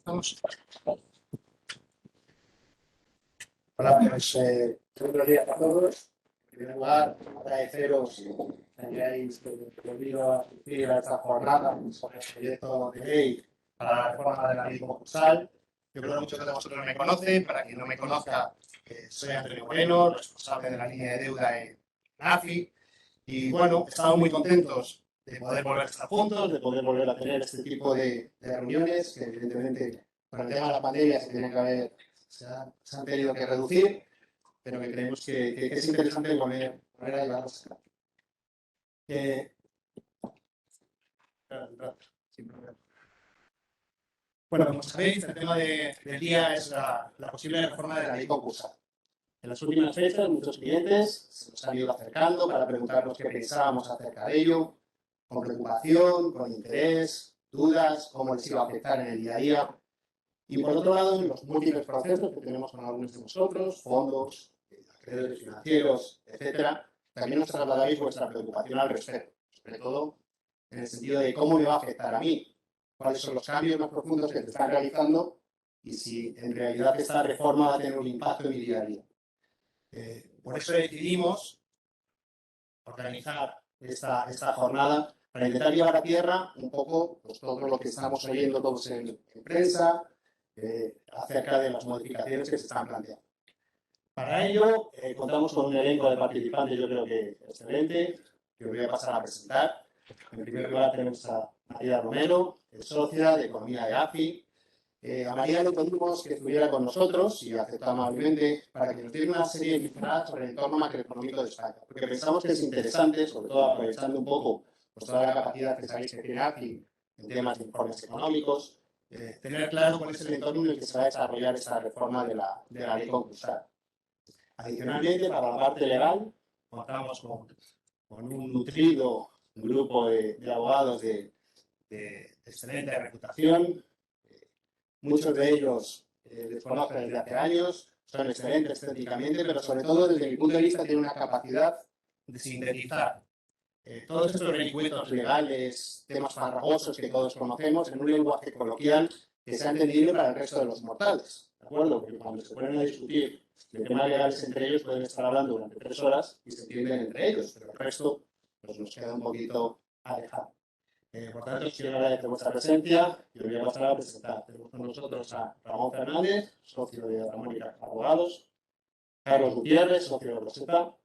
Vamos. Hola, pues buenos días a todos. En primer lugar, agradeceros que hayáis podido asistir a esta jornada sobre el proyecto de ley para la reforma de la ley concursal. Yo creo que muchos de vosotros me conocen. Para quien no me conozca, soy Antonio Moreno, responsable de la línea de deuda en AFI. Y bueno, estamos muy contentos de poder volver a estar juntos, de poder volver a tener este tipo de reuniones, que evidentemente con el tema de la pandemia se han tenido que reducir, pero que creemos que es interesante volver a llevarlas a cabo. Sin problema. Bueno, como sabéis, el tema del día es la posible reforma de la ley concursal. En las últimas fechas, muchos clientes se nos han ido acercando para preguntarnos qué pensábamos acerca de ello, con preocupación, con interés, dudas, cómo les iba a afectar en el día a día. Y por otro lado, en los múltiples procesos que tenemos con algunos de vosotros, fondos, acreedores financieros, etcétera, también nos trasladaréis vuestra preocupación al respecto, sobre todo en el sentido de cómo me va a afectar a mí, cuáles son los cambios más profundos que se están realizando y si en realidad esta reforma va a tener un impacto en mi día a día. Por eso decidimos organizar esta jornada para intentar llevar a tierra un poco pues, todo lo que estamos oyendo todos en prensa acerca de las modificaciones que se están planteando. Para ello, contamos con un elenco de participantes, yo creo que excelente, que os voy a pasar a presentar. En primer lugar tenemos a María Romero, socia de Economía de AFI. A María le pedimos que estuviera con nosotros y aceptó amablemente para que nos diera una serie de pinceladas sobre el entorno macroeconómico de España, porque pensamos que es interesante, sobre todo aprovechando un poco pues, toda la capacidad que sabéis que tiene AFI en temas de informes económicos, tener claro cuál es el entorno en el que se va a desarrollar esta reforma de la ley concursal. Adicionalmente, para la parte legal, contamos con un nutrido grupo de abogados de excelente reputación. Muchos de ellos les conozco desde hace años, son excelentes técnicamente, pero sobre todo desde mi punto de vista tienen una capacidad de sintetizar todos estos vericuetos legales, temas farragosos que todos conocemos en un lenguaje coloquial que sea entendible para el resto de los mortales. ¿De acuerdo? Porque cuando se ponen a discutir de temas legales entre ellos pueden estar hablando durante 3 horas y se entienden entre ellos, pero el resto pues, nos queda un poquito alejado. Por tanto, quiero agradecer vuestra presencia y os voy a pasar a presentar. Tenemos con nosotros a Ramón Fernández, socio de Ramón y Cajal Abogados, Carlos Gutiérrez, socio de Rosetta,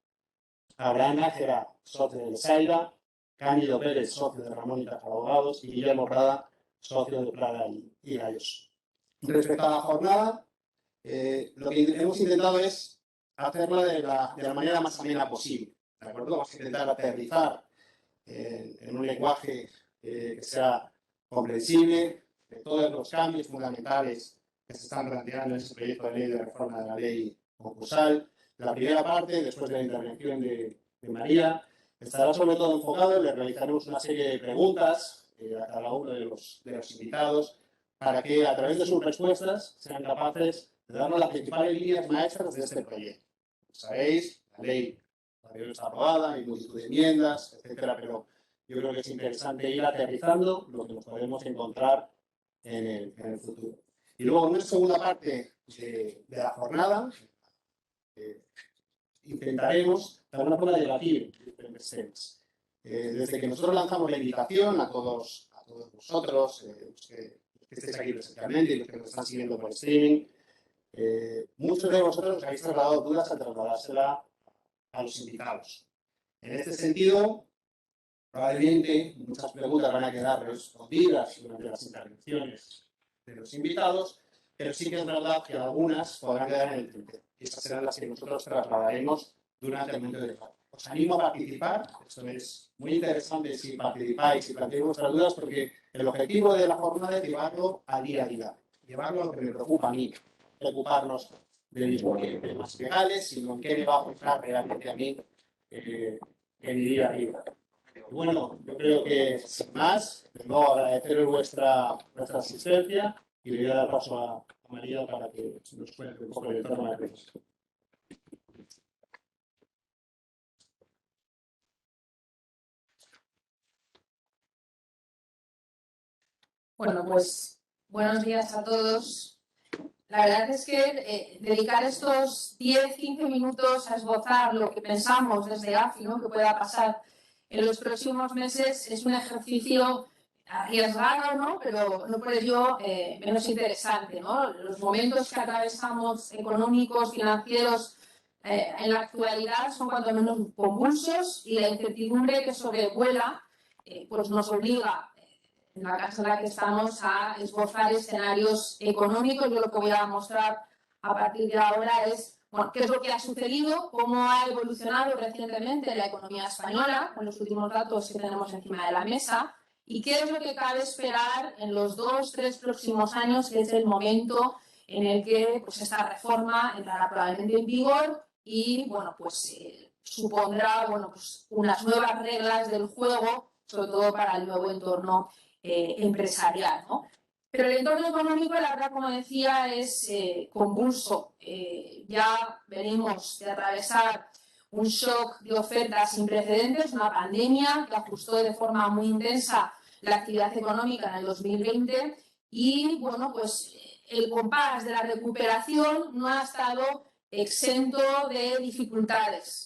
Abraham Nájera, socio de Saida, Cándido Pérez, socio de Ramón y Cajal Abogados, y Guillermo Prada, socio de Prada y Gallos. Respecto a la jornada, lo que hemos intentado es hacerla de la manera más amena posible. ¿De acuerdo? Vamos a intentar aterrizar en un lenguaje que sea comprensible de todos los cambios fundamentales que se están planteando en este proyecto de ley de reforma de la ley concursal. La primera parte, después de la intervención de María, estará sobre todo enfocado, le realizaremos una serie de preguntas a cada uno de los invitados para que a través de sus respuestas sean capaces de darnos las principales líneas maestras de este proyecto. Sabéis, la ley está aprobada, hay multitud de enmiendas, etcétera, pero yo creo que es interesante ir aterrizando lo que nos podemos encontrar en el futuro. Y luego, en una segunda parte de la jornada, intentaremos de alguna forma debatir diferentes temas. Desde que nosotros lanzamos la invitación a todos vosotros, los que estéis aquí presencialmente y los que nos están siguiendo por streaming, muchos de vosotros os habéis trasladado dudas al trasladársela a los invitados. En este sentido, probablemente muchas preguntas van a quedar respondidas durante las intervenciones de los invitados, pero sí que es verdad que algunas podrán quedar en el tintero. Y esas serán las que nosotros trasladaremos durante el momento de debate. Os animo a participar, esto es muy interesante si participáis y planteáis vuestras dudas, porque el objetivo de la jornada es llevarlo al día a día, llevarlo a lo que me preocupa a mí, preocuparnos de temas legales, sino en qué me va a afectar realmente a mí en mi día a día. Bueno, yo creo que sin más, de nuevo agradeceros vuestra asistencia y le voy a dar paso a María para que nos cuente un poco el entorno de la crisis. Bueno, pues Buenos días a todos. La verdad es que dedicar estos 10-15 minutos a esbozar lo que pensamos desde AFI, ¿no?, que pueda pasar en los próximos meses es un ejercicio arriesgado, ¿no?, pero no por ello menos interesante, ¿no? Los momentos que atravesamos económicos, financieros, en la actualidad son cuanto menos convulsos y la incertidumbre que sobrevuela pues nos obliga en la casa en la que estamos a esbozar escenarios económicos. Yo lo que voy a mostrar a partir de ahora es, bueno, qué es lo que ha sucedido, cómo ha evolucionado recientemente la economía española con los últimos datos que tenemos encima de la mesa y qué es lo que cabe esperar en los 2-3 próximos años, que es el momento en el que pues, esta reforma entrará probablemente en vigor y bueno, pues, supondrá bueno, pues, unas nuevas reglas del juego, sobre todo para el nuevo entorno empresarial, ¿no? Pero el entorno económico, la verdad, como decía, es convulso. Ya venimos de atravesar un shock de ofertas sin precedentes, una pandemia que ajustó de forma muy intensa la actividad económica en el 2020 y, bueno, pues el compás de la recuperación no ha estado exento de dificultades.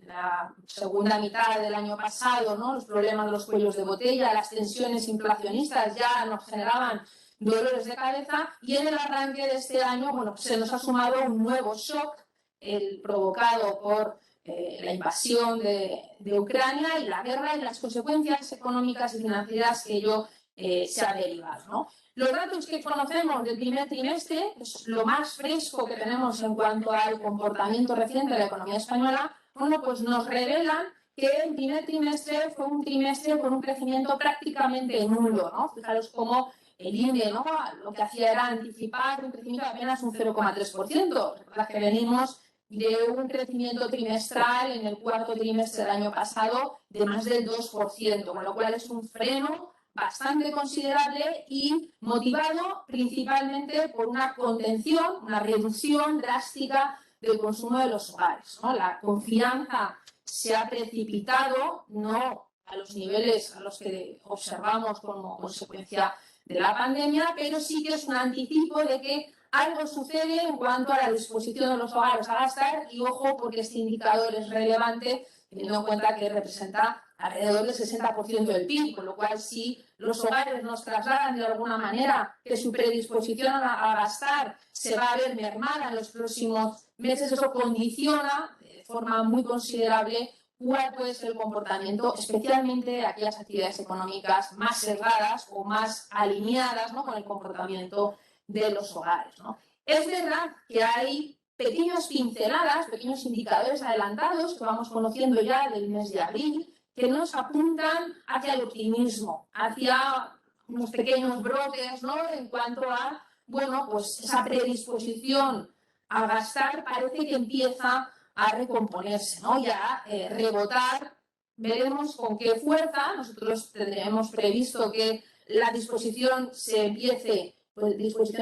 La segunda mitad del año pasado, ¿no?, los problemas de los cuellos de botella, las tensiones inflacionistas ya nos generaban dolores de cabeza y en el arranque de este año, bueno, se nos ha sumado un nuevo shock, el provocado por la invasión de Ucrania y la guerra y las consecuencias económicas y financieras que ello se ha derivado, ¿no? Los datos que conocemos del primer trimestre, es lo más fresco que tenemos en cuanto al comportamiento reciente de la economía española, bueno, pues nos revelan que el primer trimestre fue un trimestre con un crecimiento prácticamente nulo, ¿no? Fijaros cómo el INE, ¿no?, lo que hacía era anticipar un crecimiento de apenas un 0,3%. Recordad que venimos de un crecimiento trimestral en el cuarto trimestre del año pasado de más del 2%, con lo cual es un freno bastante considerable y motivado principalmente por una contención, una reducción drástica del consumo de los hogares, ¿no? La confianza se ha precipitado, no a los niveles a los que observamos como consecuencia de la pandemia, pero sí que es un anticipo de que algo sucede en cuanto a la disposición de los hogares a gastar y ojo porque este indicador es relevante teniendo en cuenta que representa alrededor del 60% del PIB, con lo cual si los hogares nos trasladan de alguna manera que su predisposición a gastar se va a ver mermada en los próximos meses, eso condiciona de forma muy considerable cuál puede ser el comportamiento, especialmente de aquellas actividades económicas más sesgadas o más alineadas, ¿no?, con el comportamiento de los hogares, ¿no? Es verdad que hay pequeñas pinceladas, pequeños indicadores adelantados que vamos conociendo ya del mes de abril, que nos apuntan hacia el optimismo, hacia unos pequeños brotes, ¿no?, en cuanto a, bueno, pues esa predisposición a gastar parece que empieza a recomponerse, ¿no?, y a rebotar. Veremos con qué fuerza. Nosotros tendremos previsto que la disposición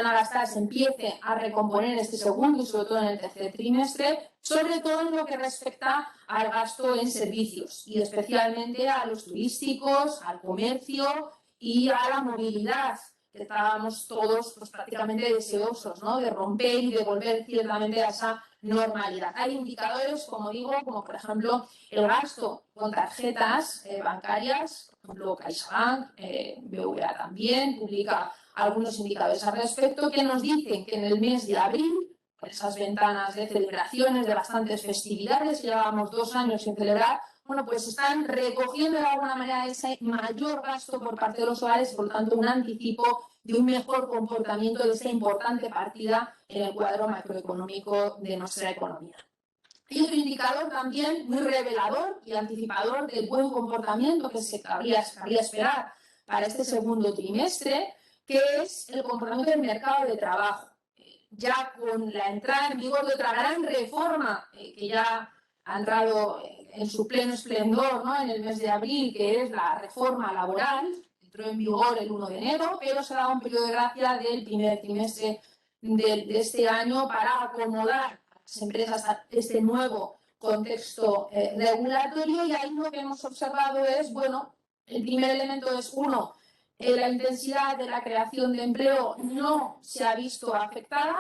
a gastar se empiece a recomponer en este segundo y sobre todo en el tercer trimestre, sobre todo en lo que respecta al gasto en servicios y especialmente a los turísticos, al comercio y a la movilidad, que estábamos todos pues, prácticamente deseosos, ¿no?, de romper y de volver ciertamente a esa normalidad. Hay indicadores, como digo, como por ejemplo el gasto con tarjetas bancarias, por ejemplo CaixaBank, BBVA también publica algunos indicadores al respecto que nos dicen que en el mes de abril, con esas ventanas de celebraciones, de bastantes festividades, llevábamos 2 años sin celebrar, bueno, pues están recogiendo de alguna manera ese mayor gasto por parte de los hogares, por lo tanto un anticipo de un mejor comportamiento de esa importante partida en el cuadro macroeconómico de nuestra economía. Y otro indicador también muy revelador y anticipador del buen comportamiento que se cabría esperar para este segundo trimestre, que es el comportamiento del mercado de trabajo. Ya con la entrada en vigor de otra gran reforma que ya ha entrado en su pleno esplendor, ¿no?, en el mes de abril, que es la reforma laboral, entró en vigor el 1 de enero, pero se ha dado un periodo de gracia del primer trimestre de este año para acomodar a las empresas a este nuevo contexto regulatorio y ahí lo que hemos observado es, bueno, el primer elemento es, uno, La intensidad de la creación de empleo no se ha visto afectada.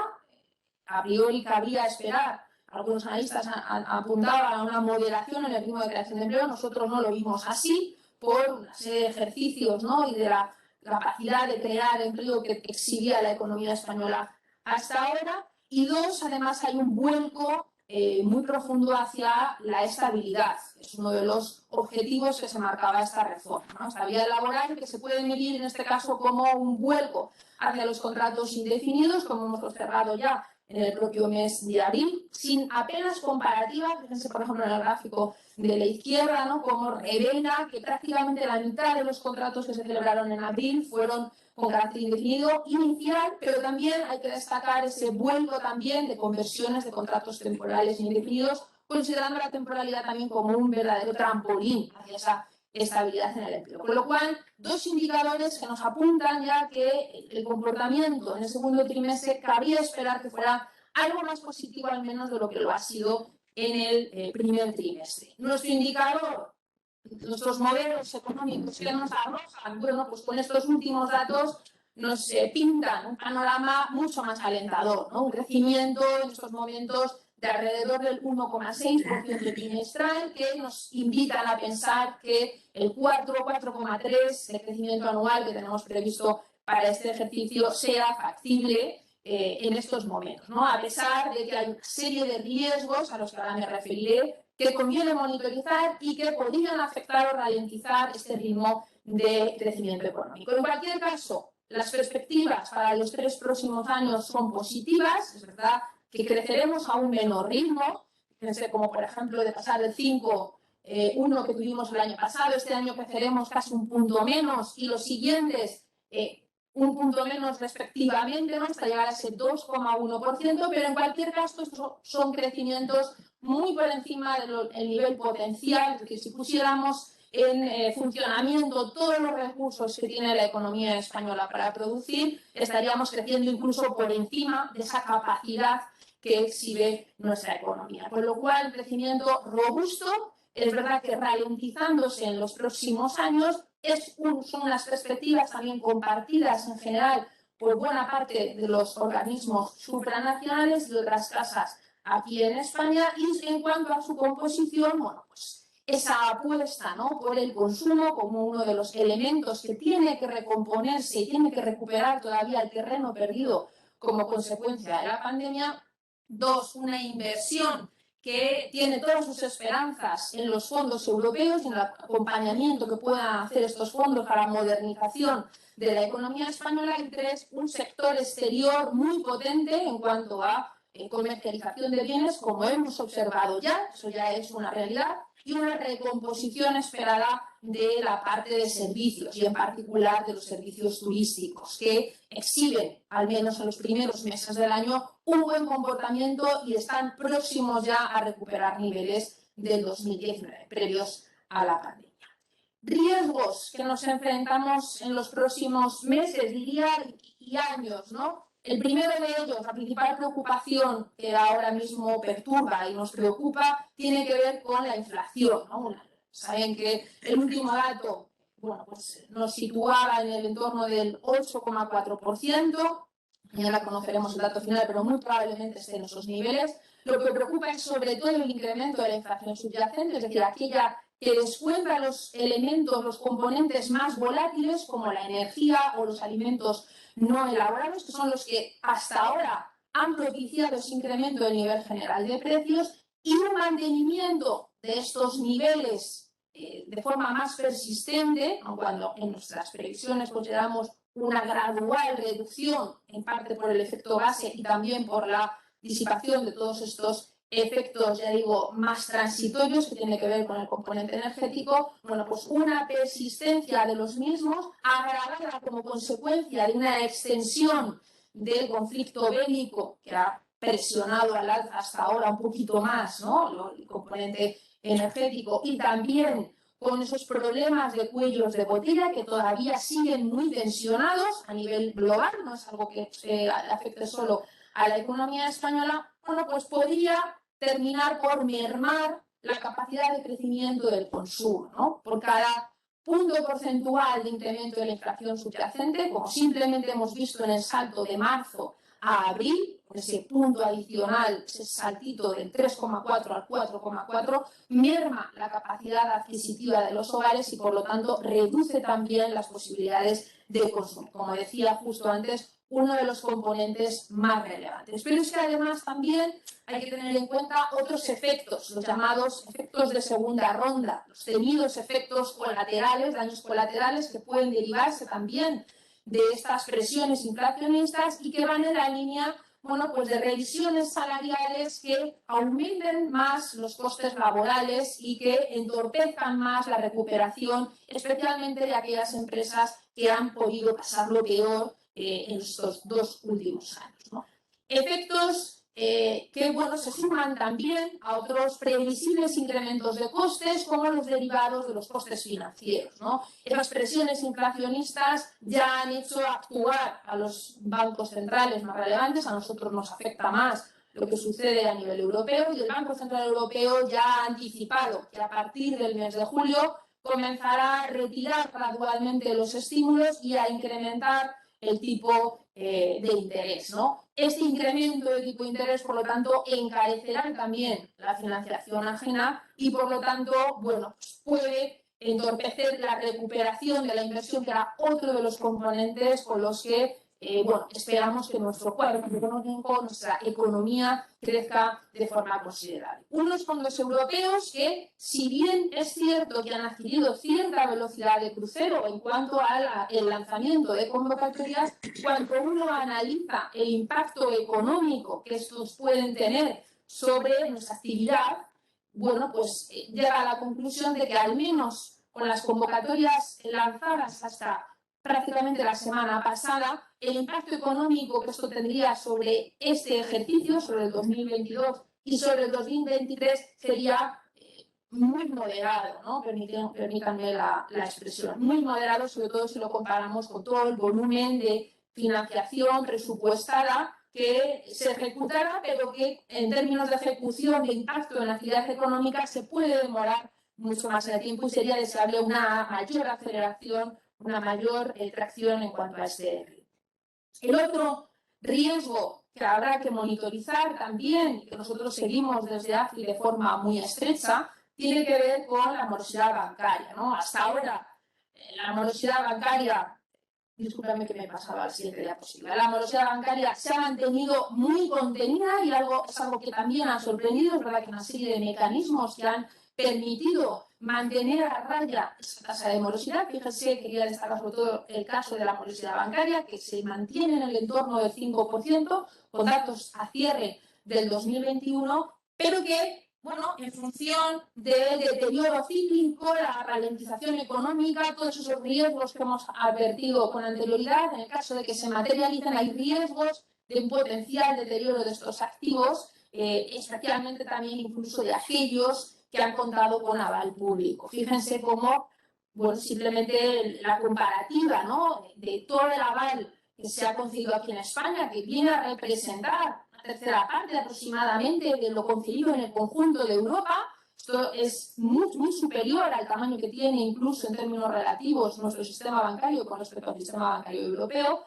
A priori cabría esperar. Algunos analistas apuntaban a una moderación en el ritmo de creación de empleo. Nosotros no lo vimos así por una serie de ejercicios, ¿no? Y de la capacidad de crear empleo que exhibía la economía española hasta ahora. Y dos, además hay un vuelco muy profundo hacia la estabilidad. Es uno de los objetivos que se marcaba esta reforma, ¿no? Estabilidad laboral, que se puede medir en este caso como un vuelco hacia los contratos indefinidos, como hemos observado ya en el propio mes de abril, sin apenas comparativa. Fíjense, por ejemplo, en el gráfico de la izquierda, ¿no? Como revela que prácticamente la mitad de los contratos que se celebraron en abril fueron con carácter indefinido inicial, pero también hay que destacar ese vuelco también de conversiones de contratos temporales indefinidos, considerando la temporalidad también como un verdadero trampolín hacia esa estabilidad en el empleo. Con lo cual, dos indicadores que nos apuntan ya que el comportamiento en el segundo trimestre cabría esperar que fuera algo más positivo al menos de lo que lo ha sido en el primer trimestre. Nuestro indicador, nuestros modelos económicos que nos arrojan, bueno, pues con estos últimos datos nos pintan un panorama mucho más alentador, ¿no? Un crecimiento en estos momentos de alrededor del 1,6% trimestral, que nos invitan a pensar que el 4,3% de crecimiento anual que tenemos previsto para este ejercicio sea factible en estos momentos, ¿no? A pesar de que hay una serie de riesgos a los que ahora me referiré que conviene monitorizar y que podrían afectar o ralentizar este ritmo de crecimiento económico. En cualquier caso, las perspectivas para los 3 próximos años son positivas. Es verdad que creceremos a un menor ritmo, fíjense, como por ejemplo de pasar del 5,1 que tuvimos el año pasado. Este año creceremos casi un punto menos y los siguientes un punto menos respectivamente, ¿no? Hasta llegar a ese 2,1%, pero en cualquier caso estos son crecimientos muy por encima del nivel potencial. Es decir, si pusiéramos en funcionamiento todos los recursos que tiene la economía española para producir, estaríamos creciendo incluso por encima de esa capacidad que exhibe nuestra economía. Con lo cual, el crecimiento robusto, es verdad que ralentizándose en los próximos años, son las perspectivas también compartidas en general por buena parte de los organismos supranacionales y otras casas aquí en España. Y en cuanto a su composición, bueno, pues esa apuesta, ¿no?, por el consumo como uno de los elementos que tiene que recomponerse y tiene que recuperar todavía el terreno perdido como consecuencia de la pandemia. Dos, una inversión que tiene todas sus esperanzas en los fondos europeos, en el acompañamiento que puedan hacer estos fondos para la modernización de la economía española. Y tres, un sector exterior muy potente en cuanto a comercialización de bienes, como hemos observado ya, eso ya es una realidad, y una recomposición esperada de la parte de servicios y en particular de los servicios turísticos, que exhiben, al menos en los primeros meses del año, un buen comportamiento y están próximos ya a recuperar niveles del 2019, previos a la pandemia. Riesgos que nos enfrentamos en los próximos meses, diría, y años, ¿no? El primero de ellos, la principal preocupación que ahora mismo perturba y nos preocupa, tiene que ver con la inflación, ¿no? Saben que el último dato, bueno, pues nos situaba en el entorno del 8,4%. Mañana conoceremos el dato final, pero muy probablemente esté en esos niveles. Lo que preocupa es sobre todo el incremento de la inflación subyacente, es decir, aquella que descuenta los elementos, los componentes más volátiles, como la energía o los alimentos no elaborados, que son los que hasta ahora han propiciado ese incremento del nivel general de precios, y un mantenimiento de estos niveles de forma más persistente, aun cuando en nuestras previsiones consideramos una gradual reducción, en parte por el efecto base y también por la disipación de todos estos efectos, ya digo, más transitorios, que tiene que ver con el componente energético. Bueno, pues una persistencia de los mismos agravada como consecuencia de una extensión del conflicto bélico que ha presionado al alza hasta ahora un poquito más, ¿no?, el componente energético, y también con esos problemas de cuellos de botella que todavía siguen muy tensionados a nivel global, no es algo que afecte solo a la economía española. Bueno, pues podría terminar por mermar la capacidad de crecimiento del consumo, ¿no? Por cada punto porcentual de incremento de la inflación subyacente, como simplemente hemos visto en el salto de marzo a abril, con ese punto adicional, ese saltito del 3,4 al 4,4, merma la capacidad adquisitiva de los hogares y, por lo tanto, reduce también las posibilidades de consumo. Como decía justo antes, uno de los componentes más relevantes. Pero es que además también hay que tener en cuenta otros efectos, los llamados efectos de segunda ronda, los temidos efectos colaterales, daños colaterales que pueden derivarse también de estas presiones inflacionistas y que van en la línea, bueno, pues de revisiones salariales que aumenten más los costes laborales y que entorpezcan más la recuperación, especialmente de aquellas empresas que han podido pasarlo peor en estos 2 últimos años, ¿no? Efectos que, bueno, se suman también a otros previsibles incrementos de costes, como los derivados de los costes financieros, ¿no? Esas presiones inflacionistas ya han hecho actuar a los bancos centrales más relevantes. A nosotros nos afecta más lo que sucede a nivel europeo, y el Banco Central Europeo ya ha anticipado que a partir del mes de julio comenzará a retirar gradualmente los estímulos y a incrementar el tipo de interés, ¿no? Este incremento de tipo de interés, por lo tanto, encarecerá también la financiación ajena y, por lo tanto, bueno, pues puede entorpecer la recuperación de la inversión, que era otro de los componentes con los que bueno, esperamos que nuestro cuadro económico, nuestra economía, crezca de forma considerable. Unos fondos europeos que, si bien es cierto que han adquirido cierta velocidad de crucero en cuanto al lanzamiento de convocatorias, cuando uno analiza el impacto económico que estos pueden tener sobre nuestra actividad, bueno, pues llega a la conclusión de que al menos con las convocatorias lanzadas hasta prácticamente la semana pasada, el impacto económico que esto tendría sobre este ejercicio, sobre el 2022 y sobre el 2023, sería muy moderado, ¿no? Permítanme la expresión, muy moderado, sobre todo si lo comparamos con todo el volumen de financiación presupuestada que se ejecutará, pero que en términos de ejecución de impacto en la actividad económica se puede demorar mucho más en el tiempo y sería deseable una mayor aceleración, una mayor tracción en cuanto a este ritmo. El otro riesgo que habrá que monitorizar también, que nosotros seguimos desde AFI de forma muy estrecha, tiene que ver con la morosidad bancaria, ¿no? Hasta ahora, la morosidad bancaria, discúlpame que me he pasado al siguiente diapositiva, la morosidad bancaria se ha mantenido muy contenida y es algo que también ha sorprendido. Es verdad que una serie de mecanismos que han permitido mantener a raya esa tasa de morosidad. Fíjense, quería destacar sobre todo el caso de la morosidad bancaria, que se mantiene en el entorno del 5%, con datos a cierre del 2021, pero que, bueno, en función del deterioro cíclico, la ralentización económica, todos esos riesgos que hemos advertido con anterioridad, en el caso de que se materialicen, hay riesgos de un potencial deterioro de estos activos, especialmente también incluso de aquellos que han contado con aval público. Fíjense cómo, bueno, simplemente la comparativa, ¿no?, de todo el aval que se ha concedido aquí en España, que viene a representar una tercera parte aproximadamente de lo concedido en el conjunto de Europa. Esto es muy superior al tamaño que tiene, incluso en términos relativos, nuestro sistema bancario con respecto al sistema bancario europeo.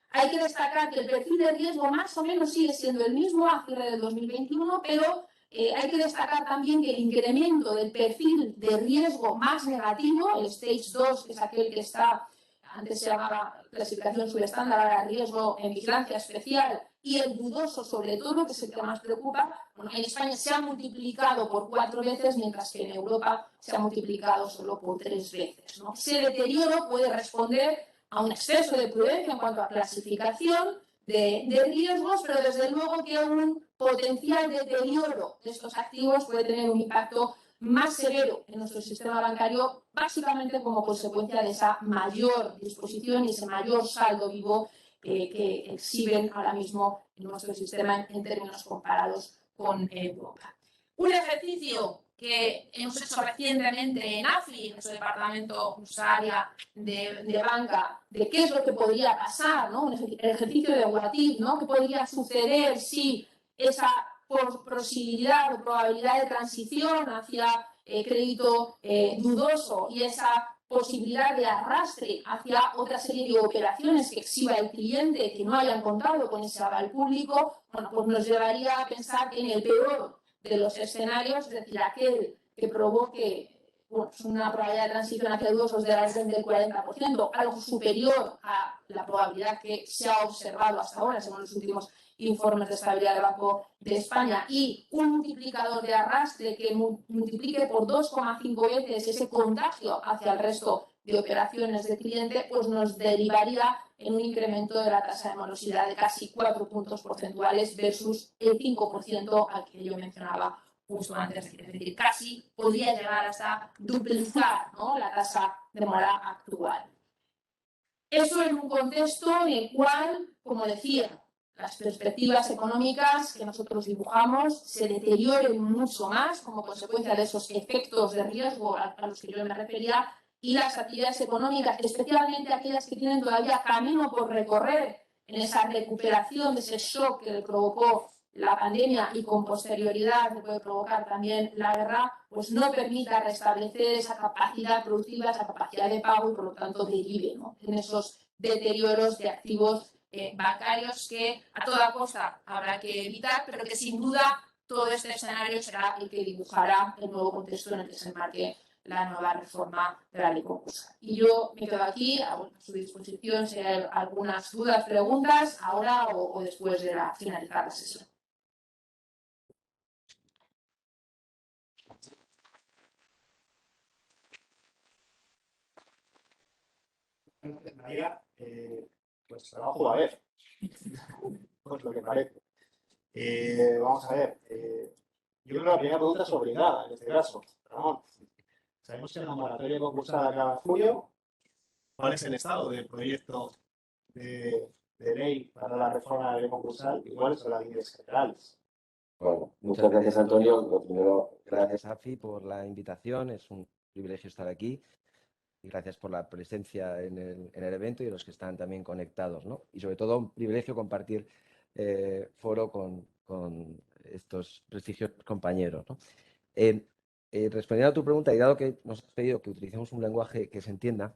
Hay que destacar que el perfil de riesgo más o menos sigue siendo el mismo a cierre del 2021, pero hay que destacar también que el incremento del perfil de riesgo más negativo, el Stage 2, que es aquel que está, antes se llamaba clasificación subestándar, ahora riesgo en vigilancia especial, y el dudoso sobre todo, que es el que más preocupa, bueno, en España se ha multiplicado por 4 veces, mientras que en Europa se ha multiplicado solo por 3 veces, ¿no? Ese deterioro puede responder a un exceso de prudencia en cuanto a clasificación de riesgos, pero desde luego que un potencial deterioro de estos activos puede tener un impacto más severo en nuestro sistema bancario, básicamente como consecuencia de esa mayor disposición y ese mayor saldo vivo que exhiben ahora mismo en nuestro sistema en términos comparados con Europa. Un ejercicio que hemos hecho recientemente en AFI, en nuestro departamento, nuestra área de banca, de qué es lo que podría pasar, ¿no? Un ejercicio de what if, ¿no? ¿Qué podría suceder si esa posibilidad o probabilidad de transición hacia crédito dudoso y esa posibilidad de arrastre hacia otra serie de operaciones que exhiba el cliente que no hayan contado con ese aval público, bueno, pues nos llevaría a pensar que en el peor de los escenarios, es decir, aquel que provoque una probabilidad de transición hacia dudosos de la orden del 40%, algo superior a la probabilidad que se ha observado hasta ahora, según los últimos informes de estabilidad del Banco de España, y un multiplicador de arrastre que multiplique por 2,5 veces ese contagio hacia el resto de operaciones de cliente, pues nos derivaría en un incremento de la tasa de morosidad de casi 4 puntos porcentuales versus el 5% al que yo mencionaba justo antes. Es decir, casi podría llegar hasta duplicar, ¿no?, la tasa de mora actual. Eso en un contexto en el cual, como decía, las perspectivas económicas que nosotros dibujamos se deterioren mucho más como consecuencia de esos efectos de riesgo a los que yo me refería, y las actividades económicas, especialmente aquellas que tienen todavía camino por recorrer en esa recuperación de ese shock que le provocó la pandemia y con posterioridad le puede provocar también la guerra, pues no permita restablecer esa capacidad productiva, esa capacidad de pago y por lo tanto derive, ¿no?, en esos deterioros de activos bancarios que a toda costa habrá que evitar, pero que sin duda todo este escenario será el que dibujará el nuevo contexto en el que se enmarque la nueva reforma de la ley concursal. Y yo me quedo aquí a su disposición si hay algunas dudas, preguntas, ahora o después de finalizar la sesión. María, pues trabajo a ver, pues lo que parece. Vamos a ver, yo creo que la primera pregunta es obligada en este caso, Ramón. Sabemos que la moratoria concursal acaba en julio. ¿Cuál es el estado del proyecto de ley para la reforma de la ley concursal y cuáles son las líneas generales? Bueno, muchas gracias, Antonio. Lo primero, gracias, Afi, por la invitación. Es un privilegio estar aquí. Y gracias por la presencia en el evento y a los que están también conectados, ¿no? Y sobre todo un privilegio compartir foro con estos prestigiosos compañeros, ¿no? Respondiendo a tu pregunta, y dado que nos has pedido que utilicemos un lenguaje que se entienda,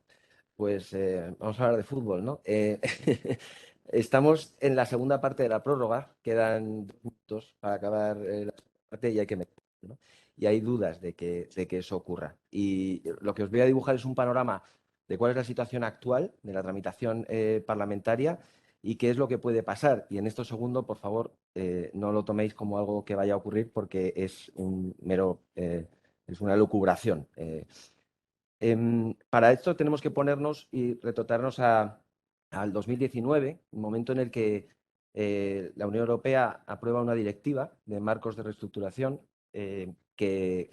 pues vamos a hablar de fútbol, ¿no? Estamos en la segunda parte de la prórroga, quedan 2 minutos para acabar la parte y hay que meter, ¿no? Y hay dudas de que eso ocurra. Y lo que os voy a dibujar es un panorama de cuál es la situación actual de la tramitación parlamentaria y qué es lo que puede pasar. Y en estos segundos, por favor, no lo toméis como algo que vaya a ocurrir porque es un mero, es una lucubración. Para esto tenemos que ponernos y retrotraernos al 2019, un momento en el que la Unión Europea aprueba una directiva de marcos de reestructuración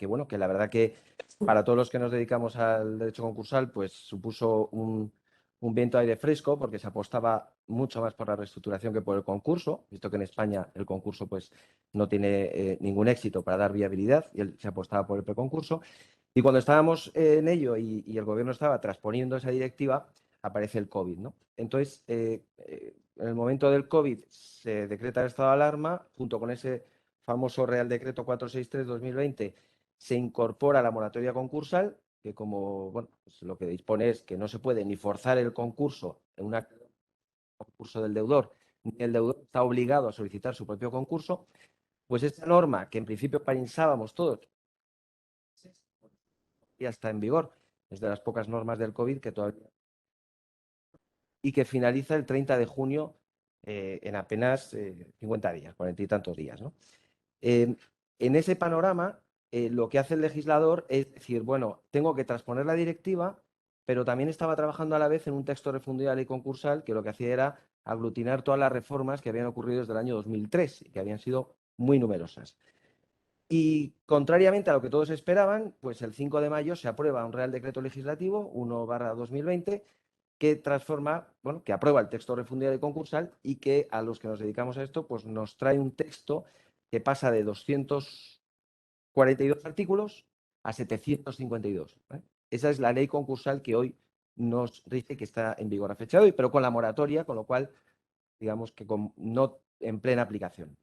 bueno, que la verdad que para todos los que nos dedicamos al derecho concursal, pues supuso un viento de aire fresco porque se apostaba mucho más por la reestructuración que por el concurso, visto que en España el concurso pues no tiene ningún éxito para dar viabilidad y se apostaba por el preconcurso. Y cuando estábamos en ello y el gobierno estaba transponiendo esa directiva, aparece el COVID, ¿no? Entonces, en el momento del COVID se decreta el estado de alarma, junto con ese famoso Real Decreto 463/2020, se incorpora la moratoria concursal, que como, bueno, pues lo que dispone es que no se puede ni forzar el concurso en un concurso del deudor, ni el deudor está obligado a solicitar su propio concurso. Pues esta norma, que en principio pensábamos todos ya está en vigor, es de las pocas normas del COVID que todavía y que finaliza el 30 de junio en apenas 50 días, 40 y tantos días, ¿no? En ese panorama, lo que hace el legislador es decir, bueno, tengo que transponer la directiva, pero también estaba trabajando a la vez en un texto refundido de la ley concursal que lo que hacía era aglutinar todas las reformas que habían ocurrido desde el año 2003 y que habían sido muy numerosas. Y contrariamente a lo que todos esperaban, pues el 5 de mayo se aprueba un Real Decreto Legislativo 1/2020 que transforma, bueno, que aprueba el texto refundido de concursal y que a los que nos dedicamos a esto, pues nos trae un texto que pasa de 242 artículos a 752. ¿Eh? Esa es la ley concursal que hoy nos rige, que está en vigor a fecha de hoy, pero con la moratoria, con lo cual, digamos que no en plena aplicación.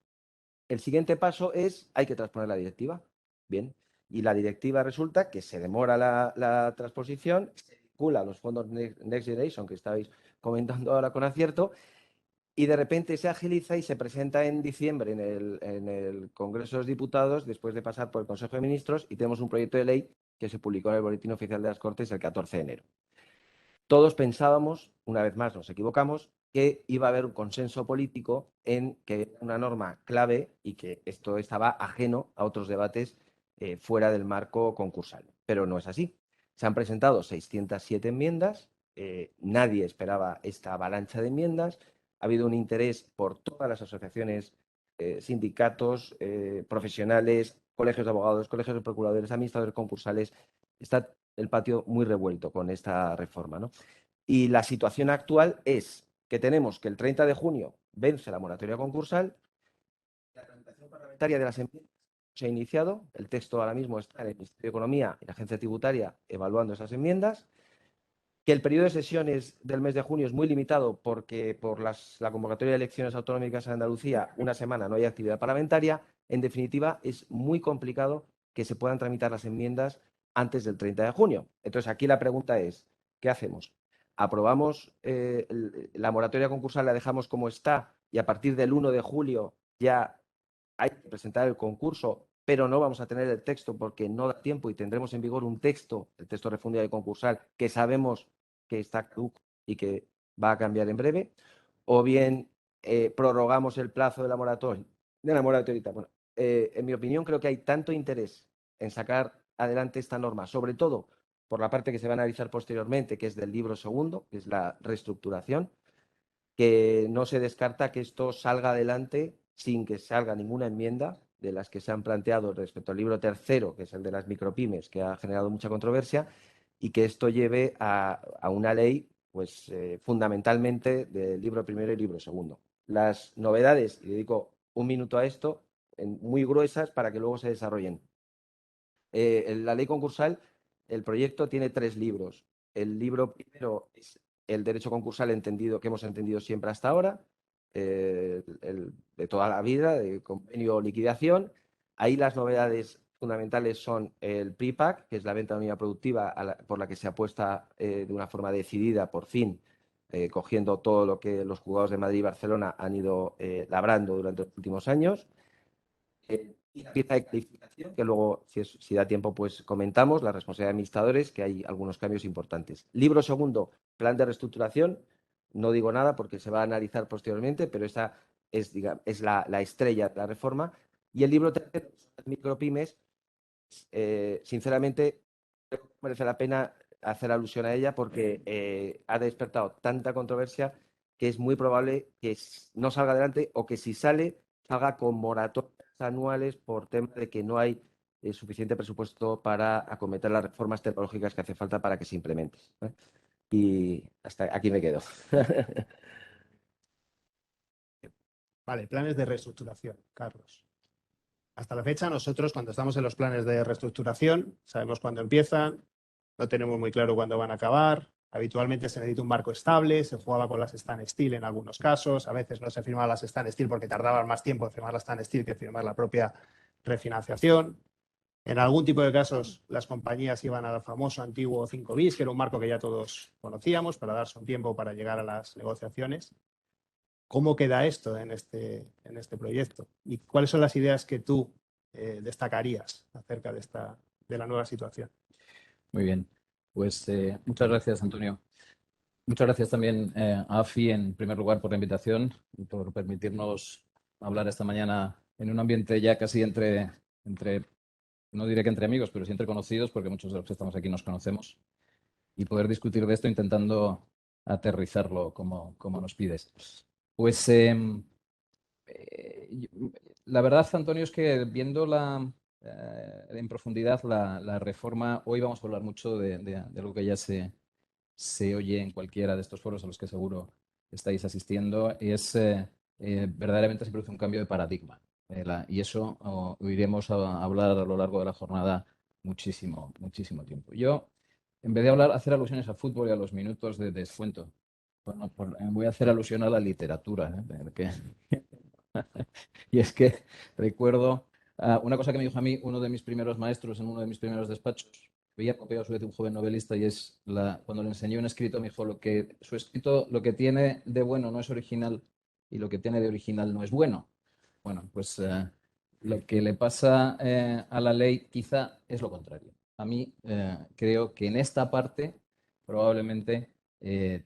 El siguiente paso es, hay que transponer la directiva. Bien, y la directiva resulta que se demora la transposición, se vincula a los fondos Next Generation que estabais comentando ahora con acierto, y de repente se agiliza y se presenta en diciembre en el Congreso de los Diputados, después de pasar por el Consejo de Ministros, y tenemos un proyecto de ley que se publicó en el Boletín Oficial de las Cortes el 14 de enero. Todos pensábamos, una vez más nos equivocamos, que iba a haber un consenso político en que era una norma clave y que esto estaba ajeno a otros debates fuera del marco concursal. Pero no es así. Se han presentado 607 enmiendas, nadie esperaba esta avalancha de enmiendas, ha habido un interés por todas las asociaciones, sindicatos, profesionales, colegios de abogados, colegios de procuradores, administradores concursales. Está el patio muy revuelto con esta reforma, ¿no? Y la situación actual es que tenemos que el 30 de junio vence la moratoria concursal, la tramitación parlamentaria de las enmiendas se ha iniciado, el texto ahora mismo está en el Ministerio de Economía y la Agencia Tributaria evaluando esas enmiendas, que el periodo de sesiones del mes de junio es muy limitado porque por la convocatoria de elecciones autonómicas en Andalucía, una semana no hay actividad parlamentaria. En definitiva, es muy complicado que se puedan tramitar las enmiendas antes del 30 de junio. Entonces, aquí la pregunta es, ¿qué hacemos? ¿Aprobamos la moratoria concursal, la dejamos como está y a partir del 1 de julio ya hay que presentar el concurso, pero no vamos a tener el texto porque no da tiempo y tendremos en vigor un texto, el texto refundido de concursal, que sabemos que está caduco y que va a cambiar en breve? ¿O bien prorrogamos el plazo de la moratoria? Bueno, en mi opinión, creo que hay tanto interés en sacar adelante esta norma, sobre todo por la parte que se va a analizar posteriormente, que es del libro segundo, que es la reestructuración, que no se descarta que esto salga adelante sin que salga ninguna enmienda de las que se han planteado respecto al libro tercero, que es el de las micropymes, que ha generado mucha controversia, y que esto lleve a una ley, pues fundamentalmente del libro primero y libro segundo. Las novedades, y dedico un minuto a esto, muy gruesas para que luego se desarrollen. La ley concursal, el proyecto tiene 3 libros. El libro primero es el derecho concursal entendido, que hemos entendido siempre hasta ahora, de toda la vida, de convenio o liquidación. Ahí las novedades fundamentales son el PRIPAC, que es la venta de unidad productiva por la que se apuesta de una forma decidida, por fin, cogiendo todo lo que los juzgados de Madrid y Barcelona han ido labrando durante los últimos años. Y la pieza de calificación, que luego, si da tiempo, pues comentamos, la responsabilidad de administradores, que hay algunos cambios importantes. Libro segundo, plan de reestructuración. No digo nada porque se va a analizar posteriormente, pero esa es, digamos, es la estrella de la reforma. Y el libro tercero, las micropymes, sinceramente, creo que merece la pena hacer alusión a ella porque ha despertado tanta controversia que es muy probable que no salga adelante o que si sale, salga con moratorias anuales por tema de que no hay suficiente presupuesto para acometer las reformas tecnológicas que hace falta para que se implementen. Y hasta aquí me quedo. Vale, planes de reestructuración, Carlos. Hasta la fecha, nosotros, cuando estamos en los planes de reestructuración, sabemos cuándo empiezan, no tenemos muy claro cuándo van a acabar. Habitualmente se necesita un marco estable, se jugaba con las standstill en algunos casos, a veces no se firmaban las standstill porque tardaban más tiempo en firmar las standstill que firmar la propia refinanciación. En algún tipo de casos, las compañías iban al famoso antiguo 5 bis, que era un marco que ya todos conocíamos, para darse un tiempo para llegar a las negociaciones. ¿Cómo queda esto en este proyecto? ¿Y cuáles son las ideas que tú destacarías acerca de la nueva situación? Muy bien, pues muchas gracias, Antonio. Muchas gracias también a AFI, en primer lugar, por la invitación y por permitirnos hablar esta mañana en un ambiente ya casi entre no diré que entre amigos, pero sí entre conocidos, porque muchos de los que estamos aquí nos conocemos, y poder discutir de esto intentando aterrizarlo como nos pides. Pues la verdad, Antonio, es que viendo en profundidad la reforma, hoy vamos a hablar mucho de algo que ya se oye en cualquiera de estos foros a los que seguro estáis asistiendo, es verdaderamente se produce un cambio de paradigma. Y eso oiremos hablar a lo largo de la jornada muchísimo tiempo. Yo, en vez de hacer alusiones a fútbol y a los minutos de descuento, bueno, voy a hacer alusión a la literatura. Y es que recuerdo una cosa que me dijo a mí uno de mis primeros maestros en uno de mis primeros despachos, veía Pompeo a su vez un joven novelista y cuando le enseñé un escrito me dijo su escrito lo que tiene de bueno no es original y lo que tiene de original no es bueno. Bueno, pues lo que le pasa a la ley quizá es lo contrario. A mí creo que en esta parte probablemente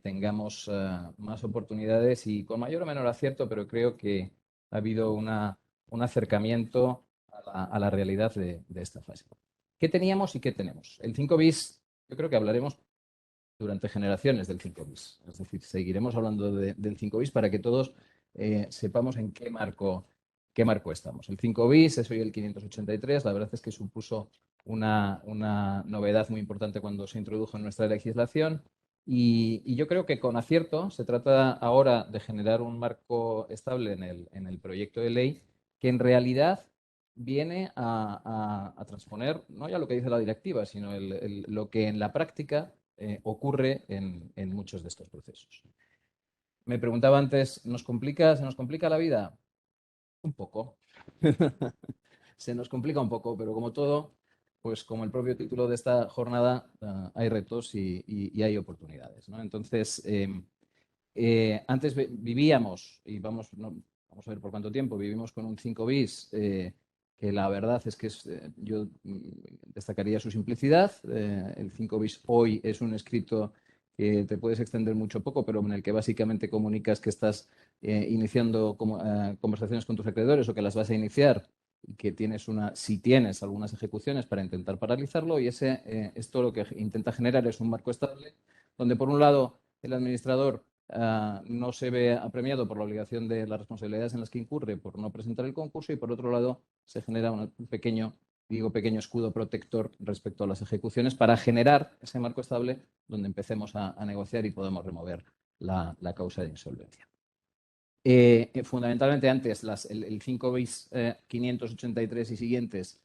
tengamos más oportunidades y con mayor o menor acierto, pero creo que ha habido un acercamiento a la realidad de esta fase. ¿Qué teníamos y qué tenemos? El 5 bis, yo creo que hablaremos durante generaciones del 5 bis. Es decir, seguiremos hablando del 5 bis para que todos sepamos en qué marco estamos. El 5 bis es hoy el 583. La verdad es que supuso una novedad muy importante cuando se introdujo en nuestra legislación. Y yo creo que con acierto se trata ahora de generar un marco estable en el proyecto de ley que en realidad viene a transponer no ya lo que dice la directiva, sino lo que en la práctica ocurre en muchos de estos procesos. Me preguntaba antes, ¿se nos complica la vida? Un poco. Se nos complica un poco, pero como todo, pues como el propio título de esta jornada, hay retos y hay oportunidades, ¿no? Entonces, antes vivíamos, y vamos a ver por cuánto tiempo, vivimos con un 5 bis, que la verdad es que yo destacaría su simplicidad. El 5 bis hoy es un escrito que te puedes extender mucho poco, pero en el que básicamente comunicas que estás iniciando conversaciones con tus acreedores o que las vas a iniciar y que si tienes algunas ejecuciones para intentar paralizarlo, y esto lo que intenta generar es un marco estable donde por un lado el administrador no se ve apremiado por la obligación de las responsabilidades en las que incurre por no presentar el concurso, y por otro lado se genera un pequeño escudo protector respecto a las ejecuciones para generar ese marco estable donde empecemos a negociar y podemos remover la causa de insolvencia. Fundamentalmente antes, el 5 bis 583 y siguientes,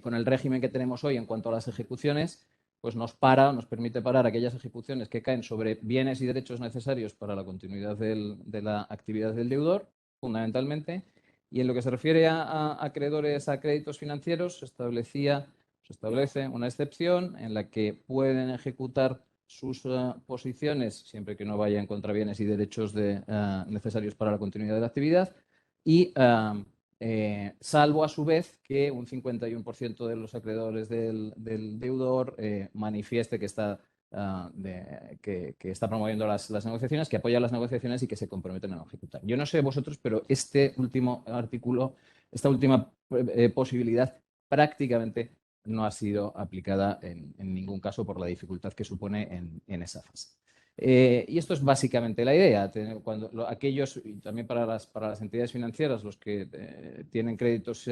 con el régimen que tenemos hoy en cuanto a las ejecuciones, pues nos permite parar aquellas ejecuciones que caen sobre bienes y derechos necesarios para la continuidad de la actividad del deudor, fundamentalmente. Y en lo que se refiere a acreedores a créditos financieros, se establece una excepción en la que pueden ejecutar sus posiciones, siempre que no vayan contra bienes y derechos necesarios para la continuidad de la actividad, y salvo a su vez que un 51% de los acreedores del deudor manifieste que está promoviendo las negociaciones, que apoya las negociaciones y que se comprometen a no ejecutar. Yo no sé vosotros, pero este último artículo, esta última posibilidad prácticamente no ha sido aplicada en ningún caso por la dificultad que supone en esa fase. Y esto es básicamente la idea. Aquellos, y también para las entidades financieras, los que tienen créditos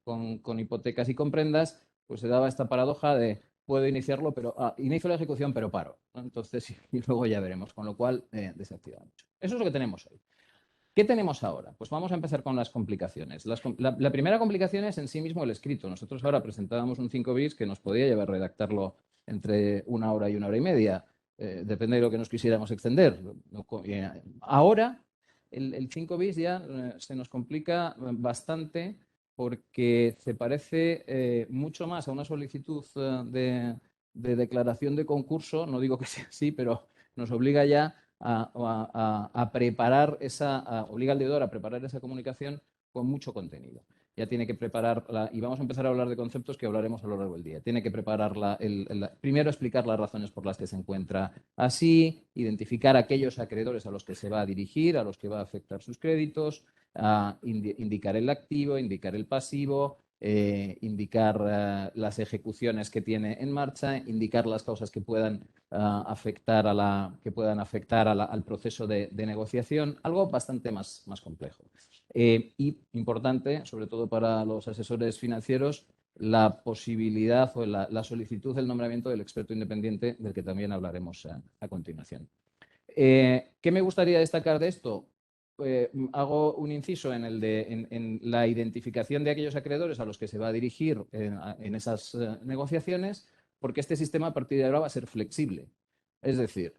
con hipotecas y con prendas, pues se daba esta paradoja de puedo iniciarlo, pero inicio la ejecución, pero paro, ¿no? Entonces, y luego ya veremos, con lo cual desactiva mucho. Eso es lo que tenemos hoy. ¿Qué tenemos ahora? Pues vamos a empezar con las complicaciones. La primera complicación es en sí mismo el escrito. Nosotros ahora presentábamos un 5 bis que nos podía llevar a redactarlo entre 1 hora y 1 hora y media. Depende de lo que nos quisiéramos extender. Ahora, el 5 bis ya se nos complica bastante porque se parece mucho más a una solicitud de declaración de concurso. No digo que sea así, pero nos obliga ya a preparar obliga al deudor a preparar esa comunicación con mucho contenido. Ya tiene que prepararla, y vamos a empezar a hablar de conceptos que hablaremos a lo largo del día. Tiene que prepararla, primero explicar las razones por las que se encuentra así, identificar aquellos acreedores a los que se va a dirigir, a los que va a afectar sus créditos, indicar el activo, indicar el pasivo, indicar las ejecuciones que tiene en marcha, indicar las causas que puedan afectar al proceso de negociación, algo bastante más complejo. Y importante, sobre todo para los asesores financieros, la posibilidad o la solicitud del nombramiento del experto independiente, del que también hablaremos a continuación. ¿Qué me gustaría destacar de esto? Hago un inciso en la identificación de aquellos acreedores a los que se va a dirigir en esas negociaciones, porque este sistema a partir de ahora va a ser flexible. Es decir,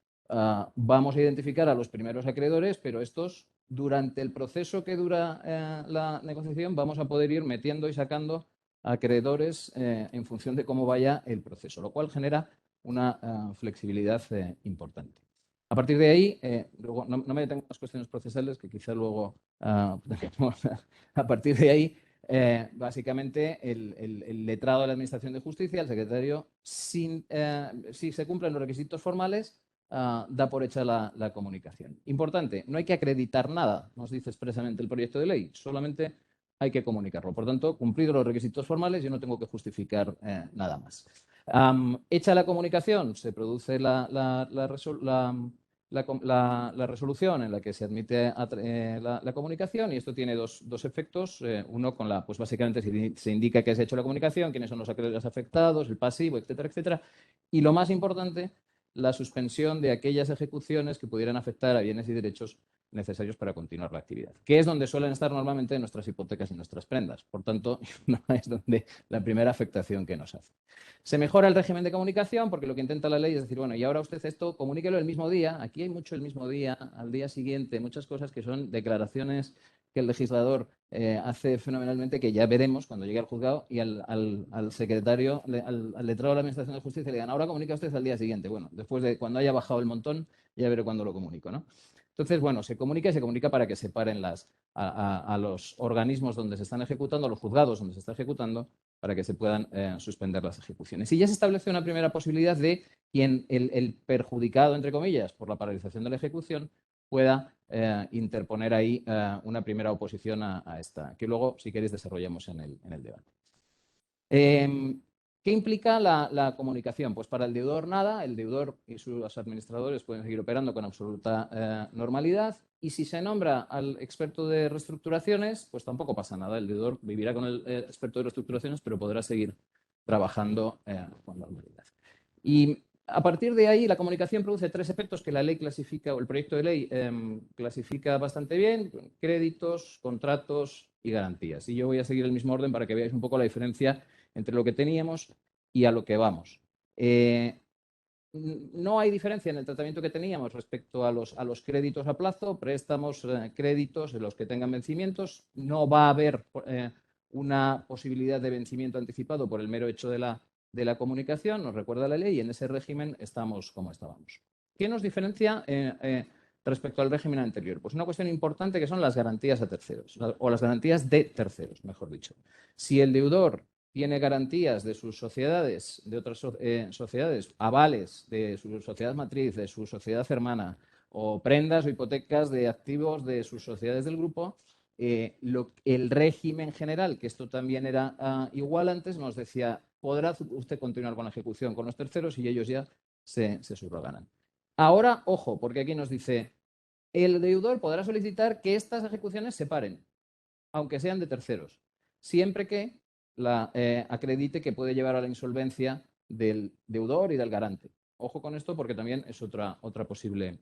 vamos a identificar a los primeros acreedores, pero estos, durante el proceso que dura la negociación, vamos a poder ir metiendo y sacando a acreedores en función de cómo vaya el proceso, lo cual genera una flexibilidad importante. A partir de ahí, luego, no me detengo en las cuestiones procesales, que quizá luego a partir de ahí, básicamente, el letrado de la Administración de Justicia, el secretario, si se cumplen los requisitos formales, da por hecha la comunicación. Importante, no hay que acreditar nada, nos dice expresamente el proyecto de ley, solamente hay que comunicarlo. Por tanto, cumplidos los requisitos formales, yo no tengo que justificar nada más. Hecha la comunicación, se produce la resolución en la que se admite la comunicación, y esto tiene dos efectos. Uno, pues básicamente se indica que se ha hecho la comunicación, quiénes son los acreedores afectados, el pasivo, etcétera, etcétera. Y lo más importante, la suspensión de aquellas ejecuciones que pudieran afectar a bienes y derechos necesarios para continuar la actividad, que es donde suelen estar normalmente nuestras hipotecas y nuestras prendas. Por tanto, no es donde la primera afectación que nos hace. Se mejora el régimen de comunicación porque lo que intenta la ley es decir, bueno, y ahora usted esto, comuníquelo el mismo día. Aquí hay mucho el mismo día, al día siguiente, muchas cosas que son declaraciones que el legislador hace fenomenalmente, que ya veremos cuando llegue al juzgado, y al secretario, al letrado de la Administración de Justicia le digan, ahora comunica usted al día siguiente. Bueno, después de cuando haya bajado el montón, ya veré cuándo lo comunico, ¿no? Entonces, bueno, se comunica y se comunica para que separen a los organismos donde se están ejecutando, a los juzgados donde se está ejecutando, para que se puedan suspender las ejecuciones. Y ya se establece una primera posibilidad de quien el perjudicado, entre comillas, por la paralización de la ejecución, pueda interponer ahí una primera oposición a esta, que luego, si queréis, desarrollamos en el debate. ¿Qué implica la comunicación? Pues para el deudor nada, el deudor y sus administradores pueden seguir operando con absoluta normalidad, y si se nombra al experto de reestructuraciones, pues tampoco pasa nada. El deudor vivirá con el experto de reestructuraciones, pero podrá seguir trabajando con normalidad. Y a partir de ahí, la comunicación produce tres efectos que la ley clasifica, o el proyecto de ley clasifica bastante bien: créditos, contratos y garantías. Y yo voy a seguir el mismo orden para que veáis un poco la diferencia entre lo que teníamos y a lo que vamos. No hay diferencia en el tratamiento que teníamos respecto a los créditos a plazo, préstamos, créditos en los que tengan vencimientos. No va a haber una posibilidad de vencimiento anticipado por el mero hecho de la comunicación, nos recuerda la ley, y en ese régimen estamos como estábamos. ¿Qué nos diferencia respecto al régimen anterior? Pues una cuestión importante, que son las garantías a terceros, o las garantías de terceros, mejor dicho. Si el deudor tiene garantías de sus sociedades, de otras sociedades, avales de su sociedad matriz, de su sociedad hermana, o prendas o hipotecas de activos de sus sociedades del grupo, el régimen general, que esto también era igual antes, nos decía, podrá usted continuar con la ejecución con los terceros y ellos ya se subrogarán. Ahora, ojo, porque aquí nos dice, el deudor podrá solicitar que estas ejecuciones se paren, aunque sean de terceros, siempre que acredite que puede llevar a la insolvencia del deudor y del garante. Ojo con esto, porque también es otra posible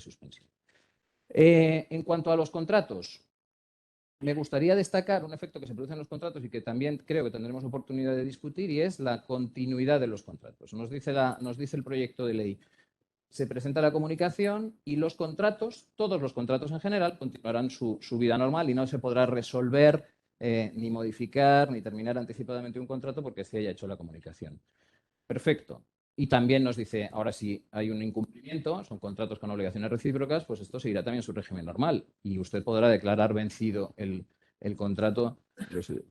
suspensión. En cuanto a los contratos, me gustaría destacar un efecto que se produce en los contratos y que también creo que tendremos oportunidad de discutir, y es la continuidad de los contratos. Nos dice el proyecto de ley, se presenta la comunicación y los contratos, todos los contratos en general, continuarán su vida normal y no se podrá resolver, ni modificar, ni terminar anticipadamente un contrato porque se haya hecho la comunicación. Perfecto. Y también nos dice, ahora si hay un incumplimiento, son contratos con obligaciones recíprocas, pues esto seguirá también su régimen normal y usted podrá declarar vencido el contrato.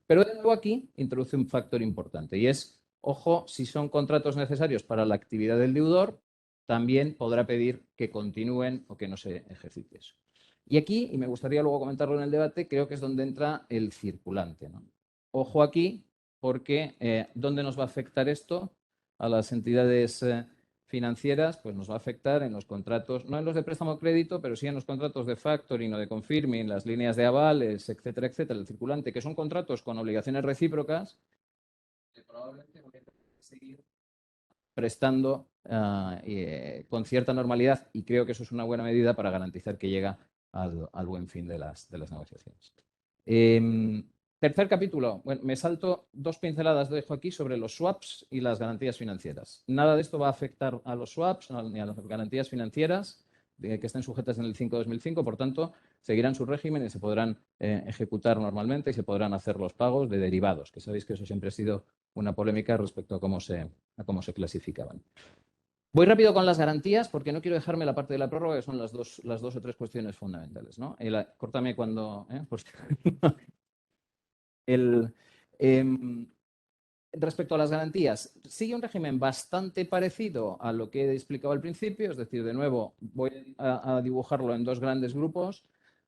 Pero de nuevo aquí introduce un factor importante, y es, ojo, si son contratos necesarios para la actividad del deudor, también podrá pedir que continúen o que no se ejercite eso. Y aquí, y me gustaría luego comentarlo en el debate, creo que es donde entra el circulante, ¿no? Ojo aquí, porque ¿dónde nos va a afectar esto? A las entidades financieras, pues nos va a afectar en los contratos, no en los de préstamo o crédito, pero sí en los contratos de factoring o de confirming, las líneas de avales, etcétera, etcétera, el circulante, que son contratos con obligaciones recíprocas, que probablemente voy a tener que seguir prestando con cierta normalidad, y creo que eso es una buena medida para garantizar que llega al buen fin de las negociaciones. Tercer capítulo. Bueno, me salto dos pinceladas, dejo aquí sobre los swaps y las garantías financieras. Nada de esto va a afectar a los swaps ni a las garantías financieras. que estén sujetas en el 5/2005, por tanto, seguirán su régimen y se podrán ejecutar normalmente y se podrán hacer los pagos de derivados, que sabéis que eso siempre ha sido una polémica respecto a cómo se clasificaban. Voy rápido con las garantías porque no quiero dejarme la parte de la prórroga, que son las dos o tres cuestiones fundamentales, ¿no? Córtame cuando... respecto a las garantías, sigue un régimen bastante parecido a lo que he explicado al principio, es decir, de nuevo, voy a dibujarlo en dos grandes grupos.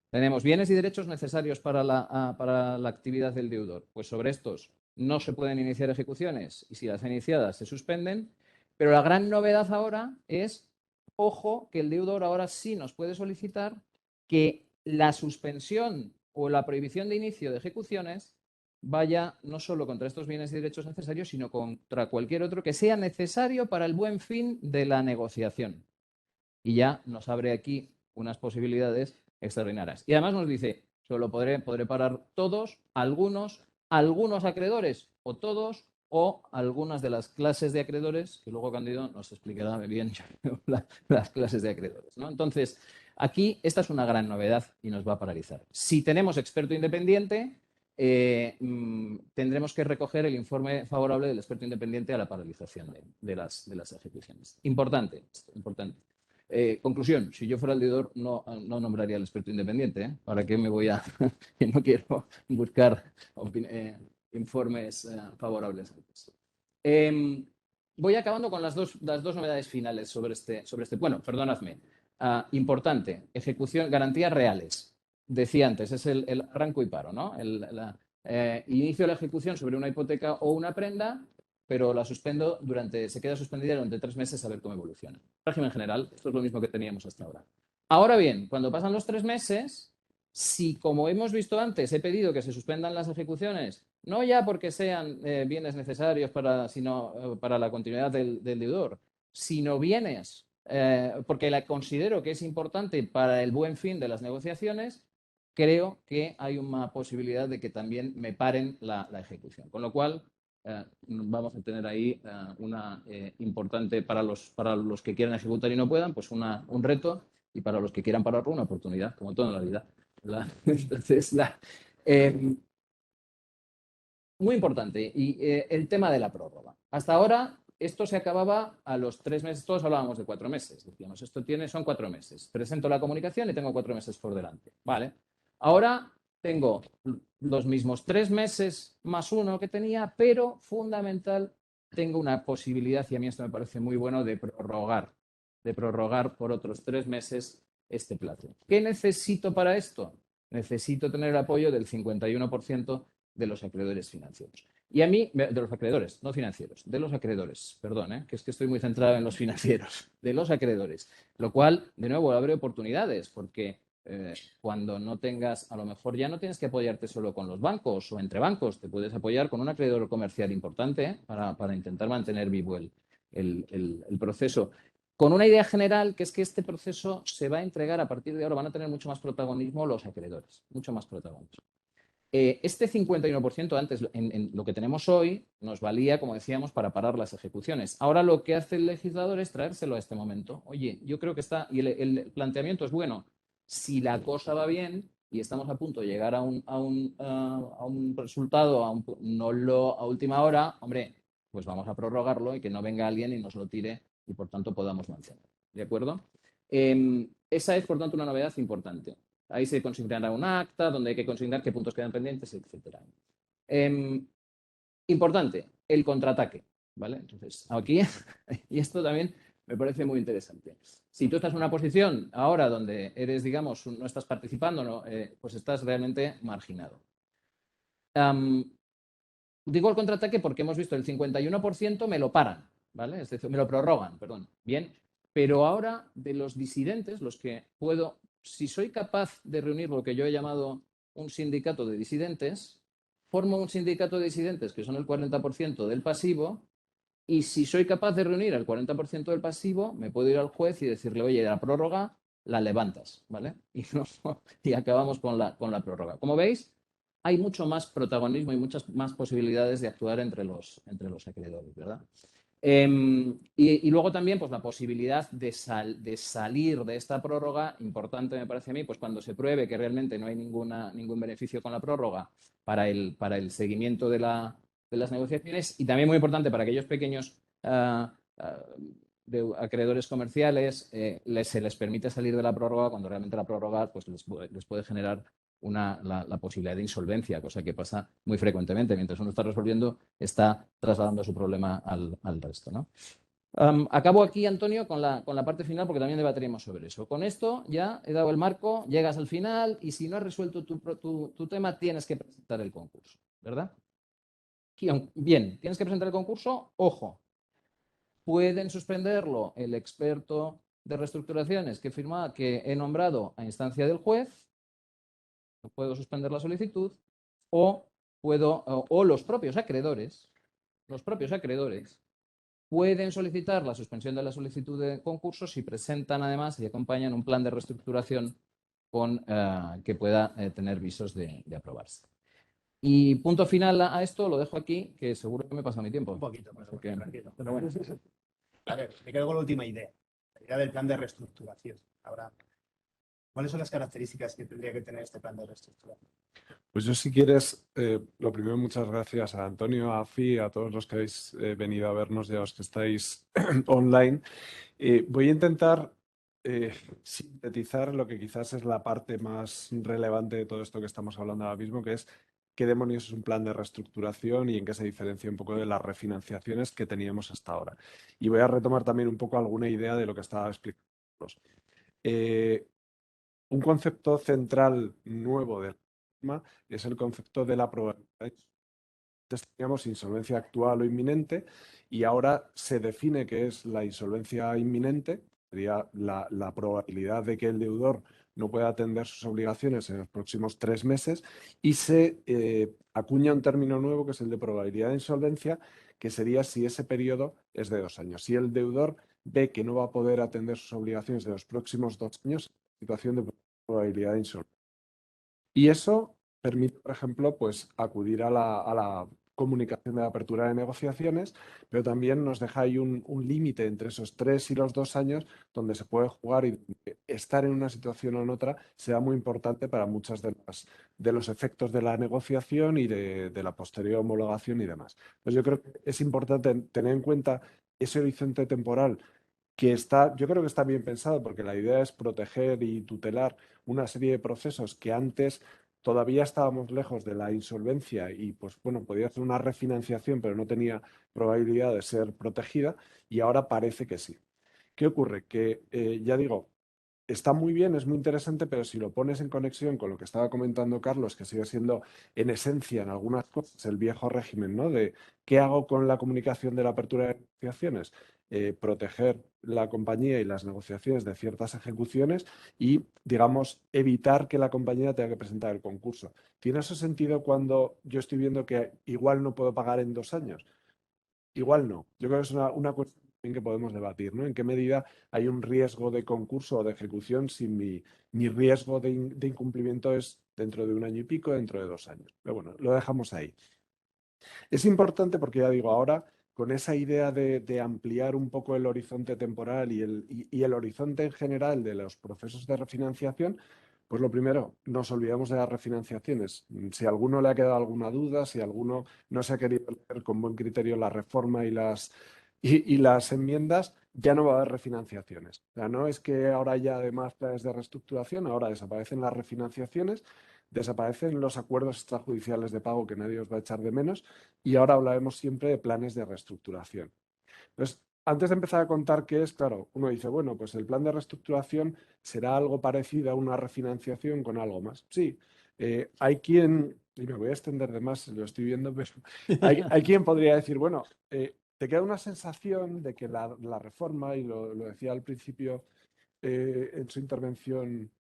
Tenemos bienes y derechos necesarios para la actividad del deudor. Pues sobre estos no se pueden iniciar ejecuciones y si las iniciadas se suspenden, pero la gran novedad ahora es, ojo, que el deudor ahora sí nos puede solicitar que la suspensión o la prohibición de inicio de ejecuciones vaya no solo contra estos bienes y derechos necesarios, sino contra cualquier otro que sea necesario para el buen fin de la negociación. Y ya nos abre aquí unas posibilidades extraordinarias. Y además nos dice, solo podré parar todos, algunos acreedores o todos o algunas de las clases de acreedores, que luego Cándido nos explicará bien las clases de acreedores, ¿no? Entonces, aquí esta es una gran novedad y nos va a paralizar. Si tenemos experto independiente, tendremos que recoger el informe favorable del experto independiente a la paralización de las ejecuciones. Importante. Conclusión, si yo fuera el deudor no nombraría al experto independiente, ¿eh? ¿Para qué me voy a...? Que no quiero buscar informes favorables. Voy acabando con las dos novedades finales sobre este. Bueno, perdonadme. Importante, ejecución, garantías reales. Decía antes, es el arranco y paro, ¿no? Inicio la ejecución sobre una hipoteca o una prenda, pero la suspendo se queda suspendida durante 3 meses a ver cómo evoluciona. Régimen general, esto es lo mismo que teníamos hasta ahora. Ahora bien, cuando pasan los 3 meses, si como hemos visto antes he pedido que se suspendan las ejecuciones, no ya porque sean bienes necesarios para la continuidad del deudor, sino bienes porque la considero que es importante para el buen fin de las negociaciones, creo que hay una posibilidad de que también me paren la ejecución. Con lo cual, vamos a tener ahí una importante para los que quieran ejecutar y no puedan, pues un reto, y para los que quieran pararlo, una oportunidad, como todo en la vida. Entonces, muy importante, y el tema de la prórroga. Hasta ahora, esto se acababa a los 3 meses, todos hablábamos de 4 meses, decíamos, son 4 meses. Presento la comunicación y tengo 4 meses por delante. Vale. Ahora tengo los mismos 3 meses más 1 que tenía, pero fundamental, tengo una posibilidad, y a mí esto me parece muy bueno, de prorrogar por otros 3 meses este plazo. ¿Qué necesito para esto? Necesito tener el apoyo del 51% de los acreedores financieros. Y a mí, de los acreedores, no financieros, de los acreedores, perdón, que es que estoy muy centrado en los financieros, de los acreedores, lo cual, de nuevo, abre oportunidades, porque cuando no tengas, a lo mejor ya no tienes que apoyarte solo con los bancos o entre bancos, te puedes apoyar con un acreedor comercial importante para intentar mantener vivo el proceso. Con una idea general, que es que este proceso se va a entregar a partir de ahora, van a tener mucho más protagonismo los acreedores, mucho más protagonismo. Este 51% antes, en lo que tenemos hoy, nos valía, como decíamos, para parar las ejecuciones. Ahora lo que hace el legislador es traérselo a este momento. Oye, yo creo que y el planteamiento es bueno. Si la cosa va bien y estamos a punto de llegar a un resultado, no a última hora, hombre, pues vamos a prorrogarlo y que no venga alguien y nos lo tire y por tanto podamos mantenerlo. ¿De acuerdo? Esa es, por tanto, una novedad importante. Ahí se consignará un acta donde hay que consignar qué puntos quedan pendientes, etc. Importante, el contraataque. ¿Vale? Entonces, aquí, y esto también me parece muy interesante. Si tú estás en una posición ahora donde eres, digamos, no estás participando, pues estás realmente marginado. Digo el contraataque porque hemos visto el 51% me lo paran, ¿vale? Es decir, me lo prorrogan, perdón. Bien, pero ahora de los disidentes, los que puedo, si soy capaz de reunir lo que yo he llamado un sindicato de disidentes, formo un sindicato de disidentes que son el 40% del pasivo, y si soy capaz de reunir el 40% del pasivo, me puedo ir al juez y decirle, oye, la prórroga la levantas, ¿vale? Y acabamos con la prórroga. Como veis, hay mucho más protagonismo y muchas más posibilidades de actuar entre los acreedores, ¿verdad? Y luego también pues, la posibilidad de salir de esta prórroga, importante me parece a mí, pues cuando se pruebe que realmente no hay ningún beneficio con la prórroga para el seguimiento de las negociaciones, y también muy importante para aquellos pequeños acreedores comerciales, se les permite salir de la prórroga cuando realmente la prórroga pues, les puede generar la posibilidad de insolvencia, cosa que pasa muy frecuentemente. Mientras uno está resolviendo, está trasladando su problema al resto, ¿no? Acabo aquí, Antonio, con la parte final porque también debatiremos sobre eso. Con esto ya he dado el marco, llegas al final y si no has resuelto tu tema tienes que presentar el concurso, ¿verdad? Bien, tienes que presentar el concurso, ojo, pueden suspenderlo el experto de reestructuraciones que he nombrado a instancia del juez, puedo suspender la solicitud, o los propios acreedores pueden solicitar la suspensión de la solicitud de concurso si presentan además y acompañan un plan de reestructuración que pueda tener visos de aprobarse. Y punto final a esto, lo dejo aquí, que seguro que me pasa mi tiempo. Un poquito, tranquilo. Pero bueno, a ver, me quedo con la última idea. La idea del plan de reestructuración. Ahora, ¿cuáles son las características que tendría que tener este plan de reestructuración? Pues yo, si quieres, lo primero, muchas gracias a Antonio, a Afi, a todos los que habéis venido a vernos y a los que estáis online. Voy a intentar sintetizar lo que quizás es la parte más relevante de todo esto que estamos hablando ahora mismo, que es qué demonios es un plan de reestructuración y en qué se diferencia un poco de las refinanciaciones que teníamos hasta ahora. Y voy a retomar también un poco alguna idea de lo que estaba explicando. Un concepto central nuevo del tema es el concepto de la probabilidad. Antes teníamos insolvencia actual o inminente y ahora se define qué es la insolvencia inminente, sería la probabilidad de que el deudor no pueda atender sus obligaciones en los próximos 3 meses, y se acuña un término nuevo que es el de probabilidad de insolvencia, que sería si ese periodo es de 2 años. Si el deudor ve que no va a poder atender sus obligaciones de los próximos 2 años, situación de probabilidad de insolvencia. Y eso permite, por ejemplo, pues acudir a la comunicación de apertura de negociaciones, pero también nos deja ahí un límite entre esos 3 y los 2 años donde se puede jugar, y estar en una situación o en otra será muy importante para muchos de los efectos de la negociación y de la posterior homologación y demás. Pues yo creo que es importante tener en cuenta ese horizonte temporal yo creo que está bien pensado, porque la idea es proteger y tutelar una serie de procesos que antes todavía estábamos lejos de la insolvencia y, pues bueno, podía hacer una refinanciación, pero no tenía probabilidad de ser protegida, y ahora parece que sí. ¿Qué ocurre? Que, ya digo, está muy bien, es muy interesante, pero si lo pones en conexión con lo que estaba comentando Carlos, que sigue siendo en esencia en algunas cosas el viejo régimen, ¿no? De qué hago con la comunicación de la apertura de negociaciones, proteger la compañía y las negociaciones de ciertas ejecuciones y, digamos, evitar que la compañía tenga que presentar el concurso. ¿Tiene ese sentido cuando yo estoy viendo que igual no puedo pagar en 2 años? Igual no. Yo creo que es una cuestión que podemos debatir, ¿no? En qué medida hay un riesgo de concurso o de ejecución si mi riesgo de incumplimiento es dentro de 1 año y pico, dentro de 2 años. Pero bueno, lo dejamos ahí. Es importante porque, ya digo, ahora con esa idea de ampliar un poco el horizonte temporal y el horizonte en general de los procesos de refinanciación, pues lo primero, nos olvidamos de las refinanciaciones. Si a alguno le ha quedado alguna duda, si alguno no se ha querido leer con buen criterio la reforma y las enmiendas, ya no va a haber refinanciaciones. O sea, no es que ahora haya además planes de reestructuración, ahora desaparecen las refinanciaciones, desaparecen los acuerdos extrajudiciales de pago, que nadie os va a echar de menos, y ahora hablaremos siempre de planes de reestructuración. Entonces, antes de empezar a contar qué es, claro, uno dice, bueno, pues el plan de reestructuración será algo parecido a una refinanciación con algo más. Sí, hay quien, y me voy a extender de más, lo estoy viendo, pero hay quien podría decir, bueno, te queda una sensación de que la reforma, y lo decía al principio en su intervención,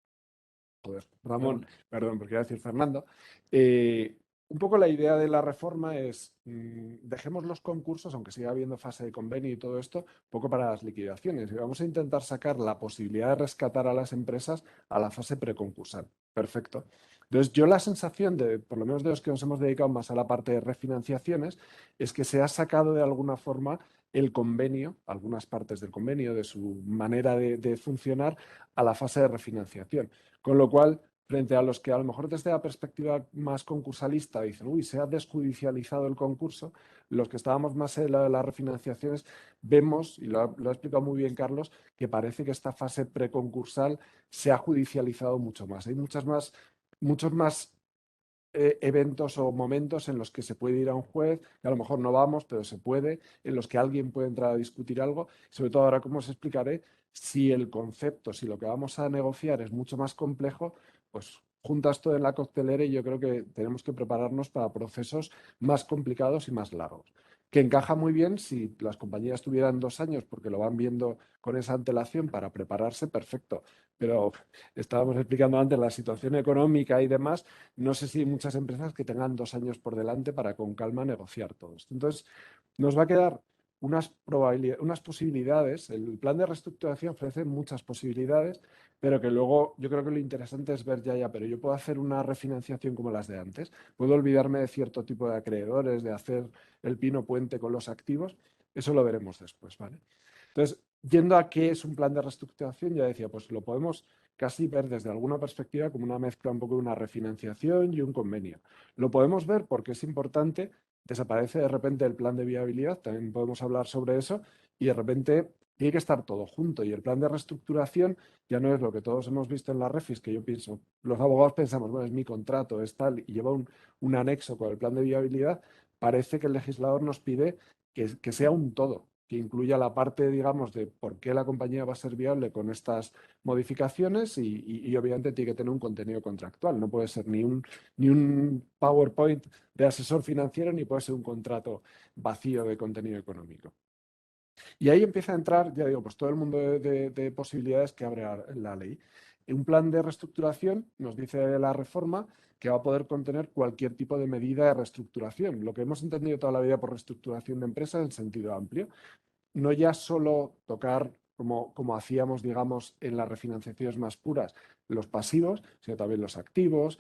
Ramón, perdón, porque iba a decir Fernando, un poco la idea de la reforma es dejemos los concursos, aunque siga habiendo fase de convenio y todo esto, un poco para las liquidaciones, y vamos a intentar sacar la posibilidad de rescatar a las empresas a la fase preconcursal. Perfecto. Entonces, yo la sensación por lo menos de los que nos hemos dedicado más a la parte de refinanciaciones, es que se ha sacado de alguna forma el convenio, algunas partes del convenio, de su manera de funcionar, a la fase de refinanciación. Con lo cual, frente a los que a lo mejor desde la perspectiva más concursalista dicen, uy, se ha desjudicializado el concurso, los que estábamos más en las refinanciaciones vemos, y lo ha explicado muy bien Carlos, que parece que esta fase preconcursal se ha judicializado mucho más. Hay muchos más eventos o momentos en los que se puede ir a un juez, que a lo mejor no vamos, pero se puede, en los que alguien puede entrar a discutir algo. Sobre todo ahora, como os explicaré, si el concepto, si lo que vamos a negociar es mucho más complejo, pues juntas todo en la coctelera y yo creo que tenemos que prepararnos para procesos más complicados y más largos. Que encaja muy bien si las compañías tuvieran 2 años porque lo van viendo con esa antelación para prepararse, perfecto. Pero estábamos explicando antes la situación económica y demás. No sé si hay muchas empresas que tengan 2 años por delante para con calma negociar todo esto. Entonces, nos va a quedar unas posibilidades. El plan de reestructuración ofrece muchas posibilidades, pero que luego yo creo que lo interesante es ver pero yo puedo hacer una refinanciación como las de antes, puedo olvidarme de cierto tipo de acreedores, de hacer el pino puente con los activos, eso lo veremos después, ¿vale? Entonces, yendo a qué es un plan de reestructuración, ya decía, pues lo podemos casi ver desde alguna perspectiva como una mezcla un poco de una refinanciación y un convenio. Lo podemos ver porque es importante, desaparece de repente el plan de viabilidad, también podemos hablar sobre eso, y de repente tiene que estar todo junto. Y el plan de reestructuración ya no es lo que todos hemos visto en la refis, que yo pienso, los abogados pensamos, bueno, es mi contrato, es tal, y lleva un anexo con el plan de viabilidad. Parece que el legislador nos pide que sea un todo, que incluya la parte, digamos, de por qué la compañía va a ser viable con estas modificaciones y obviamente tiene que tener un contenido contractual. No puede ser ni un PowerPoint de asesor financiero ni puede ser un contrato vacío de contenido económico. Y ahí empieza a entrar, ya digo, pues todo el mundo de posibilidades que abre la ley. Un plan de reestructuración, nos dice la reforma, que va a poder contener cualquier tipo de medida de reestructuración. Lo que hemos entendido toda la vida por reestructuración de empresas en sentido amplio. No ya solo tocar, como hacíamos, digamos, en las refinanciaciones más puras, los pasivos, sino también los activos,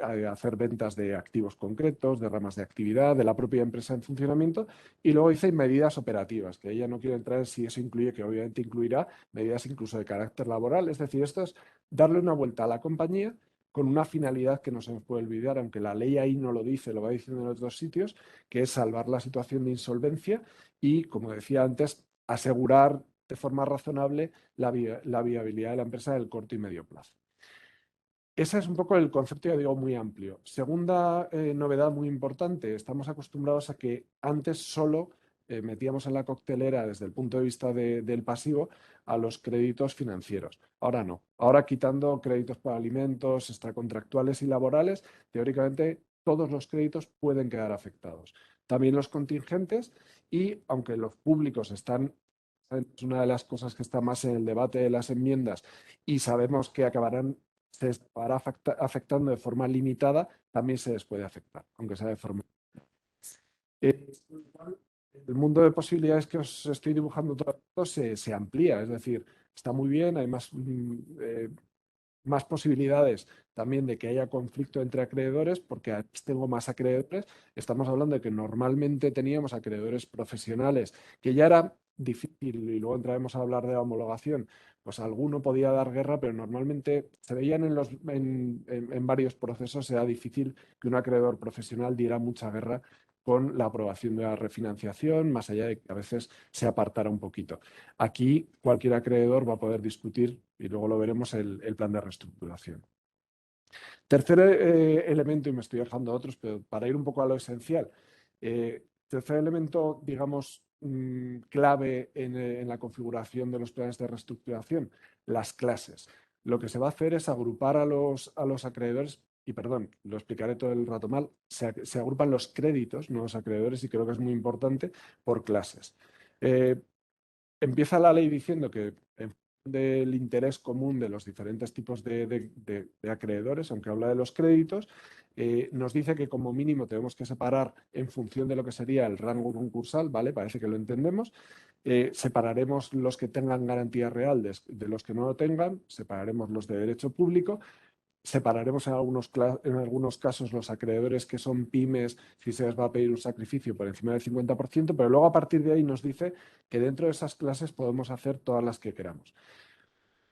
hacer ventas de activos concretos, de ramas de actividad, de la propia empresa en funcionamiento. Y luego dice medidas operativas, que ella no quiere entrar en si eso incluye, que obviamente incluirá medidas incluso de carácter laboral. Es decir, esto es darle una vuelta a la compañía con una finalidad que no se nos puede olvidar, aunque la ley ahí no lo dice, lo va diciendo en otros sitios, que es salvar la situación de insolvencia y, como decía antes, asegurar de forma razonable la viabilidad de la empresa del corto y medio plazo. Ese es un poco el concepto, ya digo, muy amplio. Segunda novedad muy importante, estamos acostumbrados a que antes solo metíamos en la coctelera desde el punto de vista del pasivo a los créditos financieros. Ahora no. Ahora quitando créditos para alimentos, extracontractuales y laborales, teóricamente todos los créditos pueden quedar afectados. También los contingentes y, aunque los públicos están, es una de las cosas que está más en el debate de las enmiendas y sabemos que se estará afectando de forma limitada, también se les puede afectar, aunque sea de forma. El mundo de posibilidades que os estoy dibujando todo esto se amplía, es decir, está muy bien, hay más posibilidades también de que haya conflicto entre acreedores, porque antes tengo más acreedores. Estamos hablando de que normalmente teníamos acreedores profesionales, que ya era difícil, y luego entraremos a hablar de la homologación, pues alguno podía dar guerra, pero normalmente se veían en varios procesos, era difícil que un acreedor profesional diera mucha guerra con la aprobación de la refinanciación, más allá de que a veces se apartara un poquito. Aquí cualquier acreedor va a poder discutir, y luego lo veremos, el plan de reestructuración. Tercer elemento, y me estoy dejando otros, pero para ir un poco a lo esencial. Tercer elemento, digamos, clave en la configuración de los planes de reestructuración, las clases. Lo que se va a hacer es agrupar a los acreedores, y perdón, lo explicaré todo el rato mal, se agrupan los créditos, no los acreedores, y creo que es muy importante, por clases. Empieza la ley diciendo que en función del interés común de los diferentes tipos de acreedores, aunque habla de los créditos, nos dice que como mínimo tenemos que separar en función de lo que sería el rango concursal, ¿vale? Parece que lo entendemos. Separaremos los que tengan garantía real de los que no lo tengan, separaremos los de derecho público Separaremos en algunos casos los acreedores que son pymes, si se les va a pedir un sacrificio por encima del 50%, pero luego a partir de ahí nos dice que dentro de esas clases podemos hacer todas las que queramos.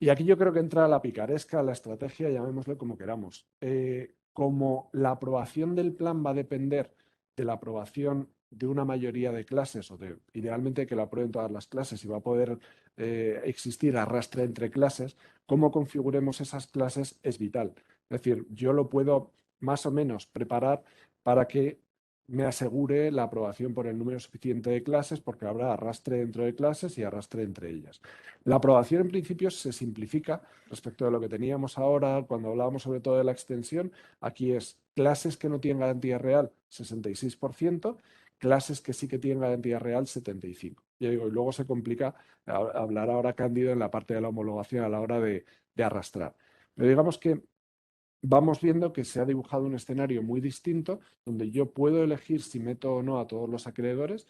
Y aquí yo creo que entra la picaresca, la estrategia, llamémosle como queramos. Como la aprobación del plan va a depender de la aprobación de una mayoría de clases, o idealmente que lo aprueben todas las clases y va a poder existir arrastre entre clases, cómo configuremos esas clases es vital. Es decir, yo lo puedo más o menos preparar para que me asegure la aprobación por el número suficiente de clases, porque habrá arrastre dentro de clases y arrastre entre ellas. La aprobación en principio se simplifica respecto de lo que teníamos ahora cuando hablábamos sobre todo de la extensión. Aquí es clases que no tienen garantía real, 66%, clases que sí que tienen garantía real, 75%. Ya digo, y luego se complica hablar ahora, Cándido, en la parte de la homologación a la hora de arrastrar. Pero digamos que vamos viendo que se ha dibujado un escenario muy distinto, donde yo puedo elegir si meto o no a todos los acreedores,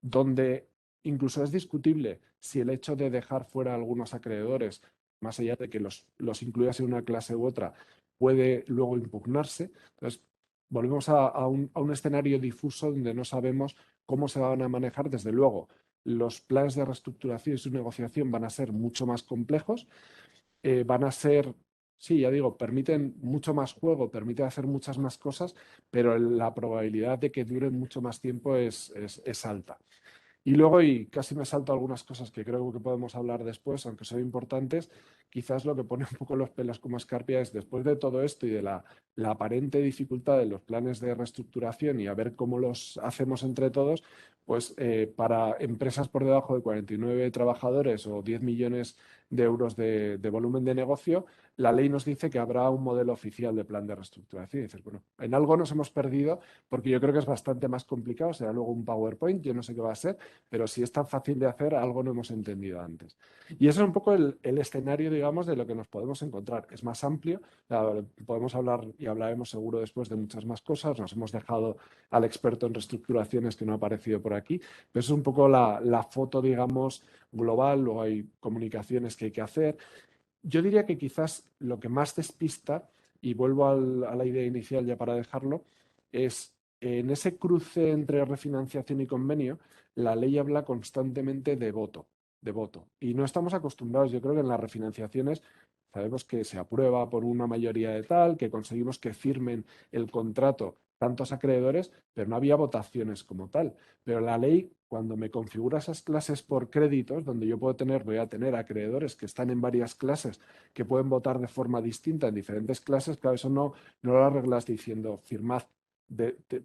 donde incluso es discutible si el hecho de dejar fuera a algunos acreedores, más allá de que los incluyas en una clase u otra, puede luego impugnarse. Entonces, volvemos a un escenario difuso donde no sabemos cómo se van a manejar. Desde luego, los planes de reestructuración y su negociación van a ser mucho más complejos, van a ser, sí, ya digo, permiten mucho más juego, permiten hacer muchas más cosas, pero la probabilidad de que duren mucho más tiempo es alta. Y luego, y casi me salto algunas cosas que creo que podemos hablar después, aunque son importantes, quizás lo que pone un poco los pelos como escarpia es, después de todo esto y de la aparente dificultad de los planes de reestructuración y a ver cómo los hacemos entre todos, pues para empresas por debajo de 49 trabajadores o 10 millones de euros de volumen de negocio, la ley nos dice que habrá un modelo oficial de plan de reestructuración. Y dices, bueno, en algo nos hemos perdido porque yo creo que es bastante más complicado, será luego un PowerPoint, yo no sé qué va a ser, pero si es tan fácil de hacer, algo no hemos entendido antes. Y eso es un poco el escenario, digamos, de lo que nos podemos encontrar. Es más amplio, podemos hablar y hablaremos seguro después de muchas más cosas. Nos hemos dejado al experto en reestructuraciones que no ha aparecido por aquí, pero es un poco la foto, digamos, global. Luego hay comunicaciones que hay que hacer. Yo diría que quizás lo que más despista, y vuelvo a la idea inicial ya para dejarlo, es en ese cruce entre refinanciación y convenio, la ley habla constantemente de voto, de voto. Y no estamos acostumbrados, yo creo que en las refinanciaciones sabemos que se aprueba por una mayoría de tal, que conseguimos que firmen el contrato tantos acreedores, pero no había votaciones como tal. Pero la ley, cuando me configura esas clases por créditos, donde yo voy a tener acreedores que están en varias clases, que pueden votar de forma distinta en diferentes clases, claro, eso no lo arreglas diciendo firmad.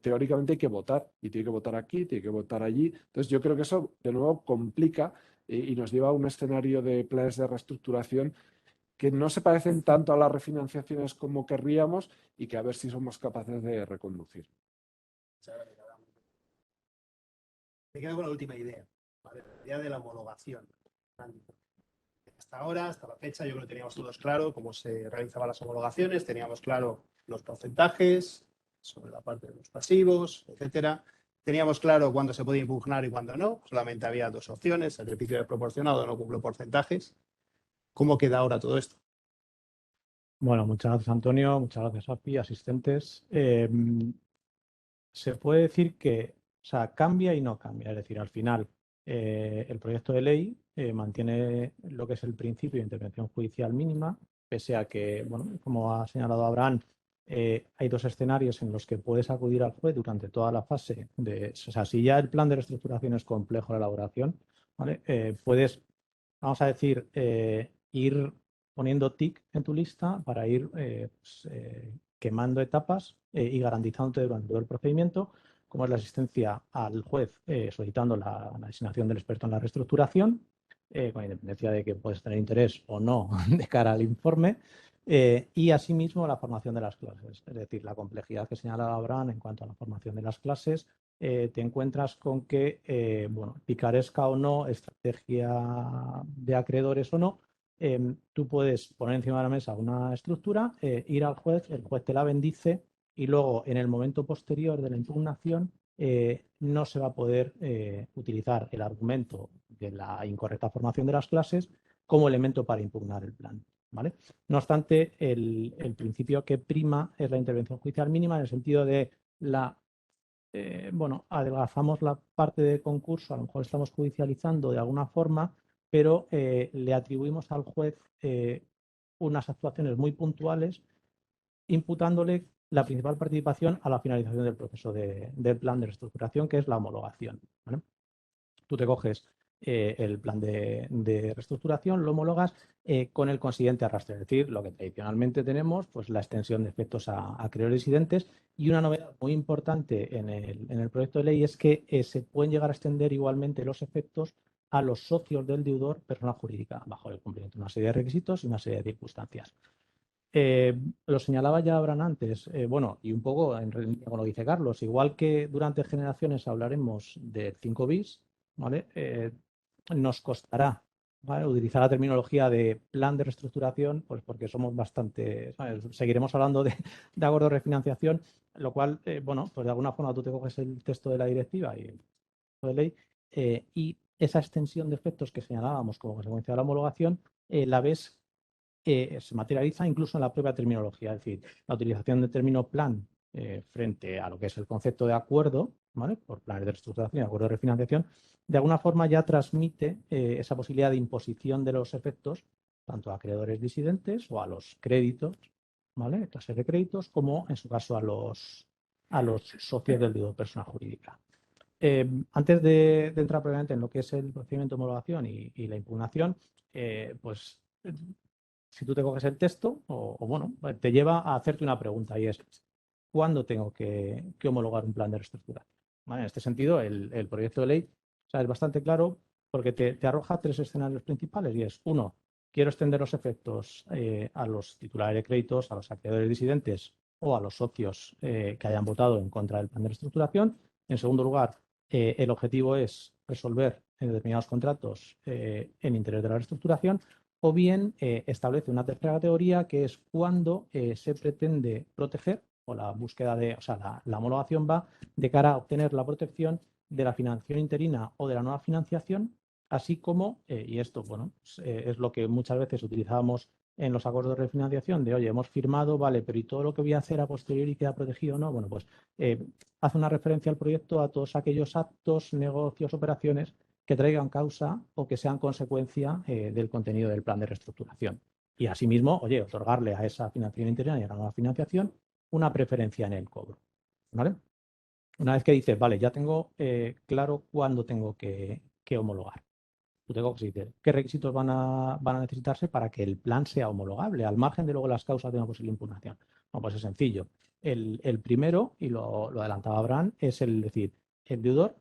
Teóricamente hay que votar, y tiene que votar aquí, tiene que votar allí. Entonces yo creo que eso de nuevo complica y nos lleva a un escenario de planes de reestructuración que no se parecen tanto a las refinanciaciones como querríamos y que a ver si somos capaces de reconducir. Me quedo con la última idea, ¿vale? La idea de la homologación. Hasta ahora, hasta la fecha, yo creo que teníamos todos claro cómo se realizaban las homologaciones, teníamos claro los porcentajes sobre la parte de los pasivos, etcétera. Teníamos claro cuándo se podía impugnar y cuándo no. Solamente había dos opciones, sacrificio desproporcionado o no cumplo porcentajes. ¿Cómo queda ahora todo esto? Bueno, muchas gracias, Antonio. Muchas gracias, Api, asistentes. Se puede decir que, o sea, cambia y no cambia. Es decir, al final, el proyecto de ley mantiene lo que es el principio de intervención judicial mínima, pese a que, bueno, como ha señalado Abraham, hay dos escenarios en los que puedes acudir al juez durante toda la fase de, o sea, si ya el plan de reestructuración es complejo la elaboración, ¿vale? Puedes, vamos a decir, ir poniendo tic en tu lista para ir quemando etapas y garantizándote durante todo el procedimiento, como es la asistencia al juez solicitando la designación del experto en la reestructuración, con independencia de que puedes tener interés o no de cara al informe, y asimismo la formación de las clases. Es decir, la complejidad que señalaba Abraham en cuanto a la formación de las clases, te encuentras con que, bueno, picaresca o no, estrategia de acreedores o no, tú puedes poner encima de la mesa una estructura, ir al juez, el juez te la bendice y luego en el momento posterior de la impugnación no se va a poder utilizar el argumento de la incorrecta formación de las clases como elemento para impugnar el plan. ¿vale? No obstante, el principio que prima es la intervención judicial mínima en el sentido de adelgazamos la parte de concurso, a lo mejor estamos judicializando de alguna forma, pero le atribuimos al juez unas actuaciones muy puntuales, imputándole la principal participación a la finalización del proceso del plan de reestructuración, que es la homologación, ¿vale? Tú te coges el plan de reestructuración, lo homologas con el consiguiente arrastre, es decir, lo que tradicionalmente tenemos, pues la extensión de efectos a acreedores disidentes, y una novedad muy importante en el proyecto de ley es que se pueden llegar a extender igualmente los efectos a los socios del deudor, persona jurídica, bajo el cumplimiento de una serie de requisitos y una serie de circunstancias. Lo señalaba ya Abraham antes, y un poco en línea con lo que dice Carlos, igual que durante generaciones hablaremos de 5 bis, ¿vale? Nos costará, ¿vale?, utilizar la terminología de plan de reestructuración, pues porque somos bastante, ¿sabes? Seguiremos hablando de acuerdo de refinanciación, lo cual, pues de alguna forma tú te coges el texto de la directiva y de ley y esa extensión de efectos que señalábamos como consecuencia de la homologación, la ves se materializa incluso en la propia terminología, es decir, la utilización del término plan frente a lo que es el concepto de acuerdo, ¿vale?, por planes de reestructuración y acuerdo de refinanciación, de alguna forma ya transmite esa posibilidad de imposición de los efectos tanto a acreedores disidentes o a los créditos, ¿vale?, clases de créditos, como en su caso a los socios del deudor persona jurídica. Antes de entrar previamente en lo que es el procedimiento de homologación y la impugnación, si tú te coges el texto, te lleva a hacerte una pregunta, y es: ¿cuándo tengo que homologar un plan de reestructuración? ¿Vale? En este sentido, el proyecto de ley, o sea, es bastante claro porque te arroja 3 escenarios principales, y es: 1, quiero extender los efectos a los titulares de créditos, a los acreedores disidentes o a los socios que hayan votado en contra del plan de reestructuración. En segundo lugar, el objetivo es resolver en determinados contratos en interés de la reestructuración. O bien establece una tercera categoría, que es cuando se pretende proteger, o la búsqueda la homologación va de cara a obtener la protección de la financiación interina o de la nueva financiación, así como, y esto es lo que muchas veces utilizábamos en los acuerdos de refinanciación, de oye, hemos firmado, vale, pero ¿y todo lo que voy a hacer a posteriori queda protegido o no? Bueno, pues hace una referencia al proyecto a todos aquellos actos, negocios, operaciones que traigan causa o que sean consecuencia del contenido del plan de reestructuración. Y asimismo, oye, otorgarle a esa financiación interna y a la nueva financiación una preferencia en el cobro, ¿vale? Una vez que dices, vale, ya tengo claro cuándo tengo que homologar. Tú tengo que decir qué requisitos van a necesitarse para que el plan sea homologable, al margen de luego las causas de una posible impugnación. Bueno, pues es sencillo. El primero, y lo adelantaba Abraham, es el decir, el deudor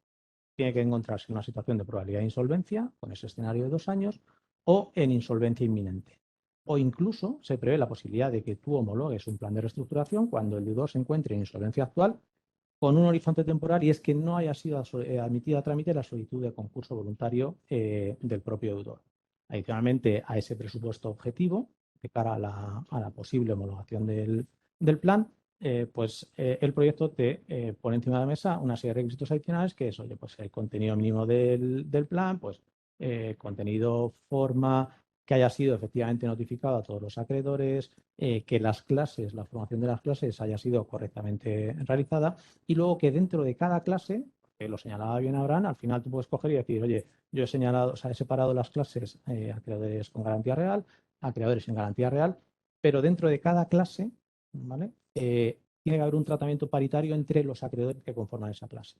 tiene que encontrarse en una situación de probabilidad de insolvencia, con ese escenario de 2 años, o en insolvencia inminente. O incluso se prevé la posibilidad de que tú homologues un plan de reestructuración cuando el deudor se encuentre en insolvencia actual, con un horizonte temporal, y es que no haya sido admitida a trámite la solicitud de concurso voluntario del propio deudor. Adicionalmente a ese presupuesto objetivo, de cara a la posible homologación del plan, el proyecto te pone encima de la mesa una serie de requisitos adicionales, que es, oye, pues el contenido mínimo del plan, pues contenido, forma, que haya sido efectivamente notificado a todos los acreedores, que las clases, la formación de las clases haya sido correctamente realizada, y luego que dentro de cada clase, que lo señalaba bien Abraham, al final tú puedes coger y decir, oye, yo he separado las clases acreedores con garantía real, acreedores sin garantía real, pero dentro de cada clase, ¿vale?, tiene que haber un tratamiento paritario entre los acreedores que conforman esa clase.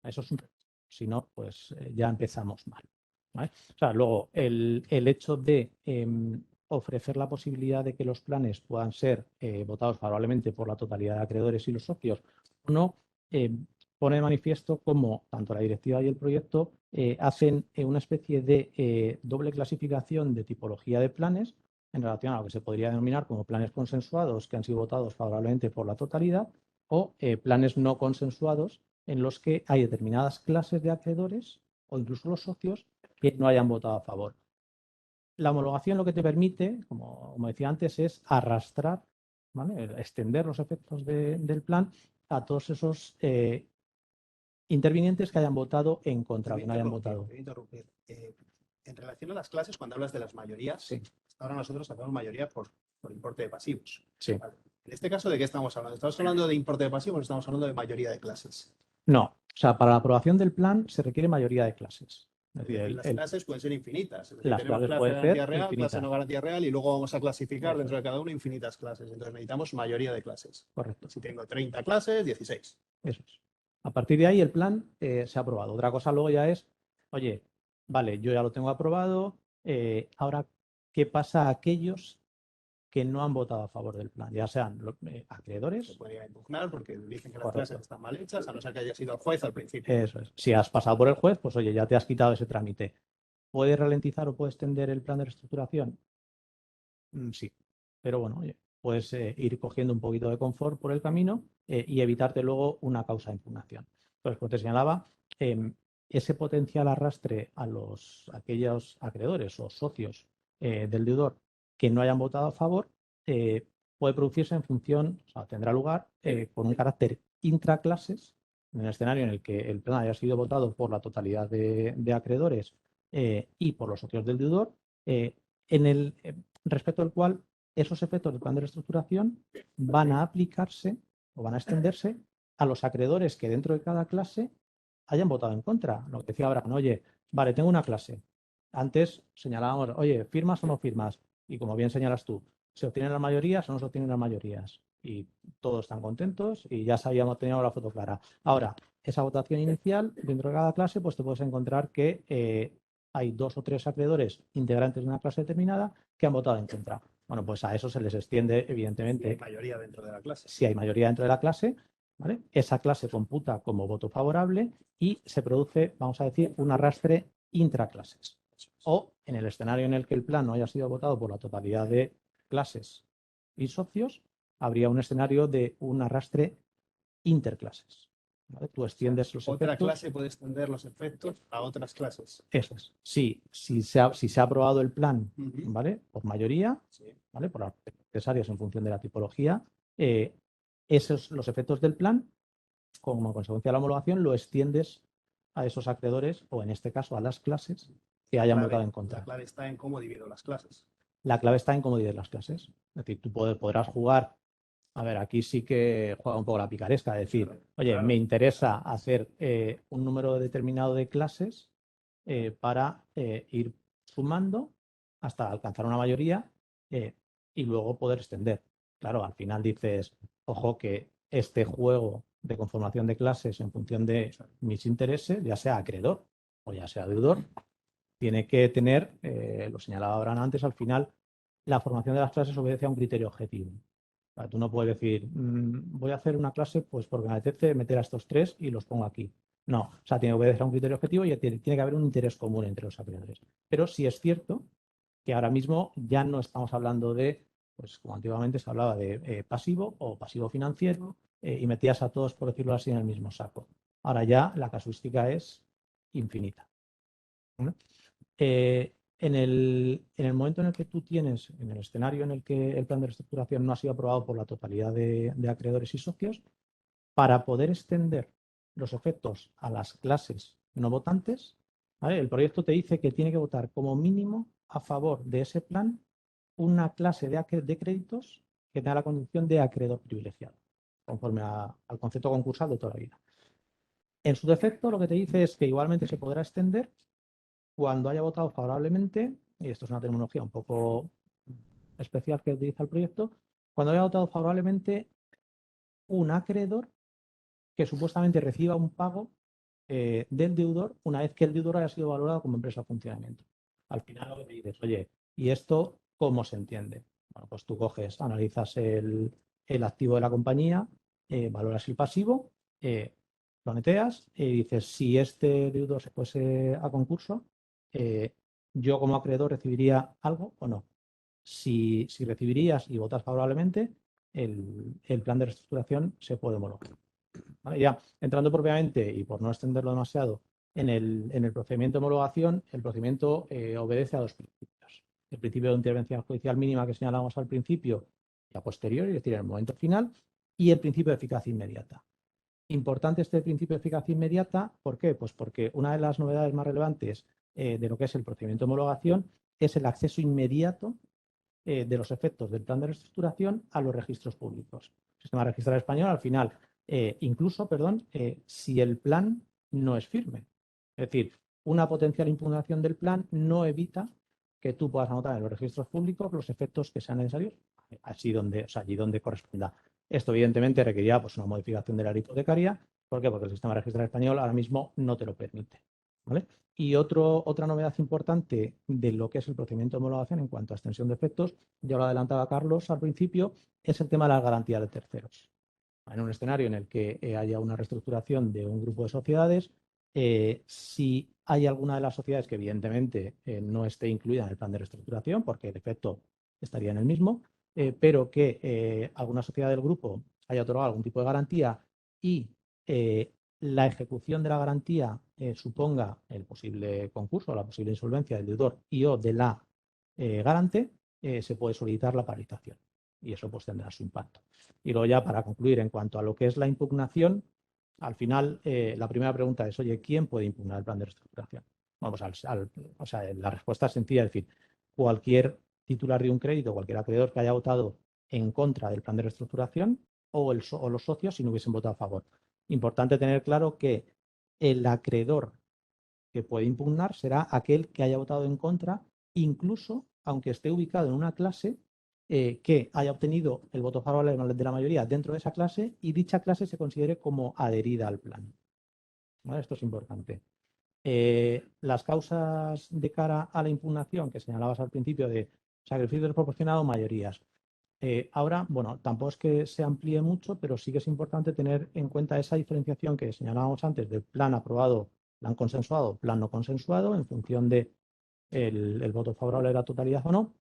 Eso es un requisito. Si no, pues ya empezamos mal, ¿vale? O sea, luego el hecho de ofrecer la posibilidad de que los planes puedan ser votados favorablemente por la totalidad de acreedores y los socios o no, pone de manifiesto cómo tanto la directiva y el proyecto hacen una especie de doble clasificación de tipología de planes en relación a lo que se podría denominar como planes consensuados que han sido votados favorablemente por la totalidad, o planes no consensuados en los que hay determinadas clases de acreedores o incluso los socios que no hayan votado a favor. La homologación lo que te permite, como decía antes, es arrastrar, ¿vale?, extender los efectos del plan a todos esos intervinientes que hayan votado en contra, que no hayan votado. En relación a las clases, cuando hablas de las mayorías, Sí. Ahora nosotros hacemos mayoría por importe de pasivos. Sí. Vale. En este caso, ¿de qué estamos hablando? ¿Estamos hablando de importe de pasivos o estamos hablando de mayoría de clases? No, o sea, para la aprobación del plan se requiere mayoría de clases. Es Es decir, decir, las clases pueden ser infinitas. Es decir, las tenemos clases clase pueden de ser garantía real, clase infinitas. no garantía real y luego vamos a clasificar Eso dentro de cada uno infinitas clases. Entonces necesitamos mayoría de clases. correcto. Si tengo 30 clases, 16. Eso es. A partir de ahí el plan se ha aprobado. Otra cosa luego ya es, oye, vale, yo ya lo tengo aprobado, ahora, ¿qué pasa a aquellos que no han votado a favor del plan? Ya sean Se acreedores. podría impugnar porque dicen que las Correcto. clases están mal hechas, a no ser que haya sido el juez al principio. Eso es. Si has pasado por el juez, pues oye, ya te has quitado ese trámite. ¿Puedes ralentizar o puedes extender el plan de reestructuración? Sí. Pero bueno, oye, puedes ir cogiendo un poquito de confort por el camino y evitarte luego una causa de impugnación. Entonces, como te señalaba, ese potencial arrastre a aquellos acreedores o socios del deudor que no hayan votado a favor puede producirse en función, o sea, tendrá lugar con un carácter intraclases, en el escenario en el que el plan haya sido votado por la totalidad de acreedores y por los socios del deudor, respecto al cual esos efectos del plan de reestructuración van a aplicarse o van a extenderse a los acreedores que dentro de cada clase hayan votado en contra. Lo que decía Abraham, oye, vale, tengo una clase. Antes señalábamos, oye, ¿firmas o no firmas? Y como bien señalas tú, ¿se obtienen las mayorías o no se obtienen las mayorías? Y todos están contentos y ya sabíamos, teníamos la foto clara. Ahora, esa votación inicial, dentro de cada clase, pues te puedes encontrar que hay 2 o 3 acreedores integrantes de una clase determinada que han votado en contra. Bueno, pues a eso se les extiende, evidentemente. Si hay mayoría dentro de la clase. Si hay mayoría dentro de la clase, ¿vale? Esa clase computa como voto favorable y se produce, vamos a decir, un arrastre intraclases. O en el escenario en el que el plan no haya sido votado por la totalidad de clases y socios, habría un escenario de un arrastre interclases. ¿Vale? Tú extiendes los Otra efectos. clase puede extender los efectos a otras clases. Eso es. Sí, si se ha aprobado el plan, Ujú. ¿vale? Por mayoría, Sí. ¿vale? Por las necesarias en función de la tipología, los efectos del plan, como consecuencia de la homologación, lo extiendes a esos acreedores o en este caso a las clases que hayan Clave- votado en contra. La clave está en cómo divido las clases. La clave está en cómo divides las clases. Es decir, tú podrás jugar. A ver, aquí sí que juega un poco la picaresca, es decir, oye, Claro. me interesa hacer un número determinado de clases para ir sumando hasta alcanzar una mayoría y luego poder extender. Claro, al final dices, ojo, que este juego de conformación de clases en función de mis intereses, ya sea acreedor o ya sea deudor, tiene que tener, lo señalaba Abraham antes, al final la formación de las clases obedece a un criterio objetivo. O sea, tú no puedes decir, voy a hacer una clase pues porque me apetece meter a estos 3 y los pongo aquí. No, o sea, tiene que obedecer a un criterio objetivo y tiene que haber un interés común entre los acreedores. Pero sí es cierto que ahora mismo ya no estamos hablando de, pues como antiguamente se hablaba de pasivo o pasivo financiero y metías a todos, por decirlo así, en el mismo saco. Ahora ya la casuística es infinita. ¿Vale? En el momento en el que tú tienes, en el escenario en el que el plan de reestructuración no ha sido aprobado por la totalidad de acreedores y socios, para poder extender los efectos a las clases no votantes, ¿vale? El proyecto te dice que tiene que votar como mínimo a favor de ese plan una clase de créditos que tenga la condición de acreedor privilegiado, conforme al concepto concursal de toda la vida. En su defecto, lo que te dice es que igualmente se podrá extender cuando haya votado favorablemente, y esto es una terminología un poco especial que utiliza el proyecto, cuando haya votado favorablemente un acreedor que supuestamente reciba un pago del deudor una vez que el deudor haya sido valorado como empresa de funcionamiento. Al final lo que te dices, oye, ¿y esto cómo se entiende? Bueno, pues tú coges, analizas el activo de la compañía, valoras el pasivo, lo neteas y dices, si este deudor se fuese a concurso, yo como acreedor recibiría algo o no. Si recibirías y votas favorablemente, el plan de reestructuración se puede homologar. ¿Vale? Ya entrando propiamente y por no extenderlo demasiado en el procedimiento de homologación, el procedimiento obedece a 2 principios. El principio de intervención judicial mínima que señalamos al principio y a posteriori, es decir, en el momento final, y el principio de eficacia inmediata. Importante este principio de eficacia inmediata, ¿por qué? Pues porque una de las novedades más relevantes de lo que es el procedimiento de homologación es el acceso inmediato de los efectos del plan de reestructuración a los registros públicos. El sistema registral español, al final, incluso, si el plan no es firme. Es decir, una potencial impugnación del plan no evita que tú puedas anotar en los registros públicos los efectos que sean necesarios, allí donde corresponda. Esto, evidentemente, requeriría pues, una modificación de la ley hipotecaria. ¿Por qué? Porque el sistema registral español ahora mismo no te lo permite. ¿Vale? Y otra novedad importante de lo que es el procedimiento de homologación en cuanto a extensión de efectos, ya lo adelantaba Carlos al principio, es el tema de las garantías de terceros. En un escenario en el que haya una reestructuración de un grupo de sociedades, si hay alguna de las sociedades que evidentemente no esté incluida en el plan de reestructuración, porque el efecto estaría en el mismo, pero que alguna sociedad del grupo haya otorgado algún tipo de garantía y la ejecución de la garantía suponga el posible concurso, la posible insolvencia del deudor y o de la garante, se puede solicitar la paralización y eso pues tendrá su impacto. Y luego ya para concluir, en cuanto a lo que es la impugnación, al final la primera pregunta es, oye, ¿quién puede impugnar el plan de reestructuración? Vamos, la respuesta es sencilla, es decir, cualquier titular de un crédito, cualquier acreedor que haya votado en contra del plan de reestructuración o los socios si no hubiesen votado a favor. Importante tener claro que el acreedor que puede impugnar será aquel que haya votado en contra, incluso aunque esté ubicado en una clase que haya obtenido el voto favorable de la mayoría dentro de esa clase y dicha clase se considere como adherida al plan. ¿Vale? Esto es importante. Las causas de cara a la impugnación que señalabas al principio de sacrificio desproporcionado, mayorías. Ahora, bueno, tampoco es que se amplíe mucho, pero sí que es importante tener en cuenta esa diferenciación que señalábamos antes del plan aprobado, plan consensuado, plan no consensuado, en función de el voto favorable de la totalidad o no.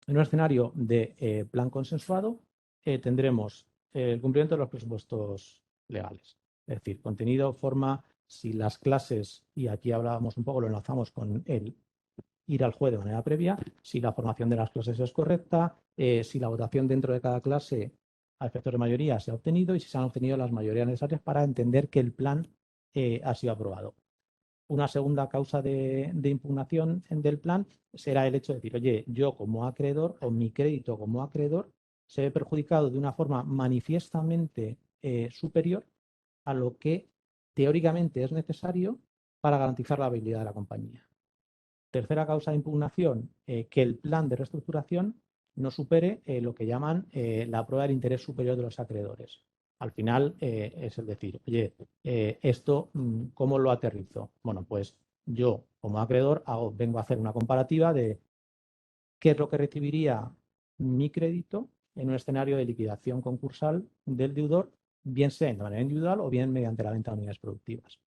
En un escenario de plan consensuado tendremos el cumplimiento de los presupuestos legales. Es decir, contenido, forma, si las clases, y aquí hablábamos un poco, lo enlazamos con el ir al juez de manera previa, si la formación de las clases es correcta, si la votación dentro de cada clase a efectos de mayoría se ha obtenido y si se han obtenido las mayorías necesarias para entender que el plan ha sido aprobado. Una segunda causa de impugnación del plan será el hecho de decir, oye, yo como acreedor o mi crédito como acreedor se ve perjudicado de una forma manifiestamente superior a lo que teóricamente es necesario para garantizar la habilidad de la compañía. Tercera causa de impugnación, que el plan de reestructuración no supere lo que llaman la prueba del interés superior de los acreedores. Al final es el decir, oye, esto, ¿cómo lo aterrizo? Bueno, pues yo como acreedor vengo a hacer una comparativa de qué es lo que recibiría mi crédito en un escenario de liquidación concursal del deudor, bien sea de manera individual o bien mediante la venta de unidades productivas.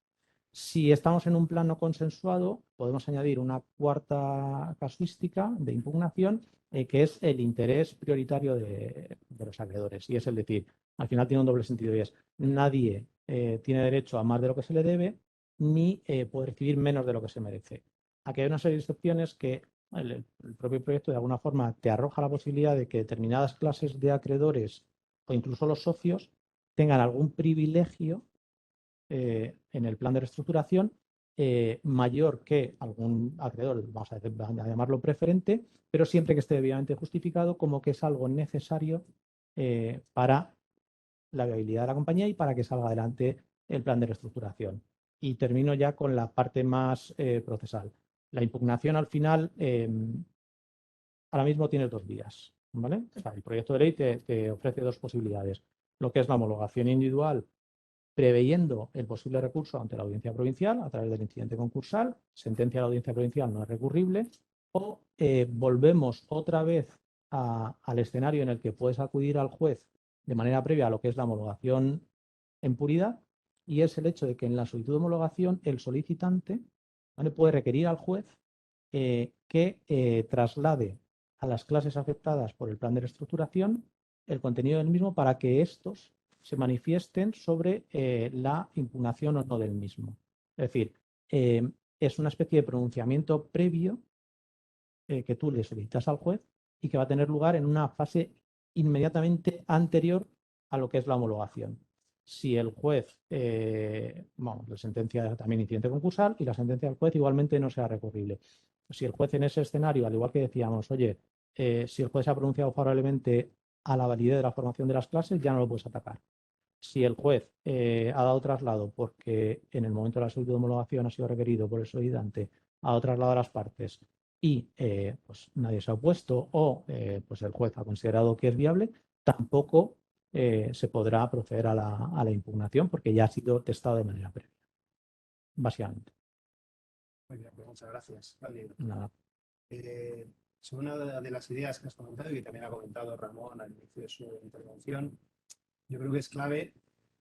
Si estamos en un plano consensuado, podemos añadir una cuarta casuística de impugnación, que es el interés prioritario de los acreedores. Y es el decir, al final tiene un doble sentido y es, nadie tiene derecho a más de lo que se le debe, ni puede recibir menos de lo que se merece. Aquí hay una serie de excepciones que el propio proyecto de alguna forma te arroja la posibilidad de que determinadas clases de acreedores o incluso los socios tengan algún privilegio en el plan de reestructuración mayor que algún acreedor, vamos a llamarlo preferente, pero siempre que esté debidamente justificado como que es algo necesario para la viabilidad de la compañía y para que salga adelante el plan de reestructuración. Y termino ya con la parte más procesal. La impugnación al final ahora mismo tiene dos vías. ¿Vale? O sea, el proyecto de ley te ofrece dos posibilidades. Lo que es la homologación individual, preveyendo el posible recurso ante la audiencia provincial a través del incidente concursal, sentencia de la audiencia provincial no es recurrible, o volvemos otra vez al escenario en el que puedes acudir al juez de manera previa a lo que es la homologación en puridad, y es el hecho de que en la solicitud de homologación el solicitante, ¿vale?, puede requerir al juez que traslade a las clases afectadas por el plan de reestructuración el contenido del mismo para que estos se manifiesten sobre la impugnación o no del mismo. Es decir, es una especie de pronunciamiento previo que tú le solicitas al juez y que va a tener lugar en una fase inmediatamente anterior a lo que es la homologación. Si el juez, la sentencia también incidente concursal y la sentencia del juez igualmente no será recurrible. Si el juez en ese escenario, al igual que decíamos, oye, si el juez se ha pronunciado favorablemente a la validez de la formación de las clases, ya no lo puedes atacar. Si el juez ha dado traslado porque en el momento de la solicitud de homologación ha sido requerido por el solicitante, ha dado traslado a las partes y pues nadie se ha opuesto o pues el juez ha considerado que es viable, tampoco se podrá proceder a la impugnación porque ya ha sido testado de manera previa, básicamente. Muy bien, pues muchas gracias. Vale. Nada. Sobre una de las ideas que has comentado y que también ha comentado Ramón al inicio de su intervención, yo creo que es clave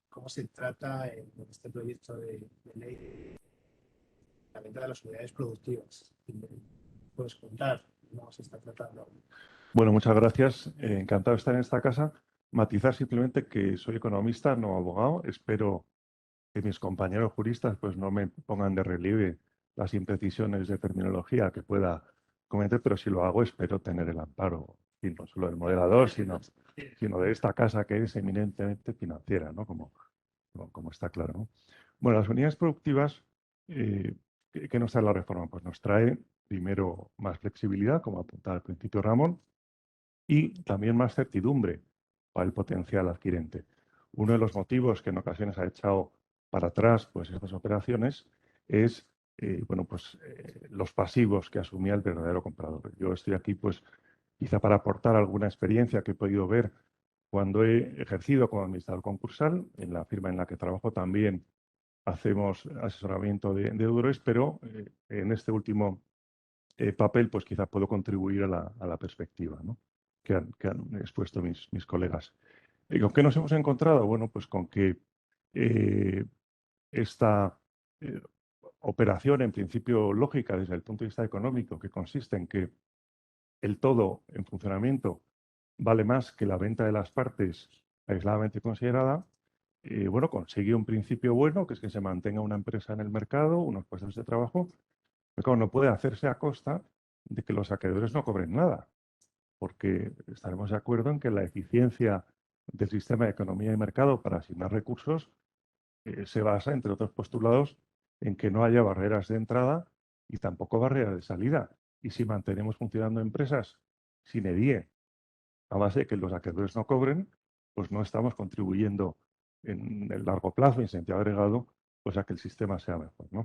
cómo se trata en este proyecto de ley la venta de las unidades productivas. ¿Puedes contar cómo se está tratando? Bueno, muchas gracias. Encantado de estar en esta casa. Matizar simplemente que soy economista, no abogado. Espero que mis compañeros juristas pues no me pongan de relieve las imprecisiones de terminología que pueda cometer, pero si lo hago espero tener el amparo, y no solo del modelador, sino de esta casa que es eminentemente financiera, ¿no? Como está claro, ¿no? Bueno, las unidades productivas, ¿qué nos trae la reforma? Pues nos trae primero más flexibilidad, como apuntaba al principio Ramón, y también más certidumbre para el potencial adquirente. Uno de los motivos que en ocasiones ha echado para atrás pues, estas operaciones es los pasivos que asumía el verdadero comprador. Yo estoy aquí pues, quizá para aportar alguna experiencia que he podido ver cuando he ejercido como administrador concursal. En la firma en la que trabajo también hacemos asesoramiento de deudores, pero en este último papel pues quizá puedo contribuir a la perspectiva, ¿no? que han expuesto mis colegas. ¿Con qué nos hemos encontrado? Bueno, pues con que esta operación, en principio lógica desde el punto de vista económico, que consiste en que el todo en funcionamiento vale más que la venta de las partes aisladamente considerada, consigue un principio bueno, que es que se mantenga una empresa en el mercado, unos puestos de trabajo, pero claro, no puede hacerse a costa de que los acreedores no cobren nada, porque estaremos de acuerdo en que la eficiencia del sistema de economía y mercado para asignar recursos se basa, entre otros postulados, en que no haya barreras de entrada y tampoco barreras de salida. Y si mantenemos funcionando empresas sin EDIE, a base de que los acreedores no cobren, pues no estamos contribuyendo en el largo plazo, en sentido agregado, pues a que el sistema sea mejor, ¿no?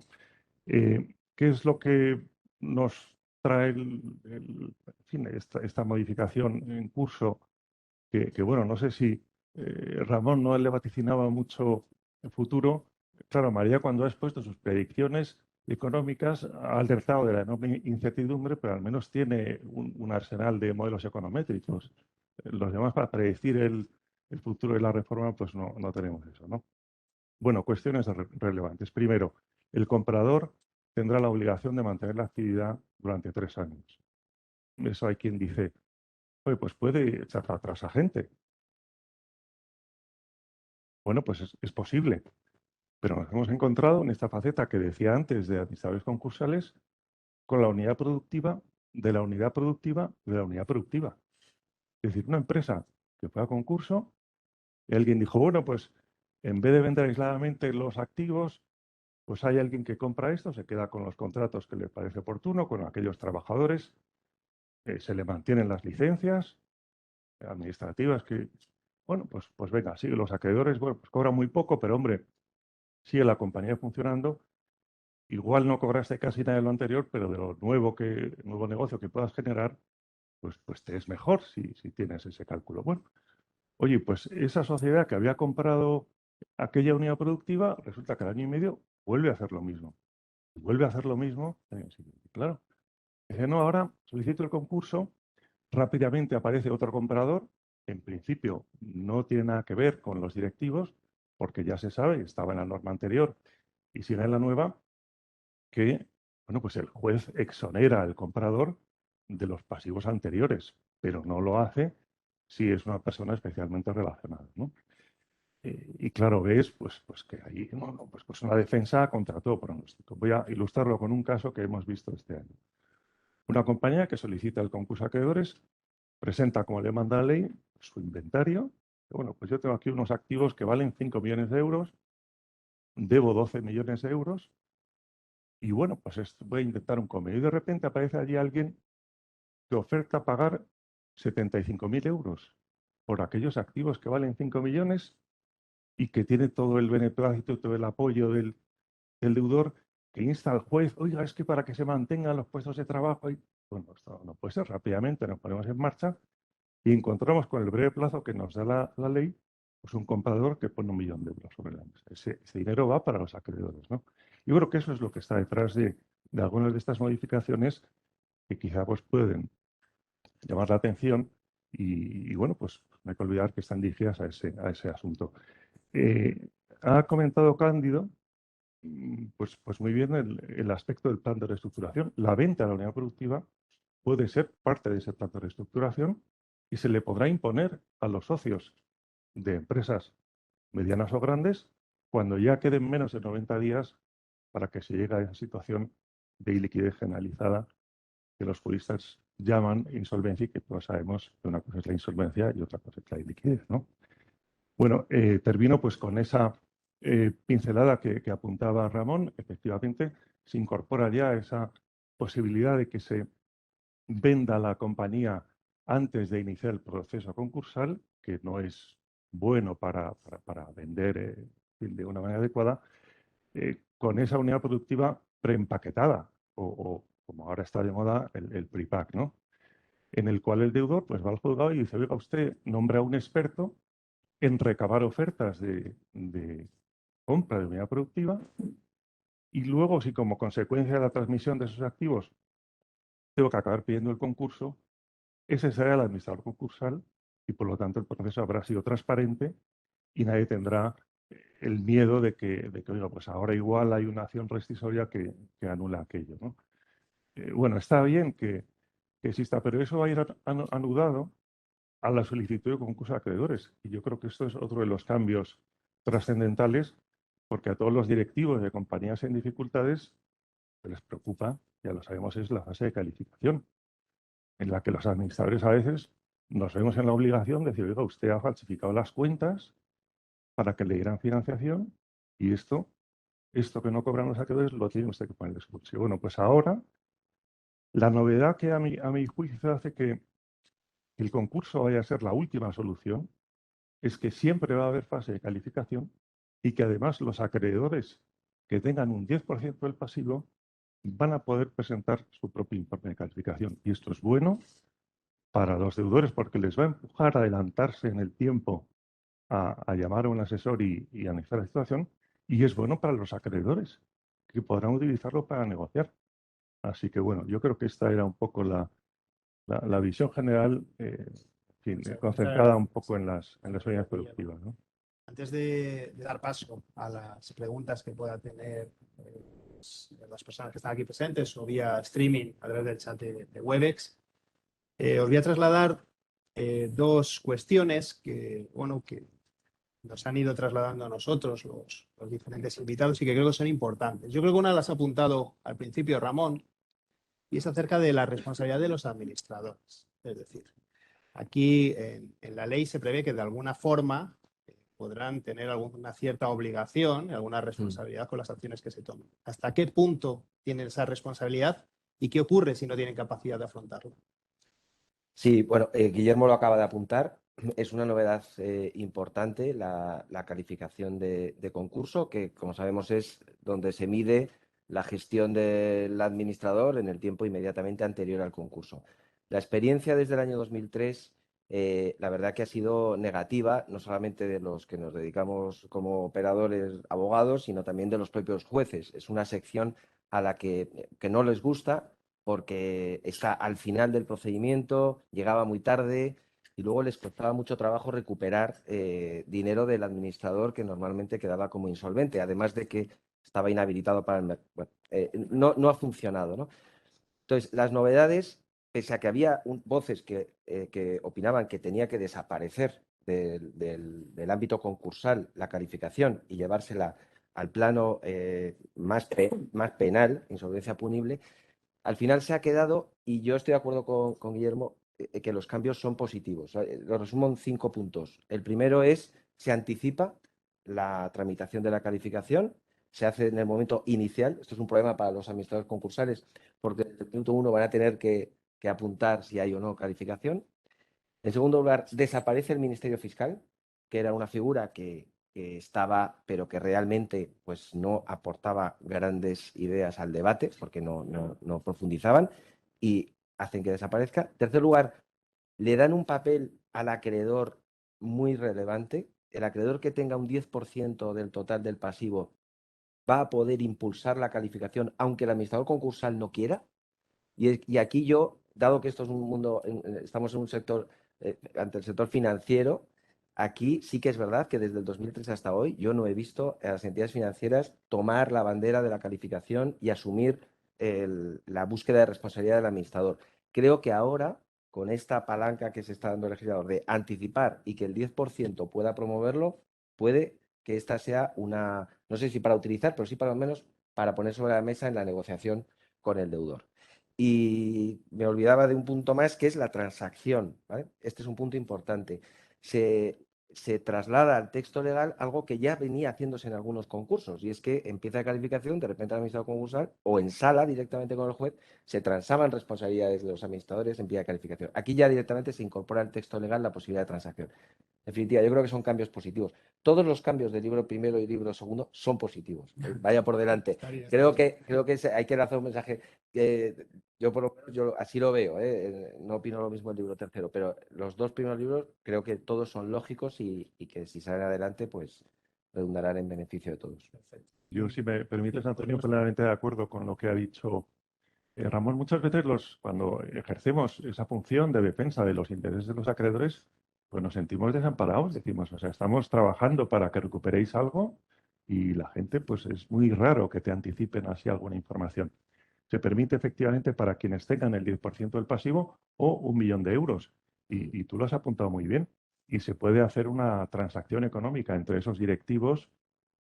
¿Qué es lo que nos trae esta modificación en curso? Que, bueno, no sé si Ramón no le vaticinaba mucho el futuro. Claro, María, cuando ha expuesto sus predicciones económicas, ha alertado de la enorme incertidumbre, pero al menos tiene un arsenal de modelos econométricos. Los demás, para predecir el futuro de la reforma, pues no tenemos eso, ¿no? Bueno, cuestiones relevantes. Primero, el comprador tendrá la obligación de mantener la actividad durante 3 años. Eso hay quien dice, oye, pues puede echar para atrás a gente. Bueno, pues es posible, pero nos hemos encontrado en esta faceta que decía antes de administradores concursales con la unidad productiva de la unidad productiva de la unidad productiva. Es decir, una empresa que fue a concurso y alguien dijo, bueno, pues en vez de vender aisladamente los activos, pues hay alguien que compra esto, se queda con los contratos que le parece oportuno, con aquellos trabajadores, se le mantienen las licencias administrativas que, bueno, pues venga, sí, los acreedores, bueno, pues cobran muy poco, pero hombre, sigue la compañía funcionando, igual no cobraste casi nada de lo anterior, pero de lo nuevo negocio que puedas generar, pues te es mejor si tienes ese cálculo. Bueno, oye, pues esa sociedad que había comprado aquella unidad productiva, resulta que al año y medio vuelve a hacer lo mismo. Vuelve a hacer lo mismo en el siguiente. Claro. Dice, no, ahora solicito el concurso, rápidamente aparece otro comprador, en principio no tiene nada que ver con los directivos, porque ya se sabe, estaba en la norma anterior y sigue en la nueva, que bueno, pues el juez exonera al comprador de los pasivos anteriores, pero no lo hace si es una persona especialmente relacionada, ¿no? Y claro, ves pues que ahí pues una defensa contra todo pronóstico. Voy a ilustrarlo con un caso que hemos visto este año. Una compañía que solicita el concurso a acreedores presenta, como le manda la ley, su inventario. Bueno, pues yo tengo aquí unos activos que valen 5 millones de euros, debo 12 millones de euros, y bueno, pues voy a intentar un convenio. Y de repente aparece allí alguien que oferta pagar 75.000 euros por aquellos activos que valen 5 millones y que tiene todo el beneplácito, todo el apoyo del deudor, que insta al juez, oiga, es que para que se mantengan los puestos de trabajo, bueno, esto no puede ser, rápidamente nos ponemos en marcha y encontramos con el breve plazo que nos da la ley, pues un comprador que pone 1 millón de euros sobre la mesa. Ese dinero va para los acreedores, ¿no? Yo creo que eso es lo que está detrás de algunas de estas modificaciones que quizá pues pueden llamar la atención y bueno, pues no hay que olvidar que están dirigidas a ese asunto. Ha comentado Cándido, pues muy bien el aspecto del plan de reestructuración. La venta de la unidad productiva puede ser parte de ese plan de reestructuración y se le podrá imponer a los socios de empresas medianas o grandes cuando ya queden menos de 90 días para que se llegue a esa situación de iliquidez generalizada que los juristas llaman insolvencia y que todos sabemos que una cosa es la insolvencia y otra cosa es la iliquidez, ¿no? Bueno, termino pues con esa pincelada que apuntaba Ramón. Efectivamente, se incorpora ya esa posibilidad de que se venda la compañía antes de iniciar el proceso concursal, que no es bueno para vender de una manera adecuada, con esa unidad productiva preempaquetada o como ahora está de moda, el pre-pack, ¿no? En el cual el deudor pues va al juzgado y dice, oiga, usted nombra a un experto en recabar ofertas de compra de unidad productiva y luego, si como consecuencia de la transmisión de esos activos tengo que acabar pidiendo el concurso, ese será el administrador concursal y por lo tanto el proceso habrá sido transparente y nadie tendrá el miedo de que oiga, pues ahora igual hay una acción rescisoria que anula aquello, ¿no? Bueno, está bien que exista, pero eso va a ir anudado a la solicitud de concurso de acreedores. Y yo creo que esto es otro de los cambios trascendentales, porque a todos los directivos de compañías en dificultades que les preocupa, ya lo sabemos, es la fase de calificación, en la que los administradores a veces nos vemos en la obligación de decir, oiga, usted ha falsificado las cuentas para que le dieran financiación y esto que no cobran los acreedores lo tiene usted que poner en su bolsillo. Bueno, pues ahora la novedad que a mi juicio hace que el concurso vaya a ser la última solución es que siempre va a haber fase de calificación y que además los acreedores que tengan un 10% del pasivo van a poder presentar su propio informe de calificación. Y esto es bueno para los deudores porque les va a empujar a adelantarse en el tiempo a llamar a un asesor y analizar la situación. Y es bueno para los acreedores que podrán utilizarlo para negociar. Así que bueno, yo creo que esta era un poco la visión general, concentrada un poco en las unidades productivas, ¿no? Antes de dar paso a las preguntas que pueda tener las personas que están aquí presentes o vía streaming a través del chat de Webex, os voy a trasladar dos cuestiones que nos han ido trasladando a nosotros los diferentes invitados y que creo que son importantes. Yo creo que una las ha apuntado al principio Ramón y es acerca de la responsabilidad de los administradores. Es decir, aquí en la ley se prevé que de alguna forma podrán tener alguna cierta obligación, alguna responsabilidad con las acciones que se tomen. ¿Hasta qué punto tienen esa responsabilidad y qué ocurre si no tienen capacidad de afrontarlo? Sí, bueno, Guillermo lo acaba de apuntar. Es una novedad importante la calificación de concurso, que como sabemos es donde se mide la gestión del administrador en el tiempo inmediatamente anterior al concurso. La experiencia desde el año 2003, la verdad que ha sido negativa, no solamente de los que nos dedicamos como operadores abogados, sino también de los propios jueces. Es una sección a la que no les gusta porque está al final del procedimiento, llegaba muy tarde y luego les costaba mucho trabajo recuperar dinero del administrador que normalmente quedaba como insolvente, además de que estaba inhabilitado para el mercado. Bueno, no ha funcionado, ¿no? Entonces, las novedades, pese a que había voces que opinaban que tenía que desaparecer del ámbito concursal la calificación y llevársela al plano más penal, insolvencia punible, al final se ha quedado, y yo estoy de acuerdo con Guillermo, que los cambios son positivos. Lo resumo en 5 puntos. El primero es, se anticipa la tramitación de la calificación, se hace en el momento inicial. Esto es un problema para los administradores concursales, porque desde el punto 1 van a tener que apuntar si hay o no calificación. En segundo lugar, desaparece el Ministerio Fiscal, que era una figura que estaba, pero que realmente pues, no aportaba grandes ideas al debate, porque no profundizaban, y hacen que desaparezca. En tercer lugar, le dan un papel al acreedor muy relevante. El acreedor que tenga un 10% del total del pasivo va a poder impulsar la calificación, aunque el administrador concursal no quiera. Y aquí yo, dado que esto es un mundo, estamos en un sector, ante el sector financiero, aquí sí que es verdad que desde el 2003 hasta hoy yo no he visto a las entidades financieras tomar la bandera de la calificación y asumir la búsqueda de responsabilidad del administrador. Creo que ahora, con esta palanca que se está dando el legislador de anticipar y que el 10% pueda promoverlo, puede que esta sea una, no sé si para utilizar, pero sí para lo menos para poner sobre la mesa en la negociación con el deudor. Y me olvidaba de un punto más, que es la transacción, ¿vale? Este es un punto importante. Se traslada al texto legal algo que ya venía haciéndose en algunos concursos, y es que empieza la calificación, de repente el administrador concursal, o en sala directamente con el juez, se transaban responsabilidades de los administradores en vía de calificación. Aquí ya directamente se incorpora al texto legal la posibilidad de transacción. En definitiva, yo creo que son cambios positivos. Todos los cambios del libro primero y libro segundo son positivos. Vaya por delante. Creo que hay que lanzar un mensaje. Yo por lo menos así lo veo, no opino lo mismo del libro tercero, pero los dos primeros libros creo que todos son lógicos y que si salen adelante, pues redundarán en beneficio de todos. Yo, si me permites, Antonio, plenamente de acuerdo con lo que ha dicho Ramón. Muchas veces cuando ejercemos esa función de defensa de los intereses de los acreedores, pues nos sentimos desamparados. Decimos, o sea, estamos trabajando para que recuperéis algo y la gente, pues es muy raro que te anticipen así alguna información. Se permite efectivamente para quienes tengan el 10% del pasivo o 1 millón de euros. Y tú lo has apuntado muy bien. Y se puede hacer una transacción económica entre esos directivos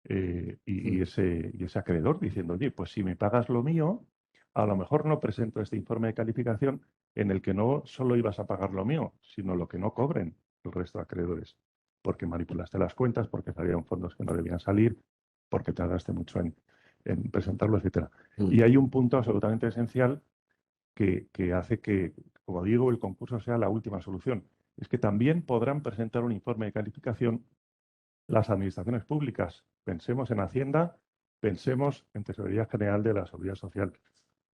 y ese acreedor diciendo, oye, pues si me pagas lo mío, a lo mejor no presento este informe de calificación en el que no solo ibas a pagar lo mío, sino lo que no cobren el resto de acreedores, porque manipulaste las cuentas, porque salieron fondos que no debían salir, porque tardaste mucho en presentarlo, etcétera. Y hay un punto absolutamente esencial que hace que, como digo, el concurso sea la última solución. Es que también podrán presentar un informe de calificación las administraciones públicas. Pensemos en Hacienda, pensemos en Tesorería General de la Seguridad Social.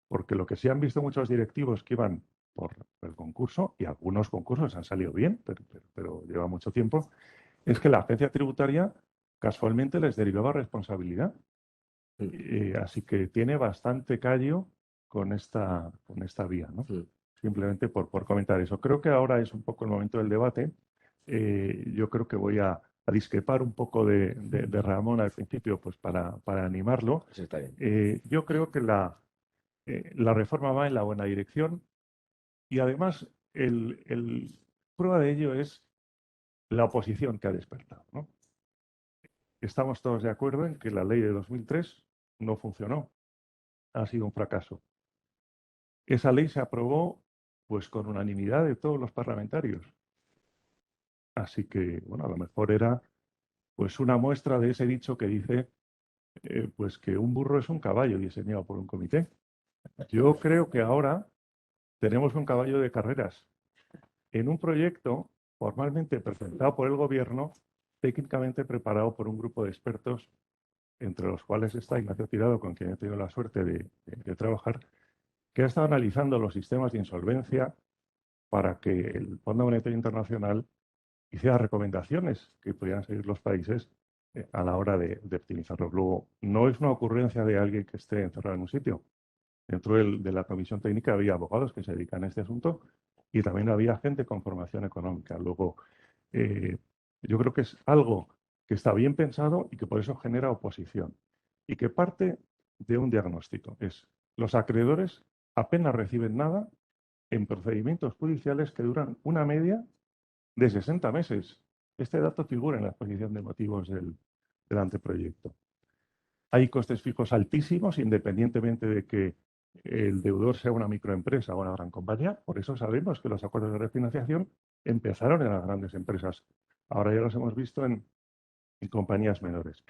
Porque lo que sí han visto muchos directivos que iban por el concurso, y algunos concursos han salido bien, pero lleva mucho tiempo, es que la agencia tributaria casualmente les derivaba responsabilidad. Así que tiene bastante callo con esta vía, ¿no? Simplemente por comentar eso. Creo que ahora es un poco el momento del debate. Yo creo que voy a discrepar un poco de Ramón al principio, pues para animarlo. Eso está bien. Yo creo que la reforma va en la buena dirección y además prueba de ello es la oposición que ha despertado, ¿no? Estamos todos de acuerdo en que la ley de 2003 no funcionó, ha sido un fracaso. Esa ley se aprobó pues con unanimidad de todos los parlamentarios. Así que, bueno, a lo mejor era pues una muestra de ese dicho que dice pues que un burro es un caballo diseñado por un comité. Yo creo que ahora tenemos un caballo de carreras en un proyecto formalmente presentado por el gobierno, técnicamente preparado por un grupo de expertos, entre los cuales está Ignacio Tirado, con quien he tenido la suerte de trabajar, que ha estado analizando los sistemas de insolvencia para que el Fondo Monetario Internacional hiciera recomendaciones que pudieran seguir los países a la hora de optimizarlos. Luego, no es una ocurrencia de alguien que esté encerrado en un sitio. Dentro de la comisión técnica había abogados que se dedican a este asunto y también había gente con formación económica. Luego, yo creo que es algo que está bien pensado y que por eso genera oposición. Y que parte de un diagnóstico. Los acreedores apenas reciben nada en procedimientos judiciales que duran una media de 60 meses. Este dato figura en la exposición de motivos del anteproyecto. Hay costes fijos altísimos, independientemente de que el deudor sea una microempresa o una gran compañía. Por eso sabemos que los acuerdos de refinanciación empezaron en las grandes empresas. Ahora ya los hemos visto en compañías menores.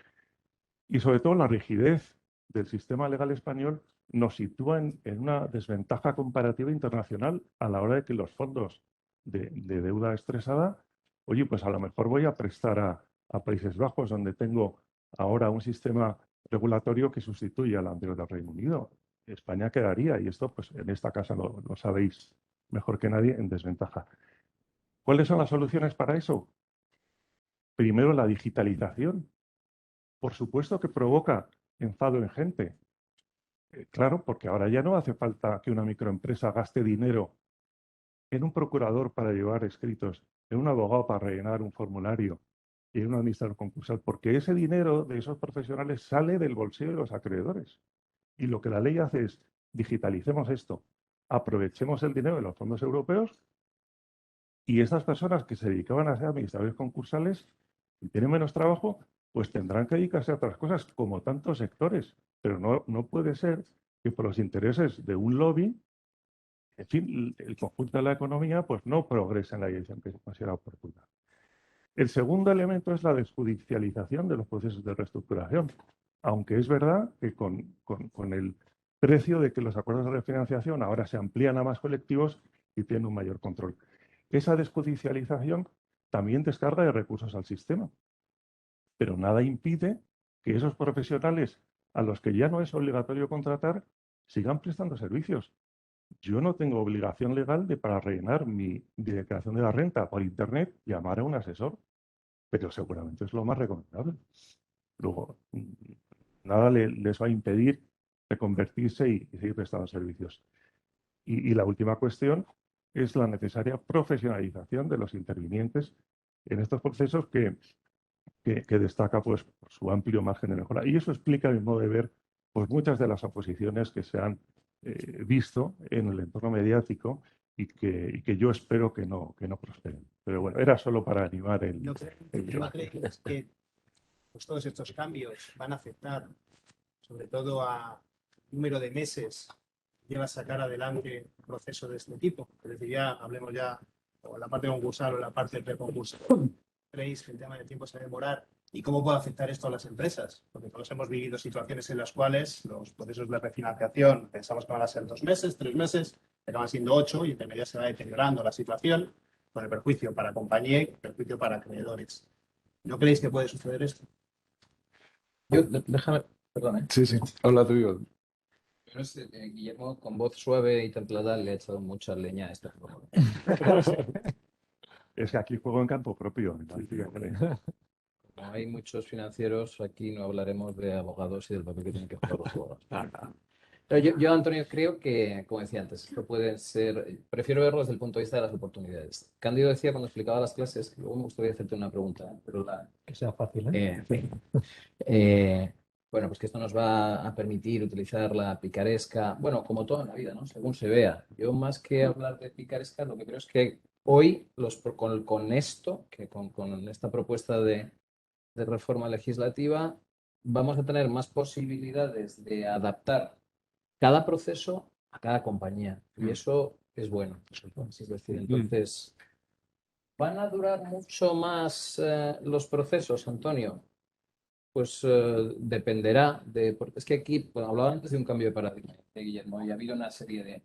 Y sobre todo la rigidez del sistema legal español nos sitúa en una desventaja comparativa internacional a la hora de que los fondos de deuda estresada, oye, pues a lo mejor voy a prestar a Países Bajos, donde tengo ahora un sistema regulatorio que sustituye al anterior del Reino Unido. España quedaría, y esto pues en esta casa lo sabéis mejor que nadie, en desventaja. ¿Cuáles son las soluciones para eso? Primero, la digitalización. Por supuesto que provoca enfado en gente. Claro, porque ahora ya no hace falta que una microempresa gaste dinero en un procurador para llevar escritos, en un abogado para rellenar un formulario y en un administrador concursal, porque ese dinero de esos profesionales sale del bolsillo de los acreedores. Y lo que la ley hace es digitalicemos esto, aprovechemos el dinero de los fondos europeos y estas personas que se dedicaban a ser administradores concursales y tienen menos trabajo, pues tendrán que dedicarse a otras cosas, como tantos sectores. Pero no puede ser que por los intereses de un lobby, en fin, el conjunto de la economía pues no progrese en la dirección que se considera oportuna. El segundo elemento es la desjudicialización de los procesos de reestructuración, aunque es verdad que con el precio de que los acuerdos de refinanciación ahora se amplían a más colectivos y tienen un mayor control. Esa desjudicialización también descarga de recursos al sistema, pero nada impide que esos profesionales a los que ya no es obligatorio contratar sigan prestando servicios. Yo no tengo obligación legal de, para rellenar mi declaración de la renta por Internet, llamar a un asesor, pero seguramente es lo más recomendable. Luego, nada les va a impedir reconvertirse y seguir prestando servicios. Y la última cuestión es la necesaria profesionalización de los intervinientes en estos procesos que destaca pues, por su amplio margen de mejora. Y eso explica, a mi modo de ver, pues, muchas de las oposiciones que se han visto en el entorno mediático y que yo espero que no prosperen. Pero bueno, era solo para animar el ¿No debate. creéis que pues, todos estos cambios van a afectar sobre todo a número de meses que lleva a sacar adelante un proceso de este tipo? Es decir, ya hablemos ya o en la parte concursal o en la parte preconcursal. ¿Creéis que el tema del tiempo se va a demorar? ¿Y cómo puede afectar esto a las empresas? Porque todos hemos vivido situaciones en las cuales los procesos de refinanciación pensamos que van a ser 2 meses, 3 meses, acaban siendo 8 y entre medias se va deteriorando la situación con el perjuicio para compañía y el perjuicio para acreedores. ¿No creéis que puede suceder esto? Déjame, perdón, Sí, sí, habla tú, Diego. pero Guillermo, con voz suave y templada, le ha echado mucha leña a este juego. Es que aquí juego en campo propio. Como hay muchos financieros, aquí no hablaremos de abogados y del papel que tienen que jugar los abogados. Pero yo, Antonio, creo que, como decía antes, esto puede ser. Prefiero verlo desde el punto de vista de las oportunidades. Cándido decía cuando explicaba las clases, que luego me gustaría hacerte una pregunta, pero Que sea fácil, ¿eh? Bueno, pues que esto nos va a permitir utilizar la picaresca, bueno, como todo en la vida, ¿no? Según se vea. Yo, más que hablar de picaresca, lo que creo es que hoy, con esto, con esta propuesta de reforma legislativa, vamos a tener más posibilidades de adaptar cada proceso a cada compañía. Y eso es bueno. Es decir, entonces, ¿van a durar mucho más los procesos, Antonio? Pues dependerá de. Porque es que aquí, bueno, hablaba antes de un cambio de paradigma, Guillermo, y ha habido una serie de.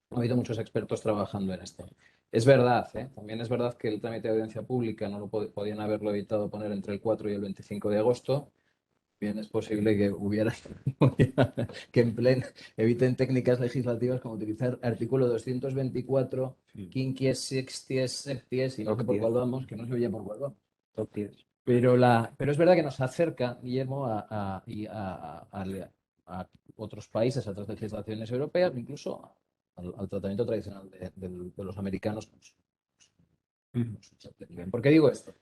Ha habido muchos expertos trabajando en esto. Es verdad, también es verdad que el trámite de audiencia pública no lo podían haberlo evitado poner entre el 4 y el 25 de agosto. Bien, es posible que eviten técnicas legislativas como utilizar artículo 224, quinquies, sexties, septies, y no sé por cuál vamos, que no se oye por cuál vamos. Pero es verdad que nos acerca, Guillermo, a otros países, a otras legislaciones europeas, incluso al tratamiento tradicional de los americanos. ¿Por qué digo esto?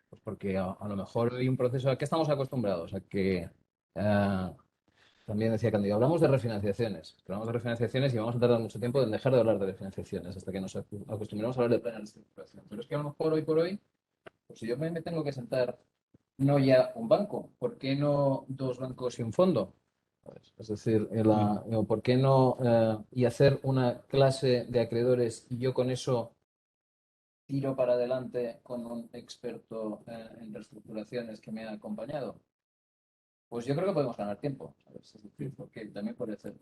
Pues porque a lo mejor hay un proceso al que estamos acostumbrados, a que también decía Candido, hablamos de refinanciaciones, y vamos a tardar mucho tiempo en dejar de hablar de refinanciaciones hasta que nos acostumbremos a hablar de plena reestructuración. Pero es que a lo mejor hoy por hoy, pues si yo me tengo que sentar no ya un banco, ¿por qué no 2 bancos y un fondo? Es decir, ¿por qué no y hacer una clase de acreedores y yo con eso tiro para adelante con un experto en reestructuraciones que me ha acompañado? Pues yo creo que podemos ganar tiempo, ¿sabes? Es decir, porque también puede hacer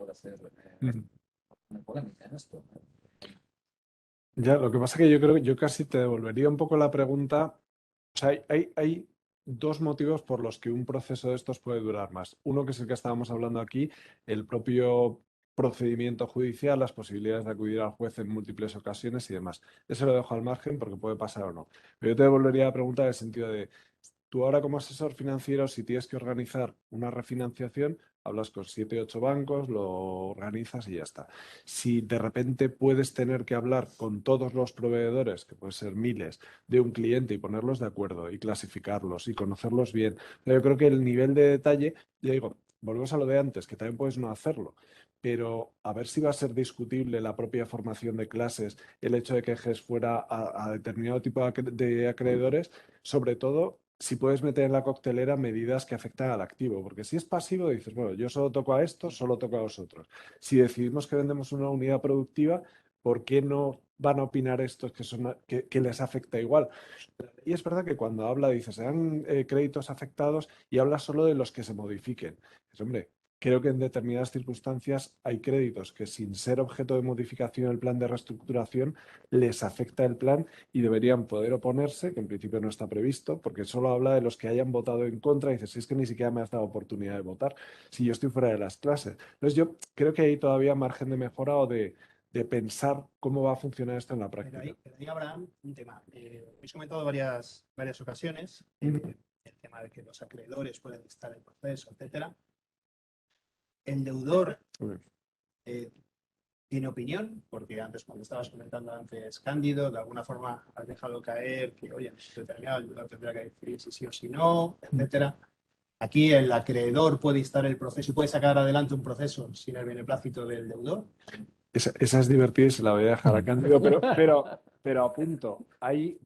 una polémica en esto. Ya, lo que pasa es que yo creo que yo casi te devolvería un poco la pregunta. O sea, hay dos motivos por los que un proceso de estos puede durar más. Uno, que es el que estábamos hablando aquí, el propio procedimiento judicial, las posibilidades de acudir al juez en múltiples ocasiones y demás. Eso lo dejo al margen porque puede pasar o no. Pero yo te devolvería la pregunta en el sentido de, tú ahora como asesor financiero, si tienes que organizar una refinanciación, hablas con 7 u 8 bancos, lo organizas y ya está. Si de repente puedes tener que hablar con todos los proveedores, que pueden ser miles, de un cliente y ponerlos de acuerdo y clasificarlos y conocerlos bien, yo creo que el nivel de detalle, ya digo, volvemos a lo de antes, que también puedes no hacerlo, pero a ver si va a ser discutible la propia formación de clases, el hecho de que GES fuera a determinado tipo de acreedores, sobre todo si puedes meter en la coctelera medidas que afectan al activo, porque si es pasivo dices, bueno, yo solo toco a estos, solo toco a vosotros. Si decidimos que vendemos una unidad productiva, ¿por qué no van a opinar estos que les afecta igual? Y es verdad que cuando habla, dice, serán créditos afectados y habla solo de los que se modifiquen. Dices, hombre, creo que en determinadas circunstancias hay créditos que sin ser objeto de modificación del plan de reestructuración les afecta el plan y deberían poder oponerse, que en principio no está previsto, porque solo habla de los que hayan votado en contra y dices, si es que ni siquiera me has dado oportunidad de votar, si yo estoy fuera de las clases. Entonces yo creo que hay todavía margen de mejora o de pensar cómo va a funcionar esto en la práctica. Pero ahí, Abraham, un tema. Habéis comentado varias ocasiones el tema de que los acreedores pueden estar en proceso, etcétera. El deudor tiene opinión, porque antes, cuando estabas comentando antes, Cándido, de alguna forma has dejado caer que, oye, en determinado el deudor tendrá que decidir si sí o si no, etcétera. Aquí el acreedor puede instar el proceso y puede sacar adelante un proceso sin el beneplácito del deudor. Esa es divertida y se la voy a dejar a Cándido, pero apunto. Hay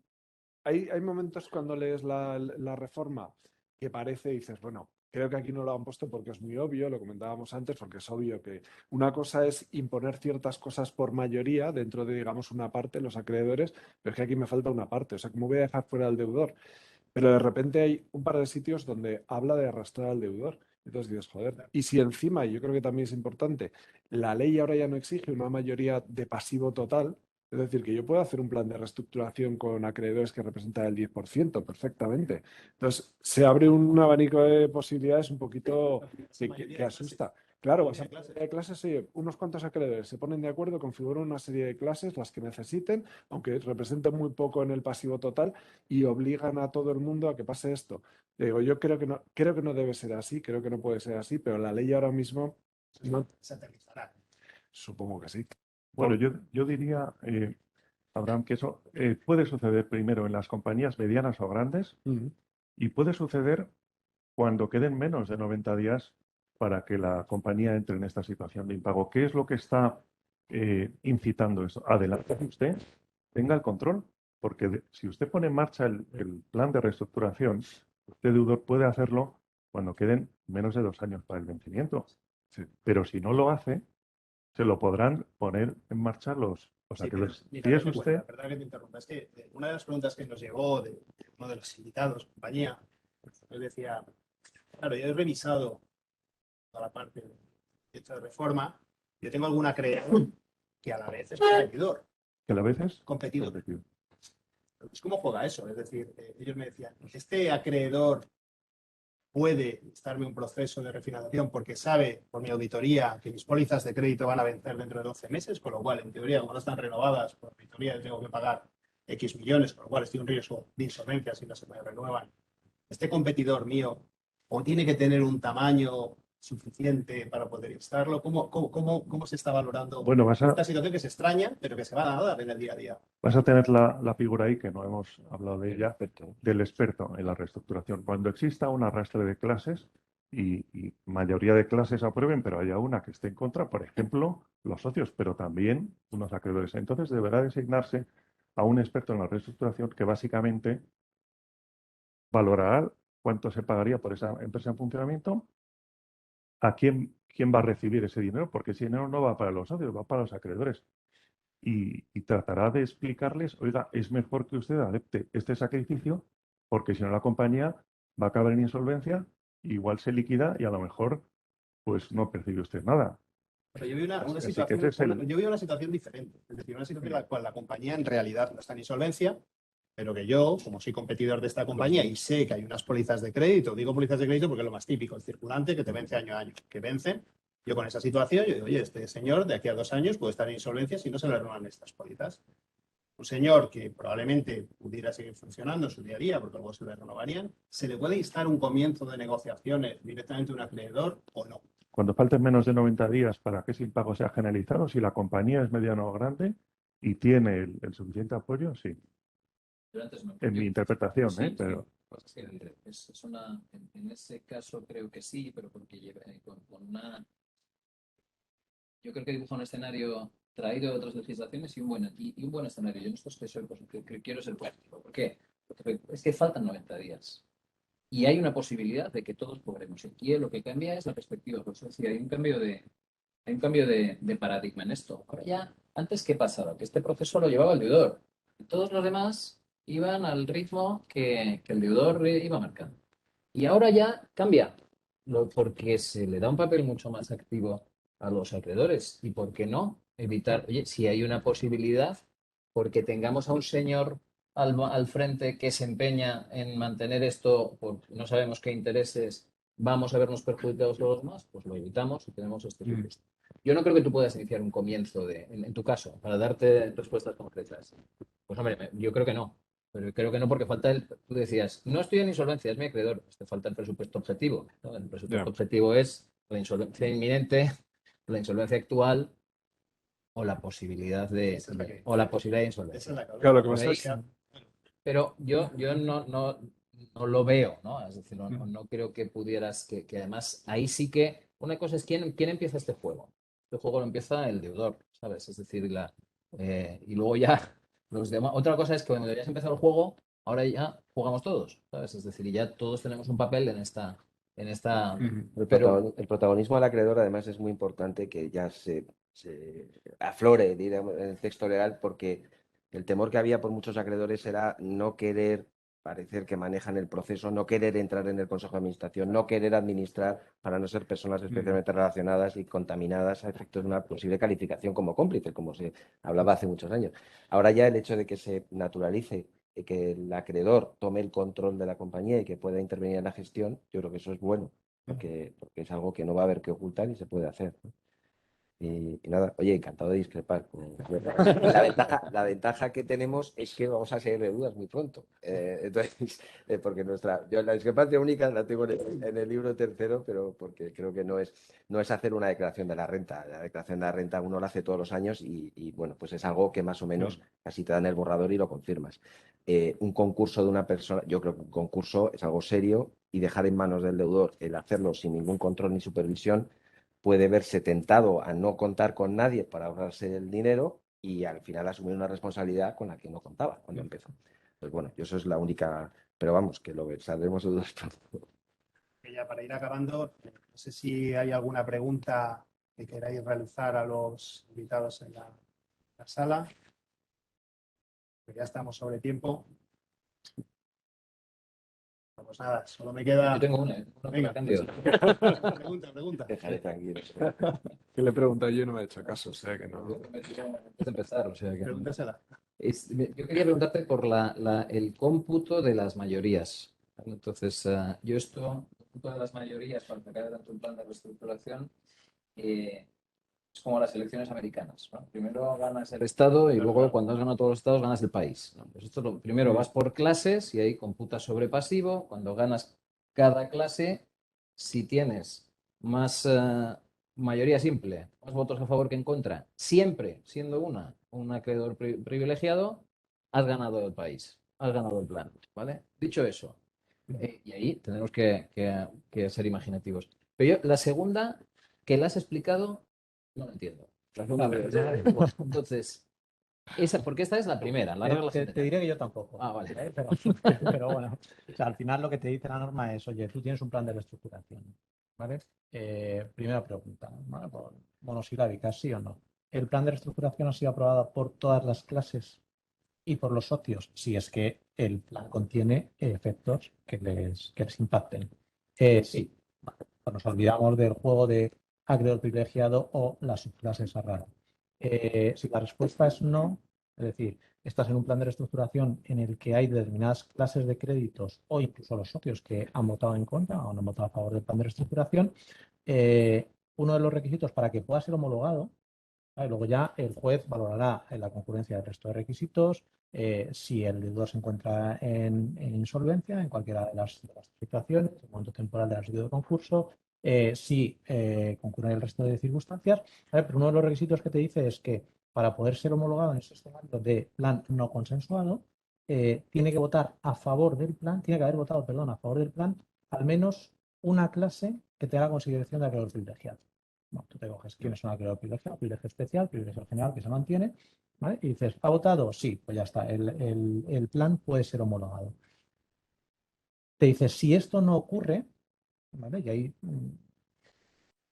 momentos cuando lees la reforma que parece y dices, bueno, creo que aquí no lo han puesto porque es muy obvio, lo comentábamos antes, porque es obvio que una cosa es imponer ciertas cosas por mayoría dentro de, digamos, una parte, los acreedores, pero es que aquí me falta una parte. O sea, ¿cómo voy a dejar fuera al deudor? Pero de repente hay un par de sitios donde habla de arrastrar al deudor. Entonces dices, joder, y si encima, y yo creo que también es importante, la ley ahora ya no exige una mayoría de pasivo total, es decir, que yo puedo hacer un plan de reestructuración con acreedores que representan el 10% perfectamente. Entonces, se abre un abanico de posibilidades un poquito que asusta. Claro, vas a de clases, sí, unos cuantos acreedores se ponen de acuerdo, configuran una serie de clases, las que necesiten, aunque representen muy poco en el pasivo total, y obligan a todo el mundo a que pase esto. Digo, yo creo que no debe ser así, creo que no puede ser así, pero la ley ahora mismo no. Se aterrizará. Supongo que sí. Bueno, yo diría, Abraham, que eso puede suceder primero en las compañías medianas o grandes y puede suceder cuando queden menos de 90 días para que la compañía entre en esta situación de impago. ¿Qué es lo que está incitando eso? Adelante usted, tenga el control, porque si usted pone en marcha el plan de reestructuración, usted, deudor, puede hacerlo cuando queden menos de 2 años para el vencimiento. Sí. Pero si no lo hace, se lo podrán poner en marcha los... O sea, Sí, que pero, si mira, es date usted... cuenta, perdón que te interrumpa, es que una de las preguntas que nos llegó de uno de los invitados, compañía, nos decía, claro, yo he revisado toda la parte de esta reforma, yo tengo alguna acreedor que a la vez es competidor. Que a veces... Competidor. Pues, ¿cómo juega eso? Es decir, ellos me decían, este acreedor puede instarme un proceso de refinanciación porque sabe, por mi auditoría, que mis pólizas de crédito van a vencer dentro de 12 meses, con lo cual, en teoría, como no están renovadas, por auditoría tengo que pagar X millones, con lo cual estoy en riesgo de insolvencia si no se me renuevan. Este competidor mío o tiene que tener un tamaño suficiente para poder instarlo. ¿Cómo se está valorando Bueno, esta situación que es extraña, pero que se va a dar en el día a día? vas a tener la figura ahí, que no hemos hablado de ella, del experto en la reestructuración. Cuando exista un arrastre de clases y mayoría de clases aprueben, pero haya una que esté en contra, por ejemplo, los socios, pero también unos acreedores. Entonces deberá designarse a un experto en la reestructuración que básicamente valorará cuánto se pagaría por esa empresa en funcionamiento, a quién va a recibir ese dinero, porque ese dinero no va para los socios, va para los acreedores. Y tratará de explicarles, oiga, es mejor que usted adopte este sacrificio, porque si no la compañía va a acabar en insolvencia, igual se liquida y a lo mejor pues no percibe usted nada. Pero yo vi una Así que situación, ese es el- yo vi una situación diferente. Es decir, una situación en la cual la compañía en realidad no está en insolvencia, pero que yo, como soy competidor de esta compañía y sé que hay unas pólizas de crédito, digo pólizas de crédito porque es lo más típico, el circulante que te vence año a año, que vencen. Yo con esa situación, yo digo, oye, este señor de aquí a 2 años puede estar en insolvencia si no se le renuevan estas pólizas. Un señor que probablemente pudiera seguir funcionando en su día a día, porque luego se le renovarían, ¿se le puede instar un comienzo de negociaciones directamente a un acreedor o no? Cuando falten menos de 90 días para que ese impago sea generalizado, si la compañía es mediana o grande y tiene el suficiente apoyo, sí. Yo antes me En mi interpretación, Sí, pero pues es que es una, en ese caso creo que sí, pero porque lleva con una. Yo creo que dibuja un escenario traído de otras legislaciones y un buen escenario. Yo en esto que quiero ser práctico. ¿Por qué? Porque es que faltan 90 días. Y hay una posibilidad de que todos cobremos. Aquí lo que cambia es la perspectiva. Por eso decía, hay un cambio de paradigma en esto. Ahora ya, antes, ¿qué pasaba? Que este proceso lo llevaba el deudor. Y todos los demás iban al ritmo que el deudor iba marcando. Y ahora ya cambia, porque se le da un papel mucho más activo a los acreedores. ¿Y por qué no evitar? Oye, si hay una posibilidad, porque tengamos a un señor al frente que se empeña en mantener esto por no sabemos qué intereses, vamos a vernos perjudicados todos los demás, pues lo evitamos y tenemos este supuesto. Yo no creo que tú puedas iniciar un comienzo en tu caso, para darte respuestas concretas. Pues hombre, yo creo que no. Pero creo que no, porque falta tú decías, no estoy en insolvencia, es mi acreedor. Te falta el presupuesto objetivo, ¿no? El presupuesto objetivo es la insolvencia inminente, la insolvencia actual o la posibilidad de insolvencia. Esa es la Claro, lo que cabeza. pasa es Pero yo no lo veo, ¿no? Es decir, no creo que pudieras, que además ahí sí que una cosa es quién empieza este juego. Este juego lo empieza el deudor, ¿sabes? Es decir, y luego ya los demás. Otra cosa es que cuando ya has empezado el juego, ahora ya jugamos todos, ¿sabes? Es decir, y ya todos tenemos un papel en esta. El protagonismo del acreedor, además, es muy importante que ya se aflore, digamos, en el texto legal, porque el temor que había por muchos acreedores era no querer parecer que manejan el proceso, no querer entrar en el Consejo de Administración, no querer administrar para no ser personas especialmente relacionadas y contaminadas a efectos de una posible calificación como cómplice, como se hablaba hace muchos años. Ahora ya el hecho de que se naturalice que el acreedor tome el control de la compañía y que pueda intervenir en la gestión, yo creo que eso es bueno, porque es algo que no va a haber que ocultar y se puede hacer, ¿no? Y nada, oye, encantado de discrepar. La ventaja que tenemos es que vamos a salir de dudas muy pronto. Entonces, porque yo la discrepancia única la tengo en el libro tercero, pero porque creo que no es hacer una declaración de la renta. La declaración de la renta uno la hace todos los años y bueno, pues es algo que más o menos casi te dan el borrador y lo confirmas. Un concurso de una persona, yo creo que un concurso es algo serio y dejar en manos del deudor el hacerlo sin ningún control ni supervisión puede verse tentado a no contar con nadie para ahorrarse el dinero y al final asumir una responsabilidad con la que no contaba cuando empezó. Pues bueno, eso es la única, pero vamos, que lo saldremos de dudas pronto. Ya para ir acabando, no sé si hay alguna pregunta que queráis realizar a los invitados en la sala. Pues ya estamos sobre tiempo. Pues nada, solo me queda. Yo tengo una Venga, Cándido. pregunta. Dejaré tranquilo. que le he preguntado yo y no me ha hecho caso, o sea que no. Antes de empezar, o sea que. Pregúntasela. Yo quería preguntarte por el cómputo de las mayorías. ¿Vale? Entonces, yo el cómputo de las mayorías para sacar tanto un plan de reestructuración es como las elecciones americanas, ¿no? Primero ganas el Estado y luego cuando has ganado todos los estados ganas el país, ¿no? Pues esto primero vas por clases y ahí computas sobre pasivo. Cuando ganas cada clase, si tienes más mayoría simple, más votos a favor que en contra, siempre siendo un acreedor privilegiado, has ganado el país, has ganado el plan, ¿vale? Dicho eso, y ahí tenemos que ser imaginativos. Pero yo, la segunda, que la has explicado, no lo entiendo. Entonces, porque esta es la primera, la regla Te general. diré que yo tampoco. Ah, vale. Pero bueno, o sea, al final lo que te dice la norma es, oye, tú tienes un plan de reestructuración, ¿vale? Primera pregunta, ¿vale? Monosilábica, ¿sí o no? ¿El plan de reestructuración ha sido aprobado por todas las clases y por los socios? Si es que el plan contiene efectos que les impacten. Sí. Vale. Pues nos olvidamos del juego de acreedor privilegiado o la subclase esa rara. Si la respuesta es no, es decir, estás en un plan de reestructuración en el que hay determinadas clases de créditos o incluso los socios que han votado en contra o no han votado a favor del plan de reestructuración, uno de los requisitos para que pueda ser homologado, ¿vale? Luego ya el juez valorará la concurrencia del resto de requisitos, si el deudor se encuentra en insolvencia, en cualquiera de las situaciones, el momento temporal del residuo de concurso, si concurren el resto de circunstancias, ¿vale? Pero uno de los requisitos que te dice es que para poder ser homologado en ese escenario de plan no consensuado, tiene que votar a favor del plan, tiene que haber votado, perdón, a favor del plan al menos una clase que tenga consideración de acreedor privilegiado. Bueno, tú te coges quiénes son acreedor privilegiado, privilegio especial, privilegio general que se mantiene, ¿vale? Y dices, ¿ha votado? Sí, pues ya está, el plan puede ser homologado. Te dices, si esto no ocurre, ¿vale? Y ahí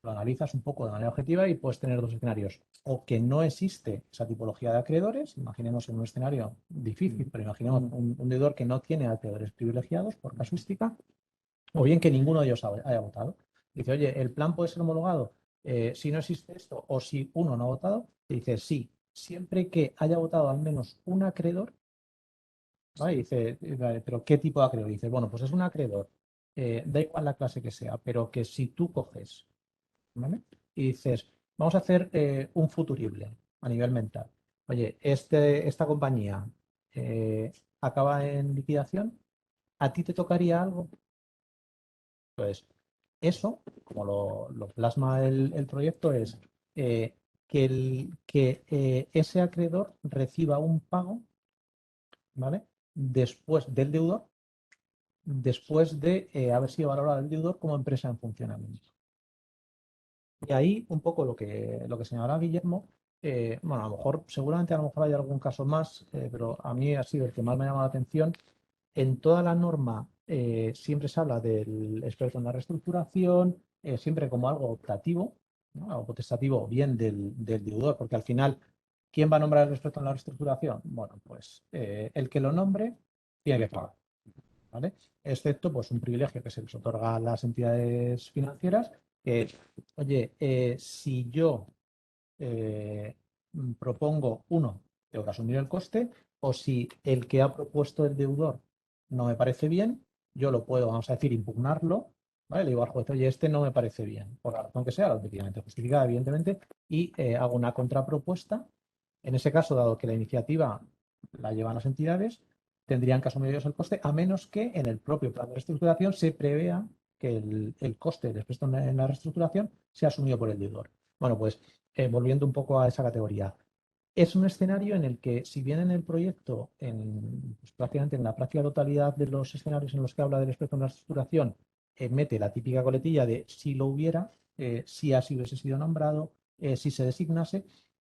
lo analizas un poco de manera objetiva y puedes tener dos escenarios. O que no existe esa tipología de acreedores, imaginemos en un escenario difícil, pero imaginemos un deudor que no tiene acreedores privilegiados por casuística, o bien que ninguno de ellos haya votado. Dice, oye, ¿el plan puede ser homologado si no existe esto o si uno no ha votado? Dice, sí, siempre que haya votado al menos un acreedor. ¿Vale? Dice, vale, ¿pero qué tipo de acreedor? Dice, bueno, pues es un acreedor, da igual la clase que sea, pero que si tú coges, ¿vale? Y dices, vamos a hacer un futurible a nivel mental. Oye, esta compañía acaba en liquidación, ¿a ti te tocaría algo? Pues eso, como lo plasma el proyecto, es que ese acreedor reciba un pago, ¿vale? Después del deudor, después de haber sido valorado el deudor como empresa en funcionamiento. Y ahí un poco lo que señalaba Guillermo, bueno, a lo mejor, seguramente a lo mejor hay algún caso más, pero a mí ha sido el que más me ha llamado la atención. En toda la norma siempre se habla del experto en la reestructuración, siempre como algo optativo, ¿no? Algo potestativo, bien del deudor, porque al final, ¿quién va a nombrar al experto en la reestructuración? Bueno, pues el que lo nombre tiene que pagar, ¿vale? Excepto pues un privilegio que se les otorga a las entidades financieras, que, oye, si yo propongo uno, tengo que asumir el coste, o si el que ha propuesto el deudor no me parece bien, yo lo puedo, vamos a decir, impugnarlo, ¿vale? Le digo al juez, oye, este no me parece bien, por la razón que sea, objetivamente justificada, evidentemente, y hago una contrapropuesta. En ese caso, dado que la iniciativa la llevan las entidades, tendrían que asumir ellos el coste, a menos que en el propio plan de reestructuración se prevea que el coste del expuesto en la reestructuración sea asumido por el deudor. Bueno, pues volviendo un poco a esa categoría, es un escenario en el que, si bien en el proyecto, pues, prácticamente en la práctica totalidad de los escenarios en los que habla del experto en la reestructuración, mete la típica coletilla de si lo hubiera, si así hubiese sido nombrado, si se designase,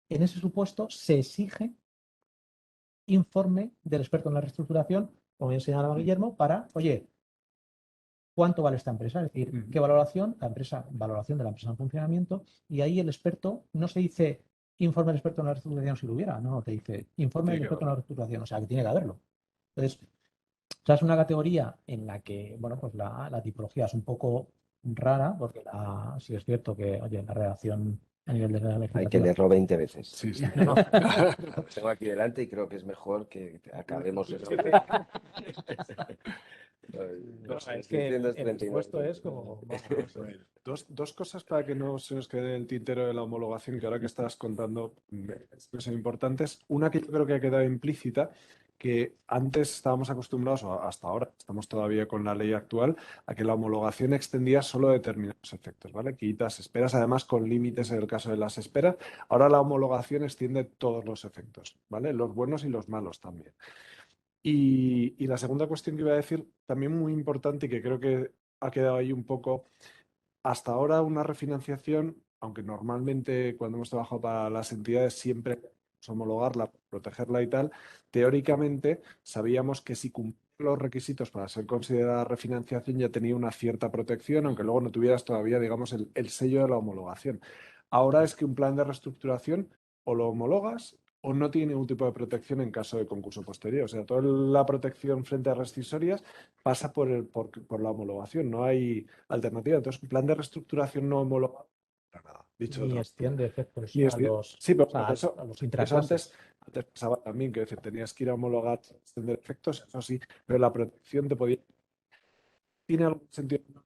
en ese supuesto se exige informe del experto en la reestructuración, como bien señalaba Guillermo, para, oye, ¿cuánto vale esta empresa? Es decir, ¿qué valoración? Valoración de la empresa en funcionamiento, y ahí el experto no se dice informe del experto en la reestructuración si lo hubiera, no, te dice informe del experto en la reestructuración, o sea, que tiene que haberlo. Entonces, o sea, es una categoría en la que, bueno, pues la tipología es un poco rara, porque sí es cierto que, oye, la redacción a nivel de la Hay que legislación. leerlo 20 veces. Sí, sí. No, Lo tengo aquí delante y creo que es mejor que acabemos eso. es que el expuesto es como... Dos cosas para que no se nos quede en el tintero de la homologación, que ahora que estás contando son importantes. Una que yo creo que ha quedado implícita, que antes estábamos acostumbrados, o hasta ahora estamos todavía con la ley actual, a que la homologación extendía solo determinados efectos, ¿vale? Quitas esperas, además con límites en el caso de las esperas. Ahora la homologación extiende todos los efectos, ¿vale? Los buenos y los malos también. Y la segunda cuestión que iba a decir, también muy importante y que creo que ha quedado ahí un poco, hasta ahora una refinanciación, aunque normalmente cuando hemos trabajado para las entidades siempre homologarla, protegerla y tal, teóricamente sabíamos que si cumplía los requisitos para ser considerada refinanciación ya tenía una cierta protección, aunque luego no tuvieras todavía, digamos, el sello de la homologación. Ahora es que un plan de reestructuración o lo homologas o no tiene ningún tipo de protección en caso de concurso posterior. O sea, toda la protección frente a rescisorias pasa por la homologación, no hay alternativa. Entonces, un plan de reestructuración no homologado para nada. Dicho de Ni otra extiende efectos Ni a extiende- los, Sí, pero o sea, por eso, a los eso intraclases. antes pasaba también, que tenías que ir a homologar, extender efectos, eso sí, pero la protección te podía... ¿Tiene algún sentido la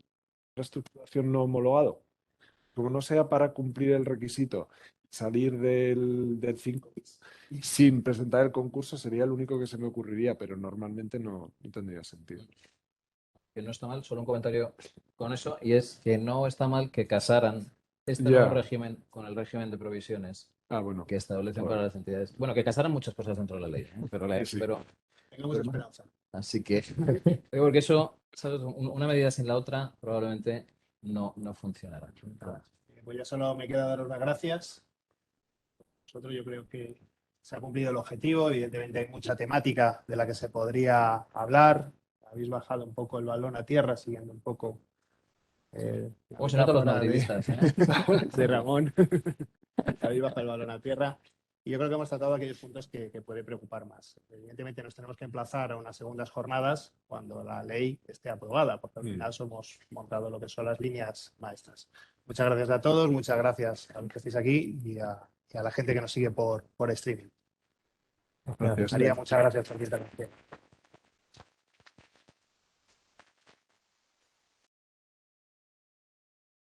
reestructuración no homologado? Como no sea para cumplir el requisito, salir del 5 sin presentar el concurso sería el único que se me ocurriría, pero normalmente no tendría sentido. Que no está mal, solo un comentario con eso, y es que no está mal que casaran este Ya. nuevo régimen con el régimen de provisiones Ah, bueno. que establecen Bueno. para las entidades. Bueno, que casaran muchas cosas dentro de la ley, ¿eh? Sí. pero Tengamos esperanza. así que, porque eso, ¿sabes? Una medida sin la otra probablemente no funcionará. Pues ya solo me queda daros las gracias. Nosotros yo creo que se ha cumplido el objetivo. Evidentemente hay mucha temática de la que se podría hablar. Habéis bajado un poco el balón a tierra, siguiendo un poco la ¿Cómo se notan los metáfora madridistas? de Ramón. Habéis bajado el balón a tierra. Y yo creo que hemos tratado aquellos puntos que puede preocupar más. Evidentemente nos tenemos que emplazar a unas segundas jornadas cuando la ley esté aprobada, porque al final somos montado lo que son las líneas maestras. Muchas gracias a todos, muchas gracias a los que estéis aquí y a la gente que nos sigue por streaming. Gracias. María, muchas gracias por tu intervención.